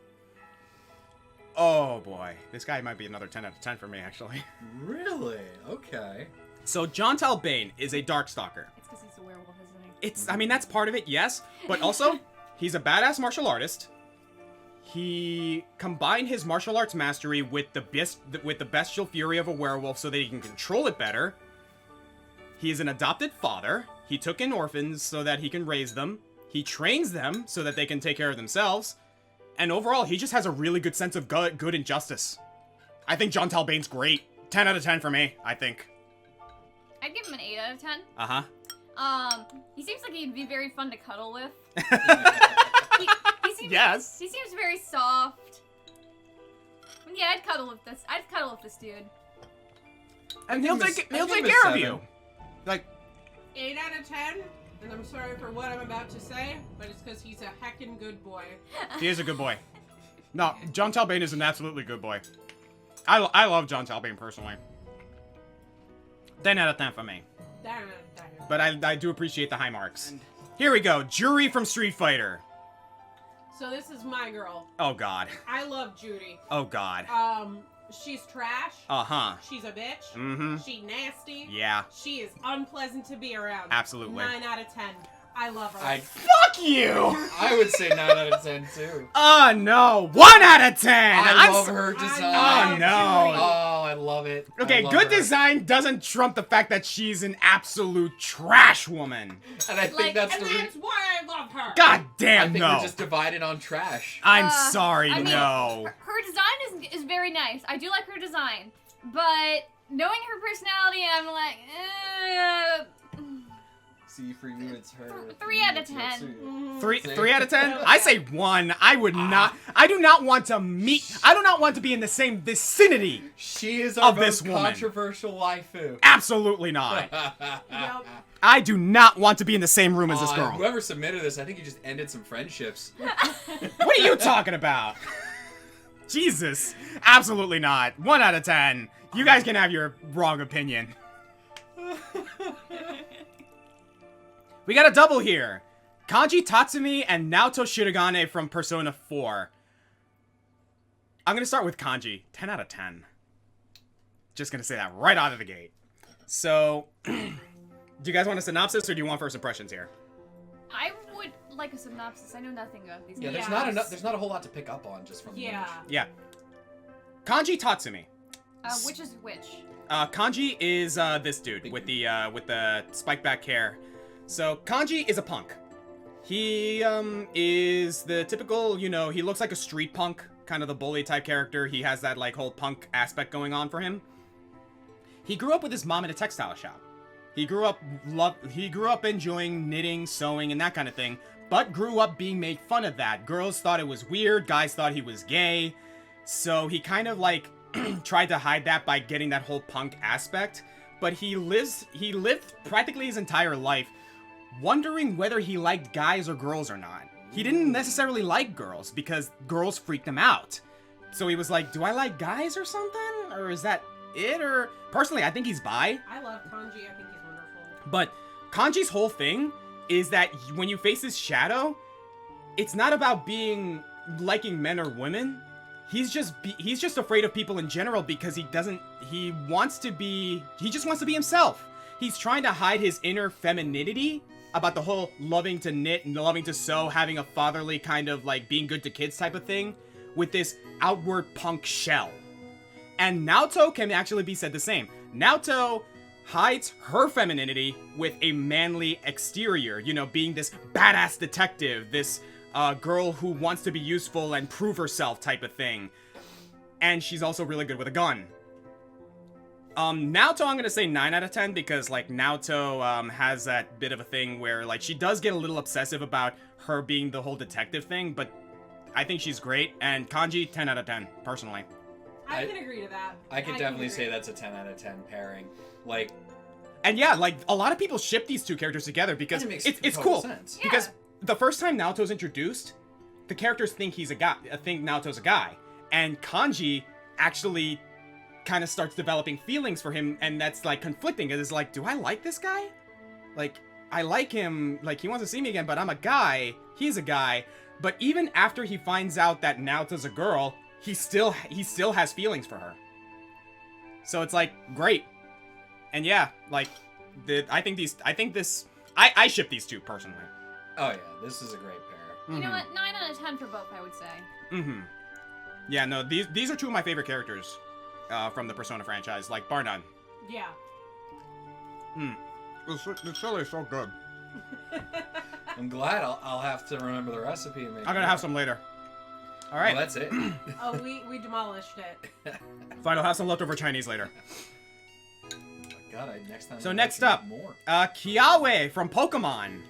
Oh, boy. This guy might be another 10 out of 10 for me, actually. Really? Okay. So, John Talbane is a Darkstalker. It's because he's a werewolf, isn't he? I mean, that's part of it, yes. But also, he's a badass martial artist. He combined his martial arts mastery with the bestial fury of a werewolf so that he can control it better. He is an adopted father. He took in orphans so that he can raise them. He trains them so that they can take care of themselves. And overall, he just has a really good sense of good and justice. I think John Talbane's great. 10 out of 10 for me, I think. I'd give him an 8 out of 10. Uh-huh. He seems like he'd be very fun to cuddle with. Yes. He seems very soft. Yeah, I'd cuddle with this dude. And he'll take I'll give him a care of 7. you. Like, 8 out of 10. And I'm sorry for what I'm about to say, but it's because he's a heckin' good boy. he is a good boy. No, John Talbane is an absolutely good boy. I love John Talbane personally. 10 out of 10 for me. But I do appreciate the high marks. Here we go. Jury from Street Fighter. So this is my girl. Oh, God. I love Judy. Oh, God. She's trash. Uh-huh. She's a bitch. Mm-hmm. She nasty. Yeah. She is unpleasant to be around. Absolutely. 9 out of 10. I love her. Fuck you! I would say 9 out of 10 too. Oh, no. 1 out of 10! I love her design. Oh, no. Oh, I love it. Okay, I love good her. design doesn't trump the fact that she's an absolute trash woman. And I think that's and the that's why I love her. God I damn, think no. we're just divided on trash. I'm sorry, I mean, no. Her design is very nice. I do like her design. But knowing her personality, I'm like, See, for you, it's her. 3 out of 10. Three out of 10? I say 1. I would not. I do not want to meet. I do not want to be in the same vicinity. She is our Of this most woman. controversial waifu. Absolutely not. Yep. I do not want to be in the same room as this girl. Whoever submitted this, I think you just ended some friendships. What are you talking about? Jesus. Absolutely not. 1 out of 10. You guys can have your wrong opinion. We got a double here. Kanji Tatsumi and Naoto Shirogane from Persona 4. I'm going to start with Kanji. 10 out of 10. Just going to say that right out of the gate. So, do you guys want a synopsis or do you want first impressions here? I would like a synopsis. I know nothing of these. Yeah, games. there's not a whole lot to pick up on just from the image. Yeah. Kanji Tatsumi. Which is which? Kanji is this dude with the spiked back hair. So Kanji is a punk. He is the typical, he looks like a street punk, kind of the bully type character. He has that like whole punk aspect going on for him. He grew up with his mom in a textile shop. He grew up enjoying knitting, sewing, and that kind of thing, but grew up being made fun of that. Girls thought it was weird, guys thought he was gay. So he kind of like tried to hide that by getting that whole punk aspect. But he lived practically his entire life wondering whether he liked guys or girls or not. He didn't necessarily like girls because girls freaked him out. So he was like, do I like guys or something? Or is that it? Or personally, I think he's bi. I love Kanji. I think he's wonderful. But Kanji's whole thing is that when you face his shadow, it's not about liking men or women. He's just afraid of people in general because he just wants to be himself. He's trying to hide his inner femininity about the whole loving to knit and loving to sew, having a fatherly kind of like being good to kids type of thing with this outward punk shell. And Naoto can actually be said the same. Naoto hides her femininity with a manly exterior, being this badass detective, this girl who wants to be useful and prove herself type of thing. And she's also really good with a gun. Naoto, I'm gonna say 9 out of 10 because like Naoto has that bit of a thing where like she does get a little obsessive about her being the whole detective thing, but I think she's great. And Kanji, 10 out of 10 personally. I can agree to that. I could definitely say that's a 10 out of 10 pairing. Like, and yeah, like a lot of people ship these two characters together because it's cool. Sense. Yeah. Because the first time Naoto's introduced, the characters think he's a guy, think Naoto's a guy, and Kanji actually kind of starts developing feelings for him, and that's like conflicting. It's like, do I like this guy? Like, I like him, like he wants to see me again, but I'm a guy, he's a guy. But even after he finds out that Naoto's a girl, he still has feelings for her. So it's like, great. And yeah, like, I ship these two personally. Oh yeah, this is a great pair. You know what? 9 out of 10 for both, I would say. Mm-hmm. Yeah, no, these are two of my favorite characters from the Persona franchise, like bar none. Yeah. This chili is so good. I'm glad I'll have to remember the recipe and make I'm gonna have some later. All right. Well, that's it. Oh, we demolished it. Fine, I'll have some leftover Chinese later. Oh my God, next time. So I'd next like to up, eat more. Kiawe from Pokemon.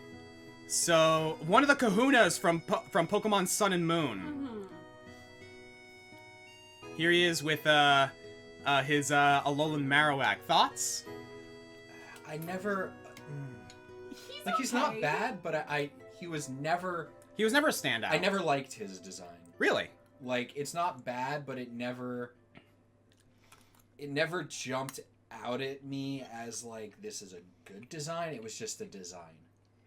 So one of the Kahunas from Pokemon Sun and Moon. Mm-hmm. Here he is with his Alolan Marowak. Thoughts? I never. He's Like, he's not bad, but he was never. He was never a standout. I never liked his design. Really? Like, it's not bad, but it never jumped out at me as like, this is a good design. It was just a design.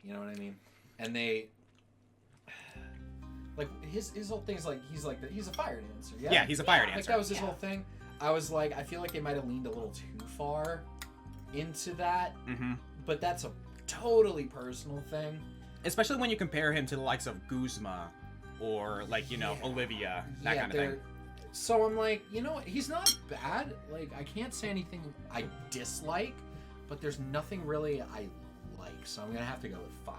You know what I mean? And they, like, his whole thing's like, he's a fire dancer. Yeah, Yeah, he's a fire Like, dancer. that was his whole thing. I was like, I feel like they might have leaned a little too far into that, Mm-hmm. but that's a totally personal thing. Especially when you compare him to the likes of Guzma or, like, you know, Yeah. Olivia, that kind of thing. So I'm like, you know what? He's not bad. Like, I can't say anything I dislike, but there's nothing really I like. So I'm going to have to go with 5.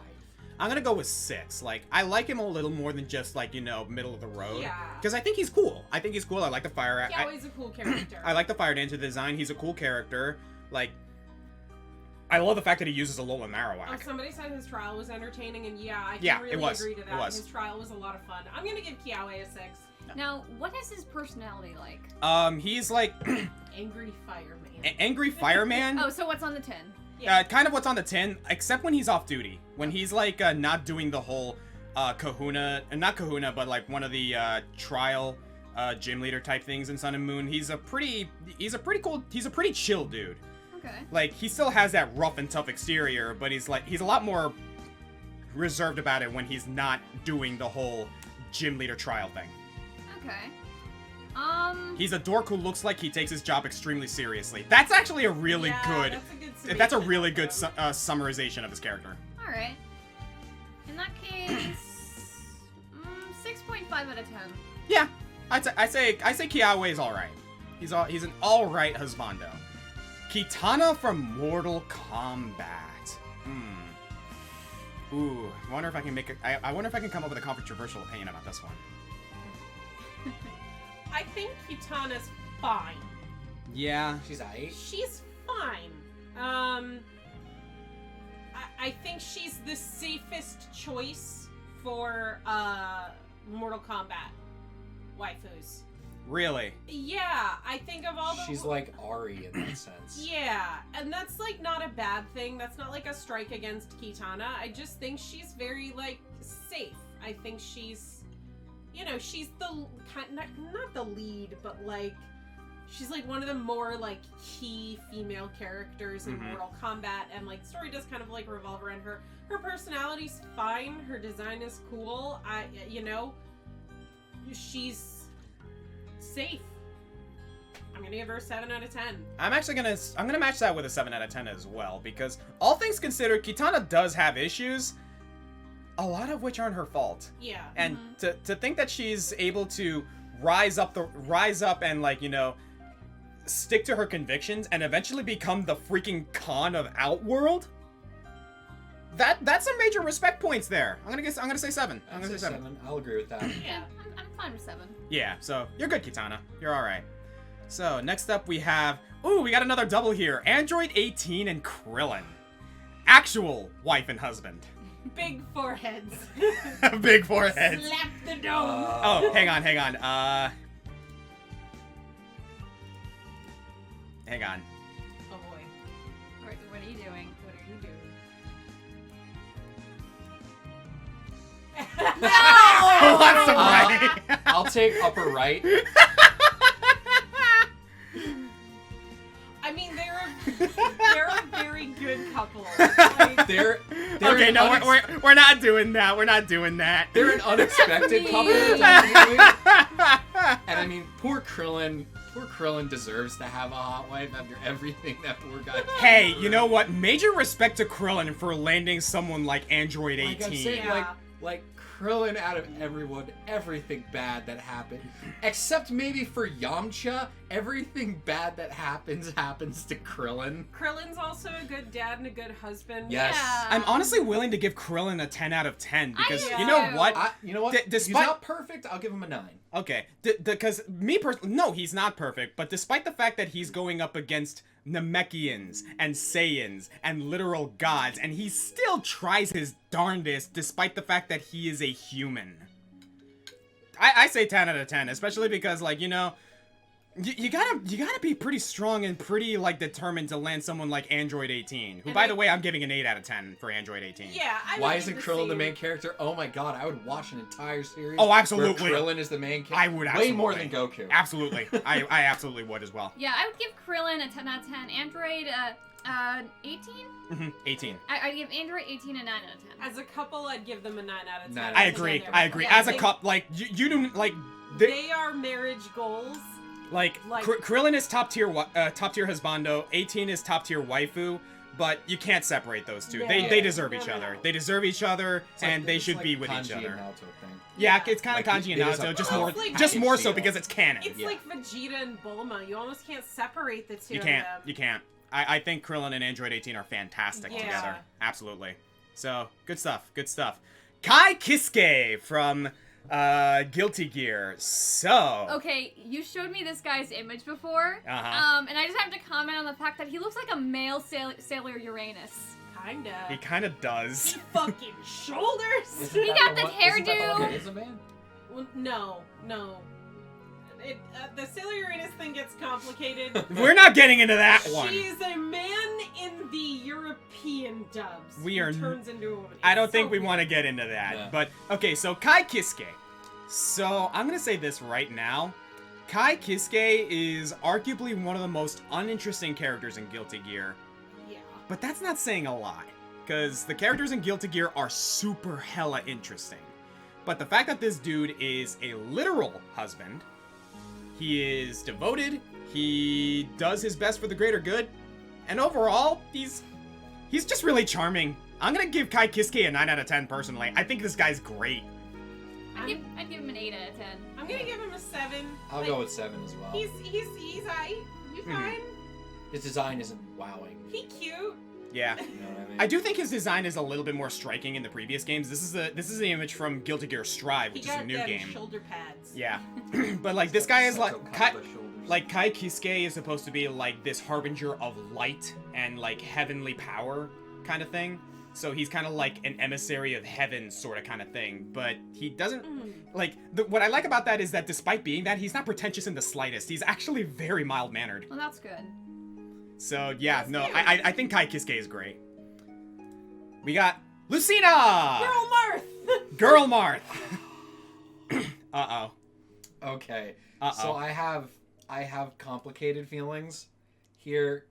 I'm gonna go with 6. Like, I like him a little more than just, like, you know, middle of the road. Yeah. Because I think he's cool. I like the fire. Yeah, he's a cool character. I like the fire dancer design. He's a cool character. Like, I love the fact that he uses Alolan Marowak. Oh, somebody said his trial was entertaining, and yeah, I can Yeah, really it was. agree to that. It was. His trial was a lot of fun. I'm gonna give Kiawe a 6. Now, what is his personality like? He's like Angry fireman. angry fireman. Oh, so what's on the tin? Yeah. Kind of what's on the tin, except when he's off duty. When he's like not doing the whole Kahuna, not Kahuna, but like one of the trial gym leader type things in Sun and Moon. He's a pretty chill dude. Okay. Like, he still has that rough and tough exterior, but he's a lot more reserved about it when he's not doing the whole gym leader trial thing. Okay. He's a dork who looks like he takes his job extremely seriously. That's actually a really good. That's a really good summarization of his character. All right. In that case, 6.5 out of 10. Yeah, I say Kiawe is all right. He's an all right husbando. Kitana from Mortal Kombat. Ooh, I wonder if I can I wonder if I can come up with a controversial opinion about this one. I think Kitana's fine. Yeah. She's aight. She's fine. I think she's the safest choice for Mortal Kombat waifus. Really? Yeah, I think of all the. She's like Ahri in that sense. Yeah, and that's like not a bad thing. That's not like a strike against Kitana. I just think she's very like safe. I think she's, you know, she's the not the lead, but like she's like one of the more like key female characters in Mortal Kombat, and like the story does kind of like revolve around her. Her personality's fine. Her design is cool. You know, she's safe. I'm gonna give her a 7 out of 10. I'm gonna match that with a 7 out of 10 as well, because all things considered, Kitana does have issues, a lot of which aren't her fault. Yeah. And to think that she's able to rise up and, like, you know, stick to her convictions and eventually become the freaking Khan of Outworld, that's some major respect points there. I'm gonna say 7. I'm gonna say 7. I'll agree with that. Yeah. I'm fine with 7. Yeah, so you're good, Kitana. You're all right. So next up we have, Ooh, we got another double here. Android 18 and Krillin. Actual wife and husband. Big foreheads. Big foreheads. Slap the dome. Oh, hang on. Hang on. Oh boy. What are you doing? What are you doing? Oh, that's right. I'll take upper right. I mean, they're a very good couple. Like, They're Okay, an no, unex- we're not doing that. We're not doing that. They're an unexpected Me. couple. And I mean, poor Krillin deserves to have a hot wife after everything that poor guy. Hey, you know what? Major respect to Krillin for landing someone like Android 18. Like I'm saying, Yeah. like Krillin out of everyone, everything bad that happened, except maybe for Yamcha, everything bad that happens to Krillin. Krillin's also a good dad and a good husband. Yes. Yeah. I'm honestly willing to give Krillin a 10 out of 10 because I you know am. what? You know what? Despite- He's not perfect. I'll give him a 9. Okay, because me personally, no, he's not perfect, but despite the fact that he's going up against Namekians and Saiyans and literal gods, and he still tries his darndest despite the fact that he is a human. I say 10 out of 10, especially because, like, you know, you gotta be pretty strong and pretty, like, determined to land someone like Android 18, who, And by the way, I'm giving an 8 out of 10 for Android 18. Yeah. I Why would isn't give Krillin the same- main character? Oh my god, I would watch an entire series. Oh, absolutely. Where Krillin is the main character. I would Way more than absolutely. Goku. Absolutely. I absolutely would as well. Yeah, I would give Krillin a 10 out of 10. Android, 18? 18. I'd give Android 18 a 9 out of 10. As a couple, I'd give them a 9 out of 10. 9 I agree. together. I agree. Yeah, As a they- cup, like you don't like. They are marriage goals. Like, Like- Krillin is top tier husbando, 18 is top tier waifu, but you can't separate those two. Yeah. They deserve No, each no, other. no. They deserve each other, It's like- and they it's should like be with Kanji each other. and Naoto thing. Yeah, Yeah. it's kind of Like, Kanji and it is Naoto, a- just Well, more, it's like- just more so Shield. because it's canon. It's Yeah. like Vegeta and Bulma. You almost can't separate the two You of can't. them. You can't. I think Krillin and Android 18 are fantastic Yeah. together. Absolutely. So good stuff. Good stuff. Kai Kisuke from Guilty Gear. So. Okay, you showed me this guy's image before, Uh-huh. and I just have to comment on the fact that he looks like a male Sailor Uranus. Kinda. He kind of does. Fucking shoulders. Isn't He that got the one- isn't that the one hairdo. that is a man? Well, no. The Sailor Uranus thing gets complicated. We're not getting into that one. She's a man in the European dubs. We who are turns into a woman. I don't It's think so we weird. want to get into that. Yeah. But, okay, so Kai Kisuke. So, I'm going to say this right now. Kai Kisuke is arguably one of the most uninteresting characters in Guilty Gear. Yeah. But that's not saying a lot. Because the characters in Guilty Gear are super hella interesting. But the fact that this dude is a literal husband, he is devoted, he does his best for the greater good, and overall, he's just really charming. I'm gonna give Kai Kisuke a 9 out of 10 personally. I think this guy's great. I'd give him an 8 out of 10. I'm gonna give him a 7. I'll Like, go with 7 as well. He's aight. He's Mhm. fine. His design isn't wowing. He cute. Yeah. You know what I mean? I do think his design is a little bit more striking in the previous games. This is the image from Guilty Gear Strive, He which is a got new them game. shoulder pads. Yeah. But like this guy is like Kai Like, Kai Kisuke is supposed to be like this harbinger of light and like heavenly power kind of thing. So he's kind of like an emissary of heaven sort of kind of thing. But he doesn't like what I like about that is that despite being that, he's not pretentious in the slightest. He's actually very mild mannered. Well, that's good. So yeah, That's no, cute. I think Kai Kisuke is great. We got Lucina, Girl Marth! Girl Marth. Uh-oh. okay. Uh-oh. So I have complicated feelings here.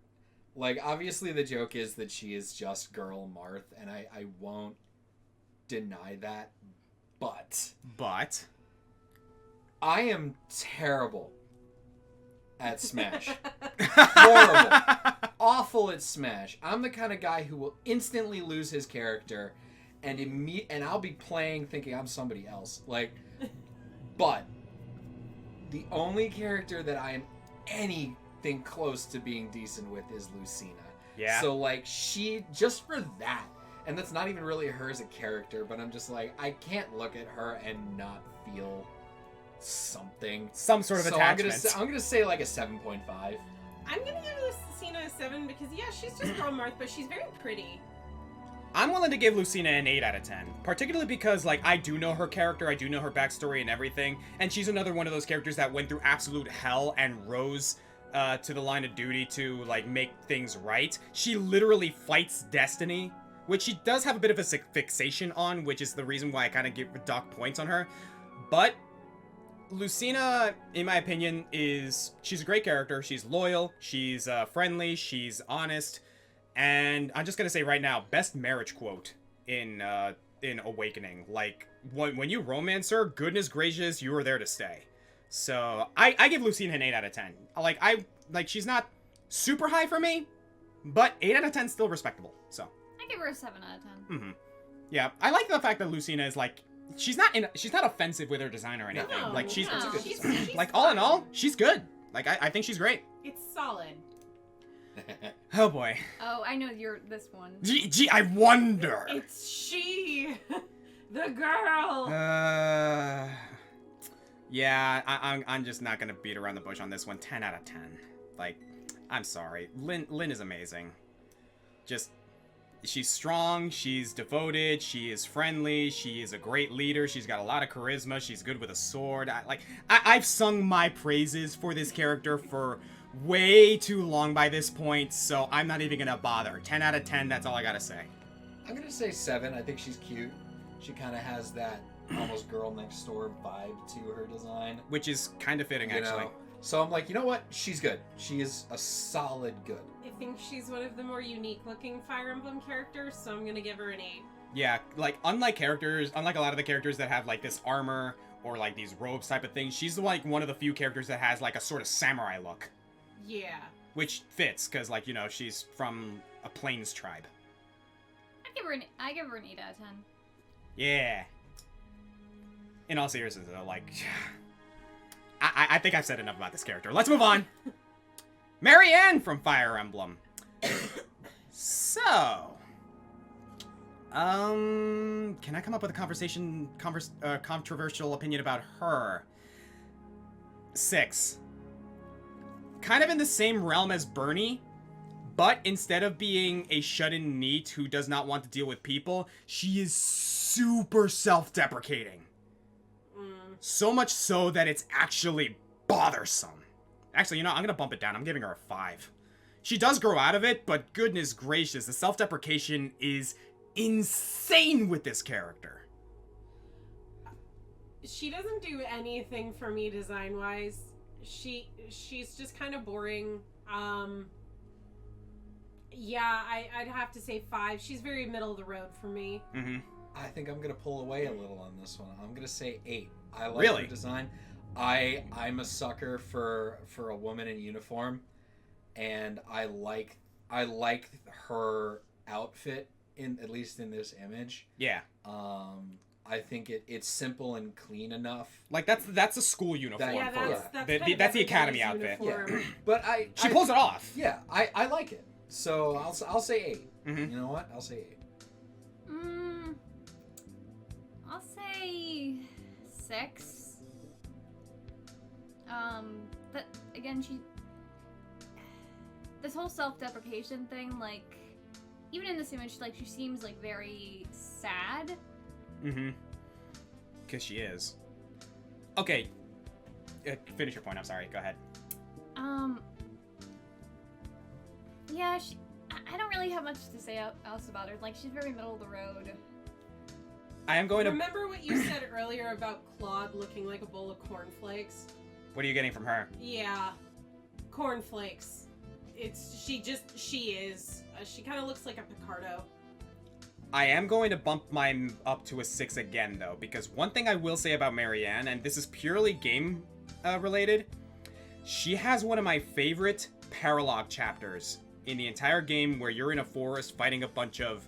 Like, obviously the joke is that she is just Girl Marth, and I won't deny that. But I am terrible at Smash. Horrible. Awful at Smash. I'm the kind of guy who will instantly lose his character and I'll be playing thinking I'm somebody else. Like, but the only character that I am anything close to being decent with is Lucina. Yeah. So like she just for that, and that's not even really her as a character, but I'm just like I can't look at her and not feel something. Some sort of So attachment. I'm gonna say like a 7.5. I'm gonna give Lucina a 7 because, yeah, she's just girl Marth, but she's very pretty. I'm willing to give Lucina an 8 out of 10. Particularly because, like, I do know her character, I do know her backstory and everything, and she's another one of those characters that went through absolute hell and rose to the line of duty to, like, make things right. She literally fights destiny, which she does have a bit of a fixation on, which is the reason why I kind of give dock points on her. But Lucina, in my opinion, she's a great character. She's loyal, she's friendly, she's honest, and I'm just gonna say right now, best marriage quote in Awakening. Like, when you romance her, goodness gracious, you are there to stay. So I give Lucina an 8 out of 10. She's not super high for me, but 8 out of 10 is still respectable. So I give her a 7 out of 10. mm-hmm. Yeah, I like the fact that Lucina is like, she's not offensive with her design or anything. No, like she's she's all in fine. all, she's good. Like I think she's great. It's solid. Oh boy. Oh, I know you're this one. Gee, I wonder. It's she, the girl. Yeah, I'm just not gonna beat around the bush on this one. 10 out of 10. Like, I'm sorry. Lynn is amazing. Just, she's strong, she's devoted, she is friendly, she is a great leader, she's got a lot of charisma, she's good with a sword. I've sung my praises for this character for way too long by this point, so I'm not even gonna bother. 10 out of 10, that's all I gotta say. I'm gonna say 7. I think she's cute. She kind of has that almost girl next door vibe to her design. Which is kind of fitting, actually. So I'm like, you know what? She's good. She is a solid good. I think she's one of the more unique looking Fire Emblem characters, so I'm gonna give her an 8. Yeah, like, unlike a lot of the characters that have, like, this armor or, like, these robes type of things, she's, like, one of the few characters that has, like, a sort of samurai look. Yeah. Which fits, because, like, you know, she's from a plains tribe. I give her an 8 out of 10. Yeah. In all seriousness, though, like, I think I've said enough about this character. Let's move on. Marianne from Fire Emblem. So, can I come up with a controversial opinion about her? 6. Kind of in the same realm as Bernie, but instead of being a shut-in neat who does not want to deal with people, she is super self-deprecating. So much so that it's actually bothersome. Actually, you know, I'm gonna bump it down. I'm giving her a 5. She does grow out of it, but goodness gracious, the self-deprecation is insane with this character. She doesn't do anything for me design-wise. She's just kind of boring. Yeah, I'd have to say 5. She's very middle of the road for me. Mm-hmm. I think I'm gonna pull away a little on this one. I'm gonna say 8. I like Really? her design. I'm a sucker for a woman in uniform, and I like her outfit at least in this image. Yeah. I think it's simple and clean enough. Like, that's a school uniform Yeah, for her. that's The- kind of that's the everybody's academy outfit. uniform. But She pulls it off. Yeah, I like it. So I'll say 8. Mm-hmm. You know what? I'll say 8. I'll say 6. But again, this whole self-deprecation thing, like, even in this image, like, she seems, like, very sad. Mm-hmm. Because she is. Okay. Finish your point. I'm sorry. Go ahead. Yeah, I don't really have much to say else about her. Like, she's very middle of the road. I am going to... Remember what you said earlier about Claude looking like a bowl of cornflakes? What are you getting from her? Yeah. Cornflakes. She is. She kind of looks like a Picardo. I am going to bump mine up to a 6 again, though, because one thing I will say about Marianne, and this is purely game related, she has one of my favorite paralogue chapters in the entire game where you're in a forest fighting a bunch of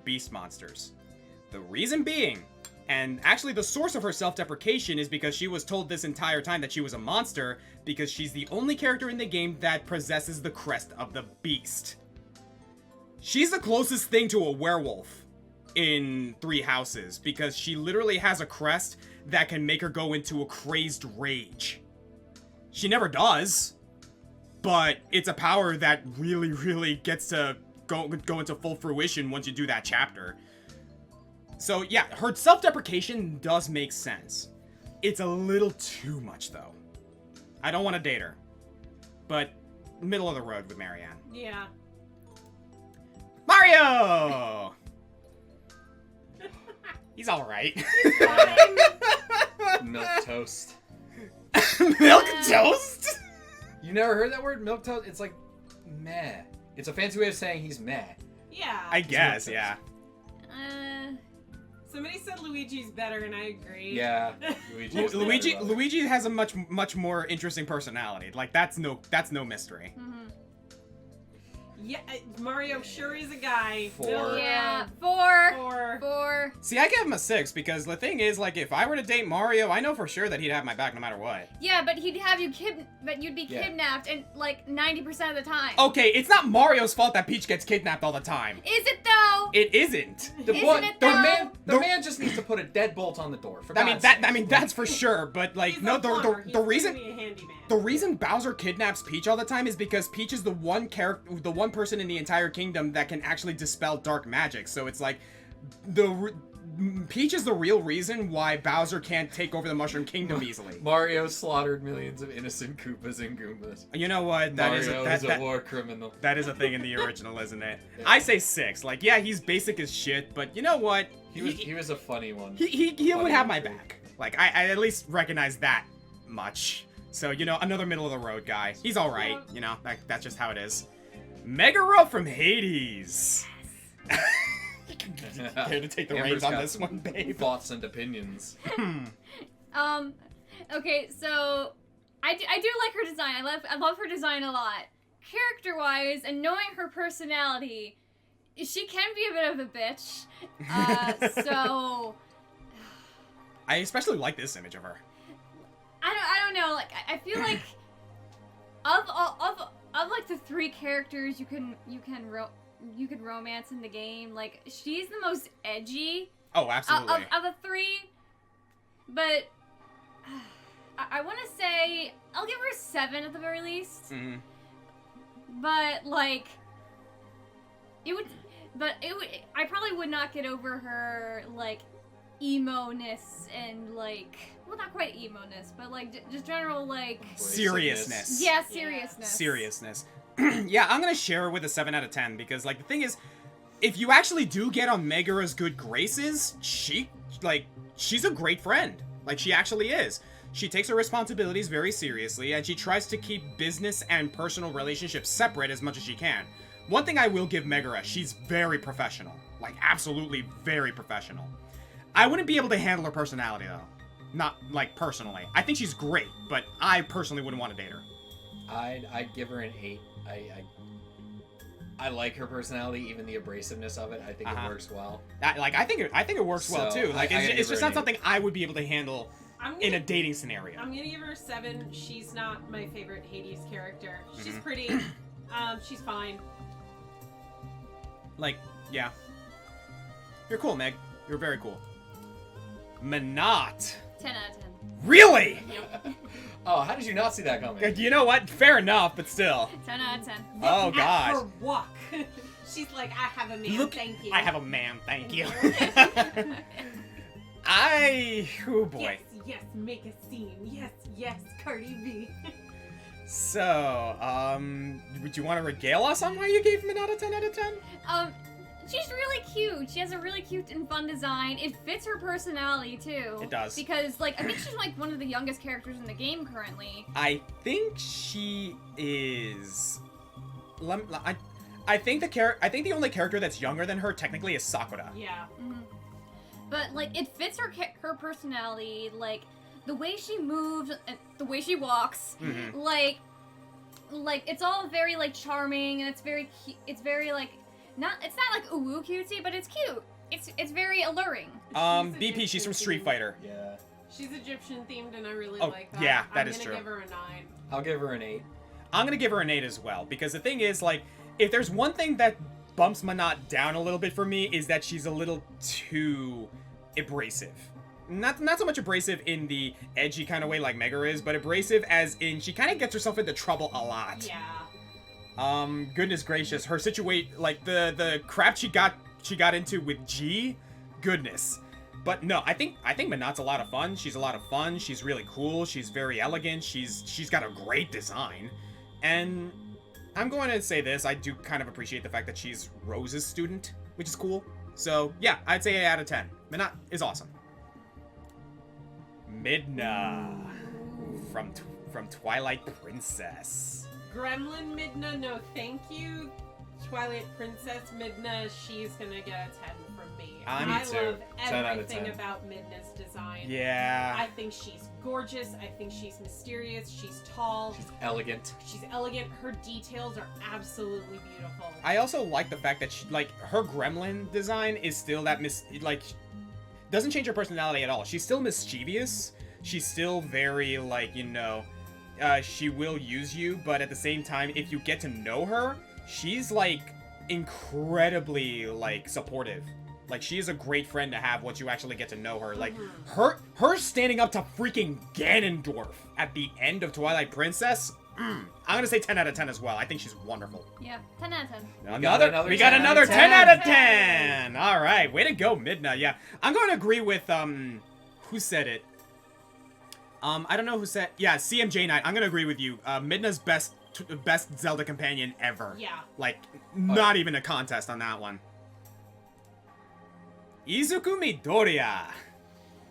beast monsters. The reason being, and actually the source of her self-deprecation, is because she was told this entire time that she was a monster because she's the only character in the game that possesses the crest of the beast. She's the closest thing to a werewolf in Three Houses because she literally has a crest that can make her go into a crazed rage. She never does, but it's a power that really, really gets to go into full fruition once you do that chapter. So yeah, her self-deprecation does make sense. It's a little too much though. I don't want to date her, but middle of the road with Marianne. Yeah. Mario! He's alright. Milk toast. Milk toast? You never heard that word? Milk toast? It's like meh. It's a fancy way of saying he's meh. Yeah. I guess, toast. yeah. Somebody said Luigi's better, and I agree. Yeah. Luigi has a much more interesting personality. Like that's no mystery. Mm-hmm. Yeah, Mario sure is a guy. 4. Yeah, 4. 4. See, I give him a 6 because the thing is, like, if I were to date Mario, I know for sure that he'd have my back no matter what. Yeah, but he'd have you but you'd be kidnapped and like 90% of the time. Okay, it's not Mario's fault that Peach gets kidnapped all the time. Is it though? It isn't. The man just needs to put a deadbolt on the door. For God's sake. That's for sure. But like, He's no, a plumber. the He's reason gonna be a handyman. the reason Bowser kidnaps Peach all the time is because Peach is the one person in the entire kingdom that can actually dispel dark magic. So it's like Peach is the real reason why Bowser can't take over the Mushroom Kingdom easily. Mario slaughtered millions of innocent Koopas and Goombas. You know what? Mario is a war criminal. That is a thing in the original, isn't it? I say 6. Like, yeah, he's basic as shit, but you know what? He was a funny one. He would have my back. Like, I at least recognize that much. So, you know, another middle of the road guy. He's alright, you know, that's just how it is. Megara from Hades. Here to take the reins on this one, babe. Thoughts and opinions. Okay, so I do like her design. I love her design a lot. Character-wise, and knowing her personality, she can be a bit of a bitch. So I especially like this image of her. I don't know. Like I feel like of like the 3 characters you could romance in the game, like she's the most edgy. Oh, absolutely. Of the 3, but I want to say I'll give her a 7 at the very least. Mm-hmm. But like I probably would not get over her like emo-ness and like, well, not quite emo-ness, but like just general like seriousness. Yeah, seriousness. Seriousness. Yeah, I'm gonna share her with a 7 out of 10 because like the thing is, if you actually do get on Megara's good graces, she's a great friend. Like she actually is. She takes her responsibilities very seriously and she tries to keep business and personal relationships separate as much as she can. One thing I will give Megara, she's very professional. Like absolutely very professional. I wouldn't be able to handle her personality though. Not like personally. I think she's great, but I personally wouldn't want to date her. I'd give her an 8. I like her personality, even the abrasiveness of it. I think it works well. I think it works well too. Like it's just not something I would be able to handle in a dating scenario. I'm gonna give her a 7. She's not my favorite Hades character. She's pretty. She's fine. Like, yeah. You're cool, Meg. You're very cool. Menat. 10 out of 10. Really? Oh, how did you not see that coming? You know what? Fair enough, but still. 10 out of 10. Oh, At gosh. her walk. She's like, I have a man, thank you. I have a man, thank you. Oh boy. Yes, make a scene. Yes, Cardi B. So, would you want to regale us on why you gave Menat a 10 out of 10? She's really cute. She has a really cute and fun design. It fits her personality too. It does. Because like I think she's like one of the youngest characters in the game currently. I think she is. I think the only character that's younger than her technically is Sakura. Yeah. Mm-hmm. But like it fits her personality, like the way she moves, the way she walks, Mm-hmm. like it's all very like charming and it's very like it's not like ooh cutesy, but it's cute. It's very alluring. BP, she's from Street Fighter. Yeah. She's Egyptian themed and I really Oh, like that. yeah, that is true. I'm gonna give her a 9. I'll give her an 8. I'm gonna give her an 8 as well, because the thing is, like, if there's one thing that bumps Menat down a little bit for me, is that she's a little too abrasive. not so much abrasive in the edgy kind of way like Mega is, but abrasive as in she kind of gets herself into trouble a lot. Yeah. Goodness gracious, her situation, like the crap she got into with G, goodness. But no, I think Minot's a lot of fun. She's a lot of fun. She's really cool. She's very elegant. She's got a great design. And I'm going to say this, I do kind of appreciate the fact that she's Rose's student, which is cool. So, yeah, I'd say 8 out of 10. Minot is awesome. Midna from Twilight Princess. Gremlin Midna, no thank you. Twilight Princess Midna, she's gonna get a 10 from me. Me I too. love 10 out of everything 10. about Midna's design. Yeah. I think she's gorgeous. I think she's mysterious. She's tall. She's elegant. She's elegant. Her details are absolutely beautiful. I also like the fact that she, like, her gremlin design is still that doesn't change her personality at all. She's still mischievous. She's still very, like, you know, she will use you, but at the same time, if you get to know her, she's, like, incredibly, like, supportive. Like, she is a great friend to have once you actually get to know her. Like, her standing up to freaking Ganondorf at the end of Twilight Princess, I'm gonna say 10 out of 10 as well. I think she's wonderful. Yeah, 10 out of 10. We got another 10 out of 10! Alright, way to go, Midna. Yeah, I'm going to agree with, who said it? I don't know who said, yeah, CMJ Knight. I'm gonna agree with you. Midna's best Zelda companion ever. Yeah. Like, not even a contest on that one. Izuku Midoriya.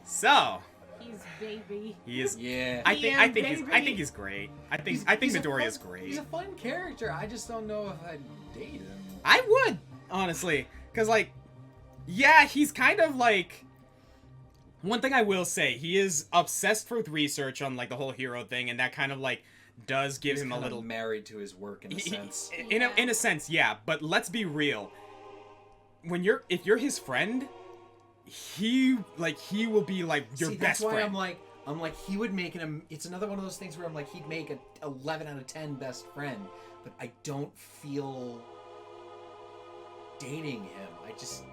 So, He's baby. he is. Yeah. I think baby. he's great. I think He's a Midoriya's fun- great. He's a fun character. I just don't know if I'd date him. I would, honestly, because like, yeah, he's kind of like. One thing I will say, he is obsessed with research on like the whole hero thing, and that kind of like gives him a kind of little married to his work in a sense. In a sense, yeah. But let's be real. If you're his friend, he will be like your See, best that's why friend. I'm like he would make it's another one of those things where I'm like he'd make a 11 out of 10 best friend, but I don't feel dating him. I just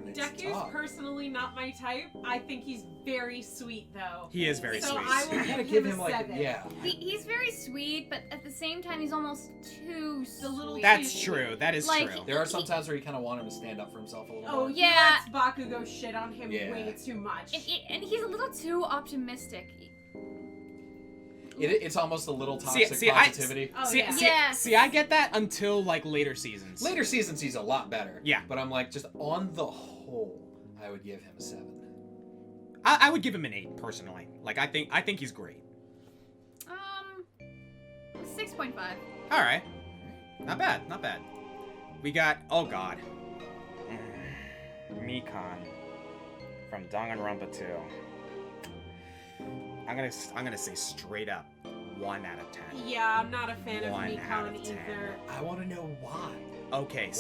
it's Deku's tough. personally not my type. I think he's very sweet though. He is very So sweet. I will You gotta give give him him a like 7. yeah. He's very sweet, but at the same time, he's almost too sweet. That's true. That is Like, true. There are some times where you kind of want him to stand up for himself a little Oh more. Yeah. He lets Bakugo shit on him Yeah. way too much. And he's a little too optimistic. It's almost a little toxic positivity. Oh, yeah. See, I get that until like later seasons. Later seasons he's a lot better. Yeah. But I'm like, just on the whole, I would give him a 7. I would give him an 8 personally. Like I think he's great. 6.5. All right, not bad. We got Mikon from Danganronpa 2. I'm gonna say straight up 1 out of 10. Yeah, I'm not a fan of 1 out Mikon of 10. either. I want to know why. Okay,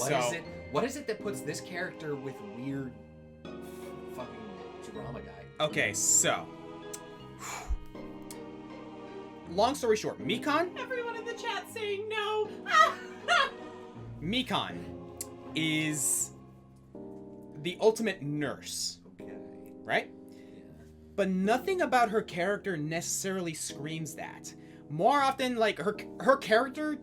What is it that puts this character with weird fucking drama guy? Okay, so long story short, Mikon Everyone in the chat saying no. Mikon is the ultimate nurse, Okay. right? But nothing about her character necessarily screams that. More often, like her character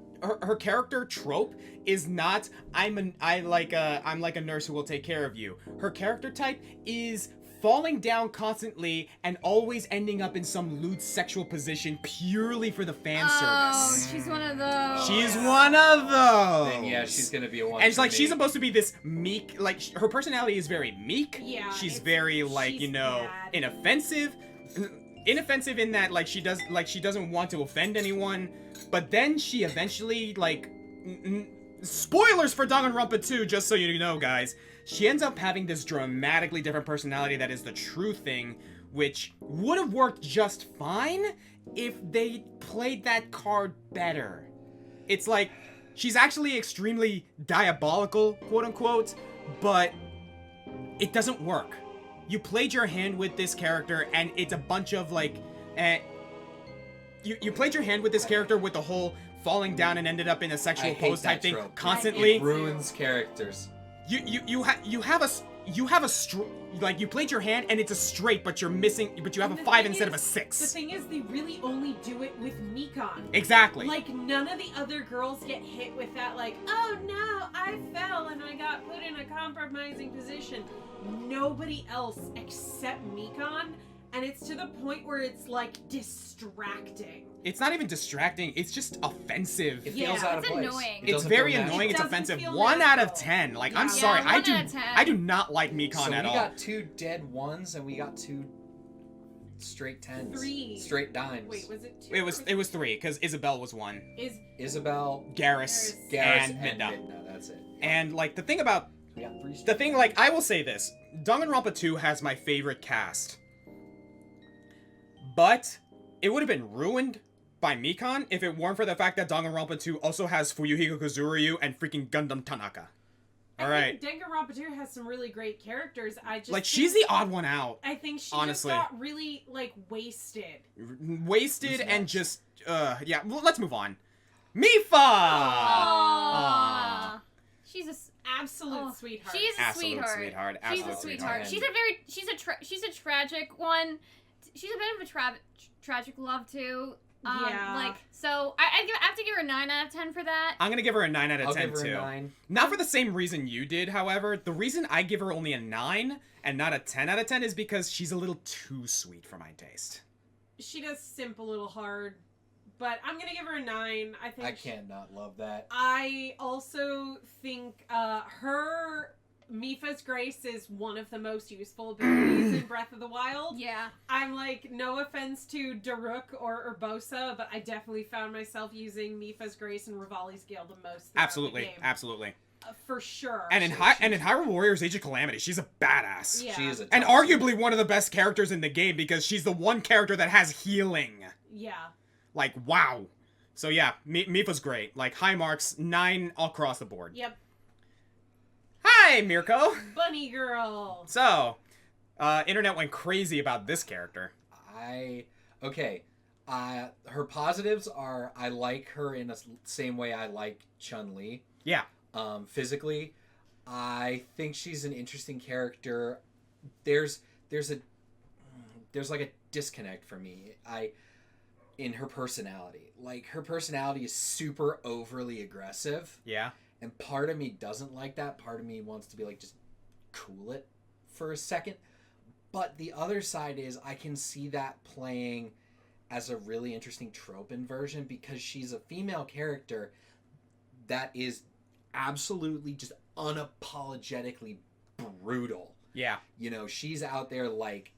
trope is not I'm like a nurse who will take care of you. Her character type is falling down constantly and always ending up in some lewd sexual position purely for the fan service. She's one of those. She's one of those. Then yeah, she's gonna be a 1. And it's for like me. she's supposed to be this meek, like her personality is very meek. Yeah, She's it's- very like she's you know bad. inoffensive in that like she doesn't want to offend anyone, but then she eventually like spoilers for Danganronpa 2, just so you know, guys. She ends up having this dramatically different personality that is the true thing, which would have worked just fine if they played that card better. It's like, she's actually extremely diabolical, quote unquote, but it doesn't work. You played your hand with this character, and it's a bunch of like, you played your hand with this character with the whole falling down and ended up in a sexual I hate pose type that thing trope. constantly. It ruins characters. you have a like you played your hand and it's a straight, but you have a 5 instead of a 6. The thing is, they really only do it with Mikon. Exactly. Like, none of the other girls get hit with that, like, oh no, I fell and I got put in a compromising position. Nobody else except Mikon, and it's to the point where it's, like, distracting. It's not even distracting, it's just offensive. It feels out of It's place. annoying. It It's doesn't very feel natural. annoying, It it's doesn't offensive. feel 1 out of natural. 10. Like, I'm Yeah. sorry, Yeah, 1 out of 10. I do not like Mikon So at we all. got 2 dead 1s and we got 2 straight 10s. 3. Straight dimes. Wait, was it 2? It was 3, because Isabel was 1. Isabel, Garrus, Garrus, and and Midna. Midna. That's it. And, like, the thing about... We got 3 The thing, like, I will say this. Danganronpa 2 has my favorite cast. But it would have been ruined by Mikon if it weren't for the fact that Danganronpa 2 also has Fuyuhiko Kazuryu and freaking Gundam Tanaka. Alright. I think Danganronpa 2 has some really great characters. Like, she's the odd one out. I think she honestly. just got really, like, wasted. Wasted Who's and next? just, yeah, well, let's move on. Mifa! Aww. She's a Absolute sweetheart. She's a Absolute sweetheart. sweetheart. She's Absolute a sweetheart. sweetheart. She's a tragic one. She's a bit of a tragic love too. Yeah. Like, so I have to give her a 9 out of 10 for that. I'm gonna give her a 9 out of I'll 10 give her too. a 9. Not for the same reason you did, however. The reason I give her only a 9 and not a 10 out of 10 is because she's a little too sweet for my taste. She does simp a little hard, but I'm gonna give her a 9. I think I can't not love that. I also think her Mifa's Grace is one of the most useful abilities in Breath of the Wild. Yeah. I'm like, no offense to Daruk or Urbosa, but I definitely found myself using Mifa's Grace and Rivali's Gale the most. throughout Absolutely, the game. absolutely. For sure. And in Hyrule Warriors Age of Calamity, she's a badass. Yeah. She is a And top arguably one of the best characters in the game because she's the one character that has healing. Yeah. Like, wow. So yeah, Mifa's great. Like, high marks, 9 across the board. Yep. Hi, Mirko! Bunny girl. So, internet went crazy about this character. Her positives are I like her in the same way I like Chun-Li. Yeah. Physically, I think she's an interesting character. There's like a disconnect for me. In her personality. Like, her personality is super overly aggressive. Yeah. And part of me doesn't like that. Part of me wants to be like, just cool it for a second. But the other side is I can see that playing as a really interesting trope inversion because she's a female character that is absolutely just unapologetically brutal. Yeah. You know, she's out there like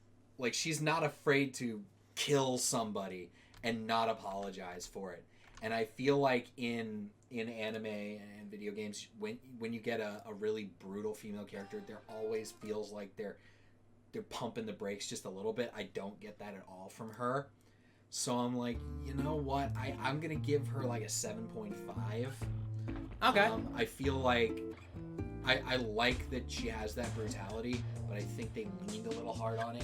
she's not afraid to kill somebody and not apologize for it. And I feel like in anime and video games, when you get a really brutal female character, there always feels like they're pumping the brakes just a little bit. I don't get that at all from her. So I'm like, you know what? I'm going to give her like a 7.5. Okay. I feel like I like that she has that brutality, but I think they leaned a little hard on it.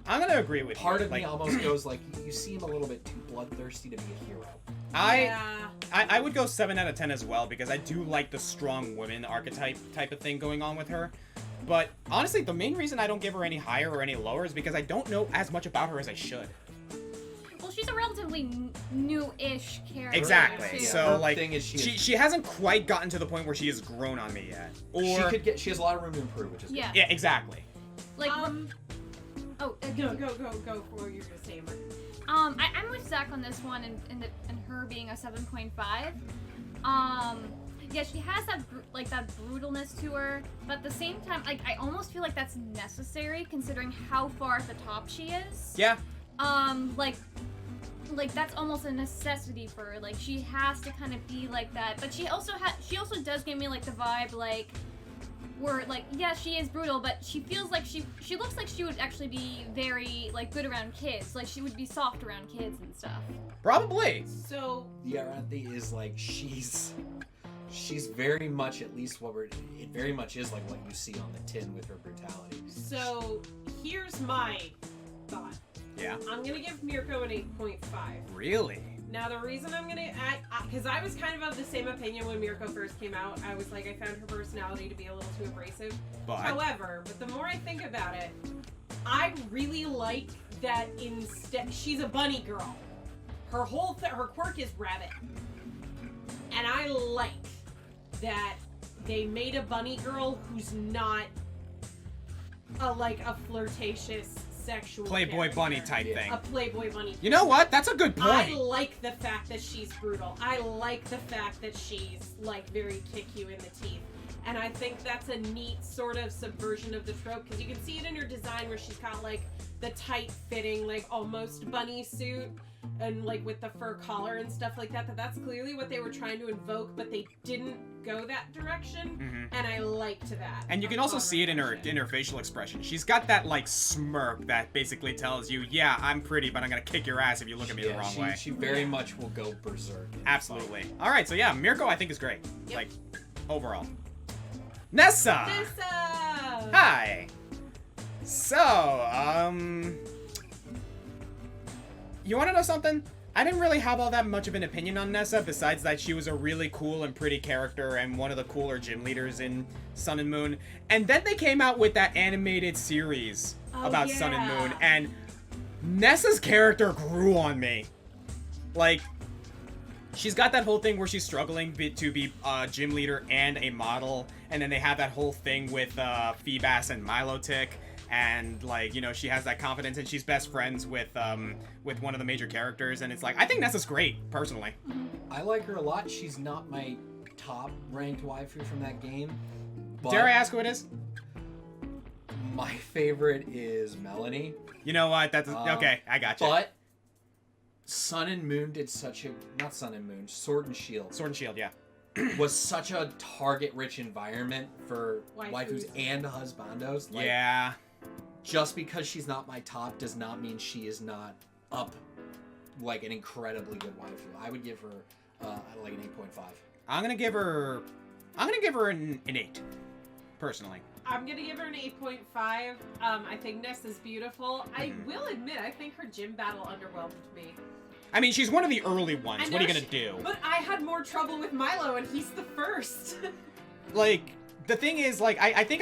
I'm gonna agree with Part you. of me almost goes like, you seem a little bit too bloodthirsty to be a hero. I would go 7 out of 10 as well because I do like the strong woman archetype type of thing going on with her. But honestly, the main reason I don't give her any higher or any lower is because I don't know as much about her as I should. Well, she's a relatively new-ish character. Exactly. too. So her like, thing is she hasn't quite gotten to the point where she has grown on me yet. Or She has a lot of room to improve, which is good. yeah, exactly. Like, Go for what you're gonna say, Mark. I'm with Zach on this one, and her being a 7.5. Yeah, she has that that brutalness to her, but at the same time, like, I almost feel like that's necessary considering how far at the top she is. Yeah. Like that's almost a necessity for her. Like, she has to kind of be like that, but she also does give me like the vibe like where like, yeah, she is brutal, but she feels like she looks like she would actually be very like good around kids. Like, she would be soft around kids and stuff. Probably. So The Arathi is like she's very much at least it very much is like what you see on the tin with her brutality. So here's my thought. Yeah. I'm gonna give Mirko an 8.5. Really? Now the reason I'm gonna add, because I was kind of the same opinion when Mirko first came out. I was like, I found her personality to be a little too abrasive. However, but the more I think about it, I really like that instead she's a bunny girl. Her whole her quirk is rabbit, and I like that they made a bunny girl who's not a flirtatious sexual Playboy character. bunny type thing. A Playboy bunny. You know what? That's a good point. I like the fact that she's brutal. I like the fact that she's like very kick you in the teeth. And I think that's a neat sort of subversion of the trope because you can see it in her design where she's got like the tight fitting, like almost bunny suit and like with the fur collar and stuff like that. That's clearly what they were trying to invoke, but they didn't go that direction. And I liked that. And you can also see it in her facial expression. She's got that like smirk that basically tells you, yeah, I'm pretty, but I'm gonna kick your ass if you look at me the wrong way. She very much will go berserk. Absolutely. All right, so yeah, Mirko I think is great. Yep. Like overall. Nessa! Hi! So, you wanna know something? I didn't really have all that much of an opinion on Nessa, besides that she was a really cool and pretty character and one of the cooler gym leaders in Sun and Moon. And then they came out with that animated series about Sun and Moon, and Nessa's character grew on me. Like, she's got that whole thing where she's struggling to be a gym leader and a model, and then they have that whole thing with Feebas and Milotic, and like, you know, she has that confidence and she's best friends with one of the major characters, and it's like, I think Nessa's great, personally. I like her a lot. She's not my top ranked waifu from that game. But dare I ask who it is? My favorite is Melanie. You know what? That's okay, I got you. But Sun and Moon did such a... Not Sun and Moon, Sword and Shield. Sword and Shield, yeah. Was such a target-rich environment for waifus and husbandos. Like, yeah. Just because she's not my top does not mean she is not up like an incredibly good waifu. I would give her like an 8.5. I'm gonna give her an 8, personally. I'm gonna give her an 8.5. I think Ness is beautiful. I will admit, I think her gym battle underwhelmed me. I mean, she's one of the early ones. What are you gonna do? But I had more trouble with Milo, and he's the first. Like, the thing is, like, I think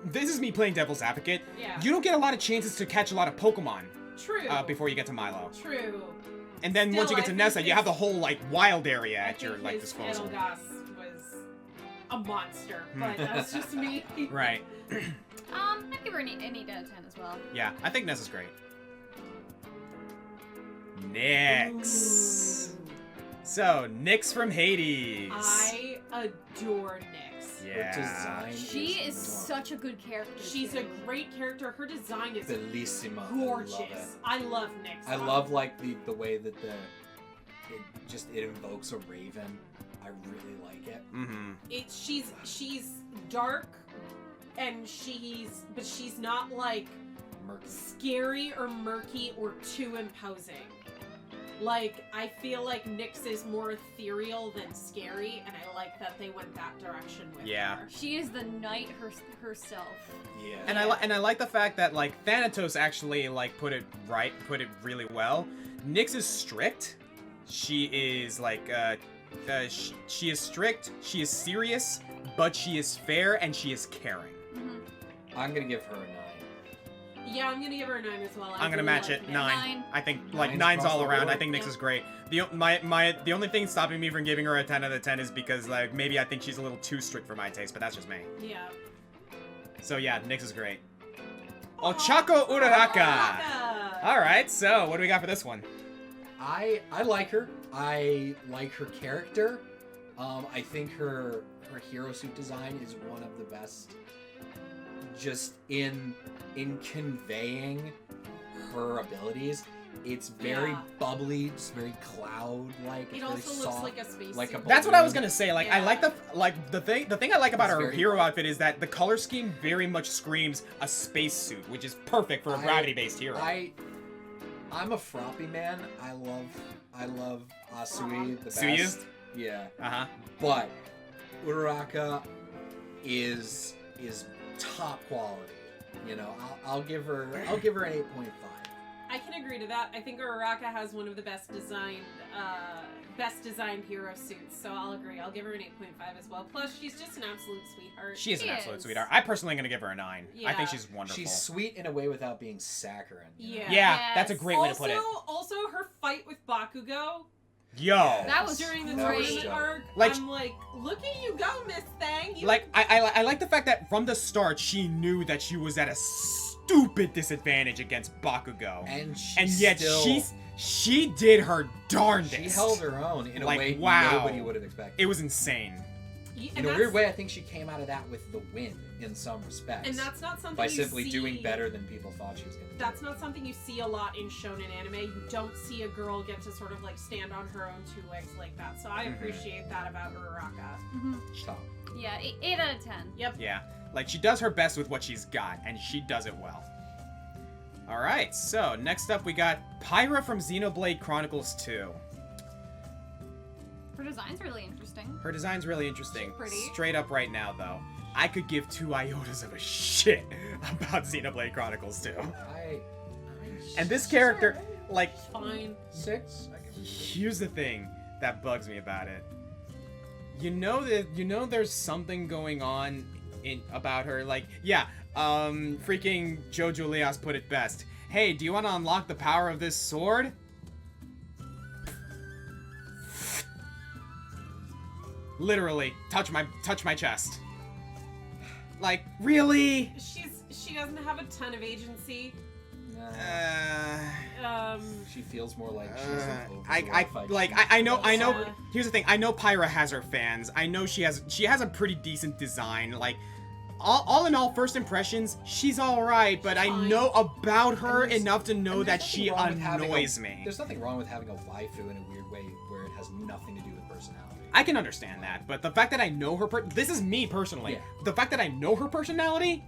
this is me playing devil's advocate. Yeah. You don't get a lot of chances to catch a lot of Pokemon. True. Before you get to Milo. True. And then once you get to Nessa, you have the whole, like, wild area at your, like, his disposal. Edelgas was a monster, but that's just me. Right. I'd give her an 8 out of 10 as well. Yeah, I think Nessa's great. Nyx. So, Nyx from Hades. I adore Nyx. Yeah. Her design She is such a good character. She's a great character. Her design is bellissima. gorgeous. I love Nyx. I love like the way that it invokes a raven. I really like it. Mm-hmm. She's dark, and but she's not like Murky. scary or murky or too imposing. Like, I feel like Nyx is more ethereal than scary, and I like that they went that direction with her. She is the knight herself. Yeah. And I like the fact that, like, Thanatos actually, like, put it really well. Nyx is strict. She is like she is strict, she is serious, but she is fair and she is caring. I'm gonna give her a 9. Yeah, I'm gonna give her a 9 as well. I'm gonna match it. 9. I think like 9's all around. I think Nyx is great. The only thing stopping me from giving her a 10 out of 10 is because like maybe I think she's a little too strict for my taste, but that's just me. Yeah. So yeah, Nyx is great. Ochako Uraraka. All right, so what do we got for this one? I like her. I like her character. I think her hero suit design is one of the best. Just in conveying her abilities, it's very bubbly, it's very cloud-like. It also looks like a space suit. That's what I was gonna say. Like I like the thing I like about her hero outfit is that the color scheme very much screams a spacesuit, which is perfect for a gravity-based hero. I'm a Froppy man. I love Asui the best. Suyu? Yeah. But Uraraka is top quality. You know, I'll give her an 8.5. I can agree to that. I think Uraraka has one of the best designed hero suits, so I'll agree. I'll give her an 8.5 as well. Plus, she's just an absolute sweetheart. She is an She absolute is. sweetheart. I personally am going to give her a 9. I Yeah. think she's wonderful. She's sweet in a way without being saccharine. Yeah. Yeah, Yes. that's a great way to put it. Also, her fight with Bakugo Yo. That was during the That was tournament dope. arc, Like- I'm like, look at you go, Miss Thang. You Like, I like the fact that from the start, she knew that she was at a stupid disadvantage against Bakugo. And Yet she did her darndest. she held her own in a Like, way wow. nobody would have expected. It was insane. and In a that's- weird way, I think she came out of that with the win in some respects. And that's not something by you simply see, doing better than people thought she was going to do. That's not something you see a lot in shonen anime. You don't see a girl get to sort of like stand on her own 2 legs like that. So I Mhm. appreciate that about Uraraka. Stop. Yeah, 8 out of 10. Yep. Yeah. Like, she does her best with what she's got, and she does it well. Alright, so next up we got Pyra from Xenoblade Chronicles 2. Her design's really interesting. Her design's really interesting. She's pretty. Straight up right now, though, I could give 2 iotas of a shit about Xenoblade Chronicles 2. And this character, like, Fine. 6? here's the thing that bugs me about it. You know there's something going on about her, like, yeah, freaking Jojo Leas put it best. Hey, do you want to unlock the power of this sword? Literally, touch my chest. Like, really? She doesn't have a ton of agency. She feels more like she's I know. Yeah. Here's the thing. I know Pyra has her fans. I know she has a pretty decent design. Like, all in all, first impressions, she's all right. But I Fine. know about her And there's- enough to know and that there's she nothing wrong with having annoys me. There's nothing wrong with having a waifu in a weird way where it has nothing to do with personality. I can understand that, but the fact that I know her, this is me personally. Yeah. The fact that I know her personality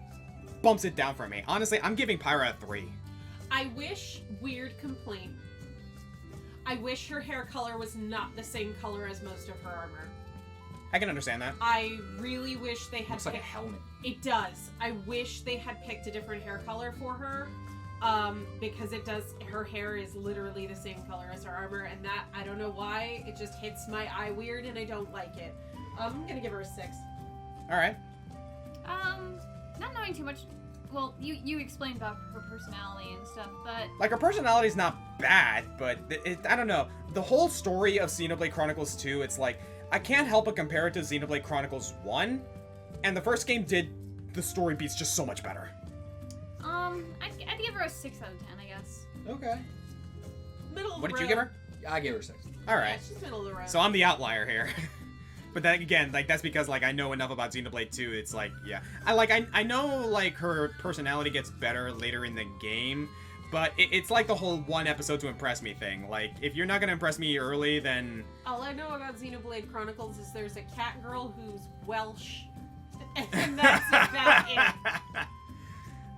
bumps it down for me. Honestly, I'm giving Pyra a 3. I wish, weird complaint, I wish her hair color was not the same color as most of her armor. I can understand that. I really wish they had Looks like a picked- helmet. It does. I wish they had picked a different hair color for her. Because it does, her hair is literally the same color as her armor, and that, I don't know why, it just hits my eye weird and I don't like it. I'm gonna give her a 6. Alright. Not knowing too much. Well, you explained about her personality and stuff, but Like, her personality's not bad, but I don't know. The whole story of Xenoblade Chronicles 2, it's like, I can't help but compare it to Xenoblade Chronicles 1, and the first game did the story beats just so much better. I'd give her a 6 out of 10, I guess. Okay. Middle of the What did you road. give her? I gave her 6. Alright. Yeah, she's middle of the road. So I'm the outlier here. But then again, like, that's because, like, I know enough about Xenoblade 2. It's like, yeah. I know, like, her personality gets better later in the game, but it's like the whole one episode to impress me thing. Like, if you're not gonna impress me early, then... All I know about Xenoblade Chronicles is there's a cat girl who's Welsh. And that's about it.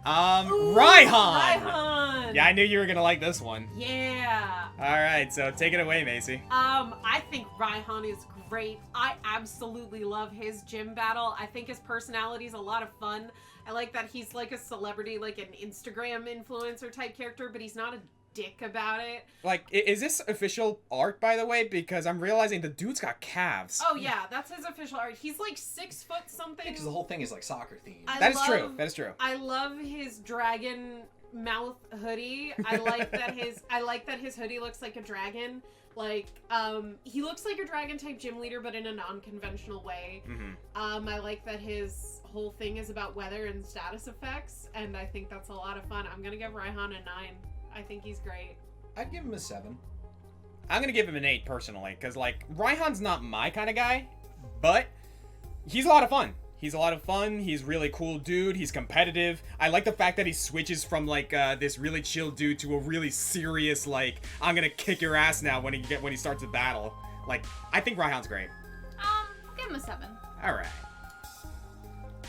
Ooh, Raihan! Raihan! Yeah, I knew you were gonna like this one. Yeah. Alright, so take it away, Macy. I think Raihan is great. I absolutely love his gym battle. I think his personality is a lot of fun. I like that he's like a celebrity, like an Instagram influencer type character, but he's not a dick about it. Like, is this official art, by the way? Because I'm realizing the dude's got calves. Oh yeah, that's his official art. He's like 6 foot something. Because the whole thing is like soccer themed. I That is love- true. That is true. I love his dragon mouth hoodie. I like that his hoodie looks like a dragon. Like, he looks like a dragon type gym leader, but in a non-conventional way. Mm-hmm. I like that his whole thing is about weather and status effects, and I think that's a lot of fun. I'm gonna give Raihan a 9. I think he's great. I'd give him a 7. I'm gonna give him an 8 personally, because, like, Raihan's not my kind of guy, but he's a lot of fun. He's a lot of fun. He's really cool dude. He's competitive. I like the fact that he switches from, like, this really chill dude to a really serious, like, I'm gonna kick your ass now when he starts a battle. Like, I think Raihan's great. I'll give him a 7. All right.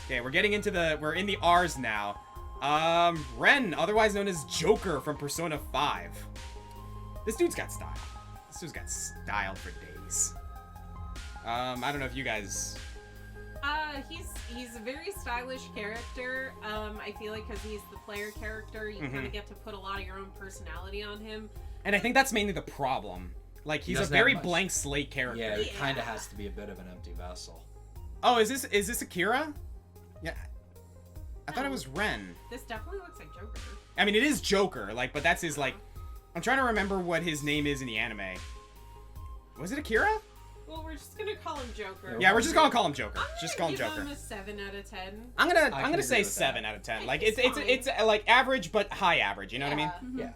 Okay, we're in the R's now. Ren, otherwise known as Joker from Persona 5. This dude's got style. This dude's got style for days. I don't know if you guys... He's a very stylish character. I feel like because he's the player character, you kind of get to put a lot of your own personality on him. And I think that's mainly the problem. Like, he's a very blank slate character. Yeah, it kind of has to be a bit of an empty vessel. Oh, is this Akira? Yeah. I thought it was Ren. This definitely looks like Joker. I mean, it is Joker, like, but that's his, like... I'm trying to remember what his name is in the anime. Was it Akira? Well, we're just gonna call him Joker. Yeah, we're just gonna call him Joker. Just call him I'm Joker. gonna give him a 7 out of 10. I'm gonna agree say with 7 that. out of 10. Like, Like, it's it's like average, but high average, you know what I mean? Mhm. Yeah.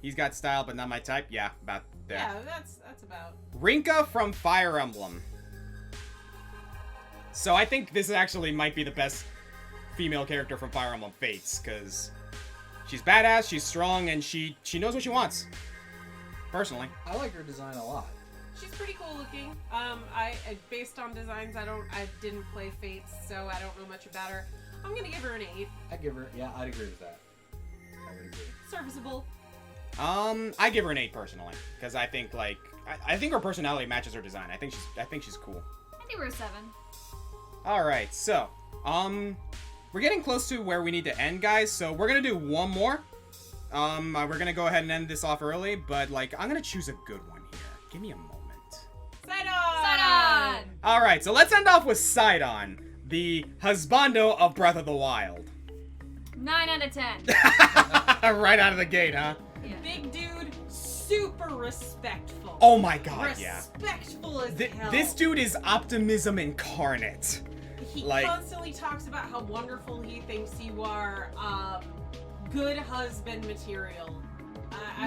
He's got style, but not my type. Yeah, about there. Yeah, that's about. Rinka from Fire Emblem. So I think this actually might be the best female character from Fire Emblem Fates, because she's badass, she's strong, and she knows what she wants. Personally. I like her design a lot. She's pretty cool looking. Based on designs, I didn't play Fates, so I don't know much about her. I'm gonna give her an 8. I'd agree with that. I would agree. Serviceable. I give her an 8 personally, because I think like I think her personality matches her design. I think she's cool. I think we're a 7. All right, so we're getting close to where we need to end, guys. So we're gonna do one more. We're gonna go ahead and end this off early, but like I'm gonna choose a good one here. Give me a moment. Sidon! All right, so let's end off with Sidon, the husbando of Breath of the Wild. 9 out of 10. Right out of the gate, huh? Yeah. Big dude, super respectful. Oh my god, yeah. Respectful as hell. This dude is optimism incarnate. He like- constantly talks about how wonderful he thinks you are. Good husband material.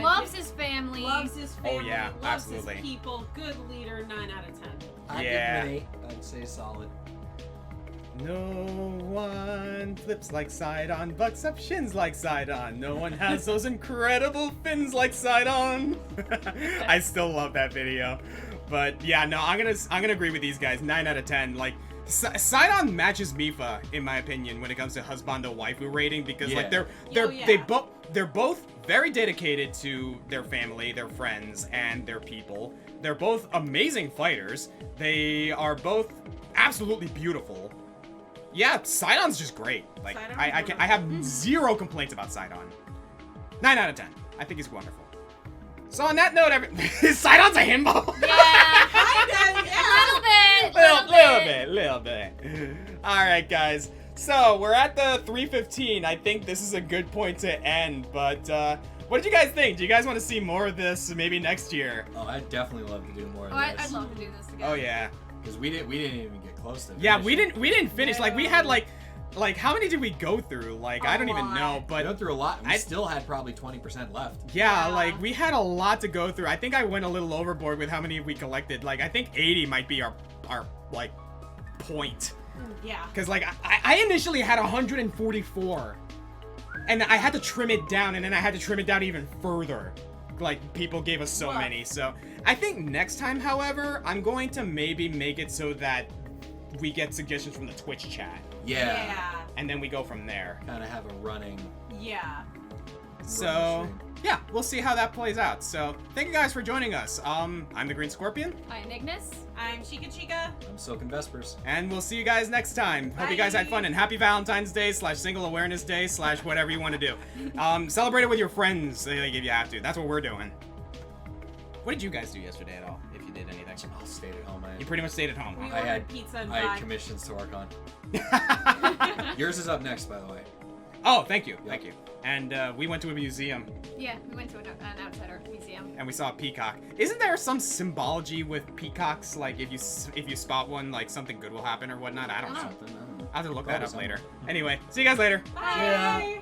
Loves his family. Loves his family. Oh, yeah, loves absolutely. his people. Good leader. 9 out of 10. I'd give Yeah. him an 8. I'd say solid. No one flips like Sidon, bucks up shins like Sidon. No one has those incredible fins like Sidon. I still love that video. But yeah, no, I'm gonna agree with these guys. 9 out of 10. Like Sidon matches Mifa in my opinion when it comes to husbando waifu rating because like Yeah. they're both very dedicated to their family, their friends, and their people. They're both amazing fighters. They are both absolutely beautiful. Yeah, Sidon's just great. Like Sidon's I have zero complaints about Sidon. 9 out of 10. I think he's wonderful. So on that note, Sidon's a himbo. Yeah. Yeah. Little bit. All right, guys. So we're at the 3:15. I think this is a good point to end. But what did you guys think? Do you guys want to see more of this maybe next year? Oh, I'd definitely love to do more of Oh, this. I'd love to do this again. Oh yeah. Because we didn't even get close to Yeah, finishing. we didn't finish. Like we No. had like how many did we go through? Like I A don't even lot. know. We But went through a lot. We I- still had probably 20% left. yeah, Yeah. like we had a lot to go through. I think I went a little overboard with how many we collected. Like I think 80 might be our like point. Yeah. Because like I initially had 144, and I had to trim it down, and then I had to trim it down even further. Like people gave us so Wow. many. So I think next time, however, I'm going to maybe make it so that we get suggestions from the Twitch chat, Yeah. and then we go from there. Kind of have a running. Yeah. So yeah, we'll see how that plays out. So thank you guys for joining us. I'm the Green Scorpion, I am Ignis. I'm Sheikah. I'm Silken Vespers. and we'll see you guys next time. Hope you guys had fun, and happy Valentine's Day / Single Awareness Day / whatever you want to do. Celebrate it with your friends like, if you have to. That's what we're doing. What did you guys do yesterday at all, if you did anything? I stayed at home. You pretty much stayed at home, We huh? ordered pizza and I had pie. commissions to work on. Yours is up next, by the way. Oh, thank you, thank you. And we went to a museum, Yeah, we went to an outside art museum. and we saw a peacock. Isn't there some symbology with peacocks? Like, if you spot one, like, something good will happen or wotnot? I don't know. Something, I don't know. I'll have to look that Probably up something. later. Anyway, see you guys later. Bye.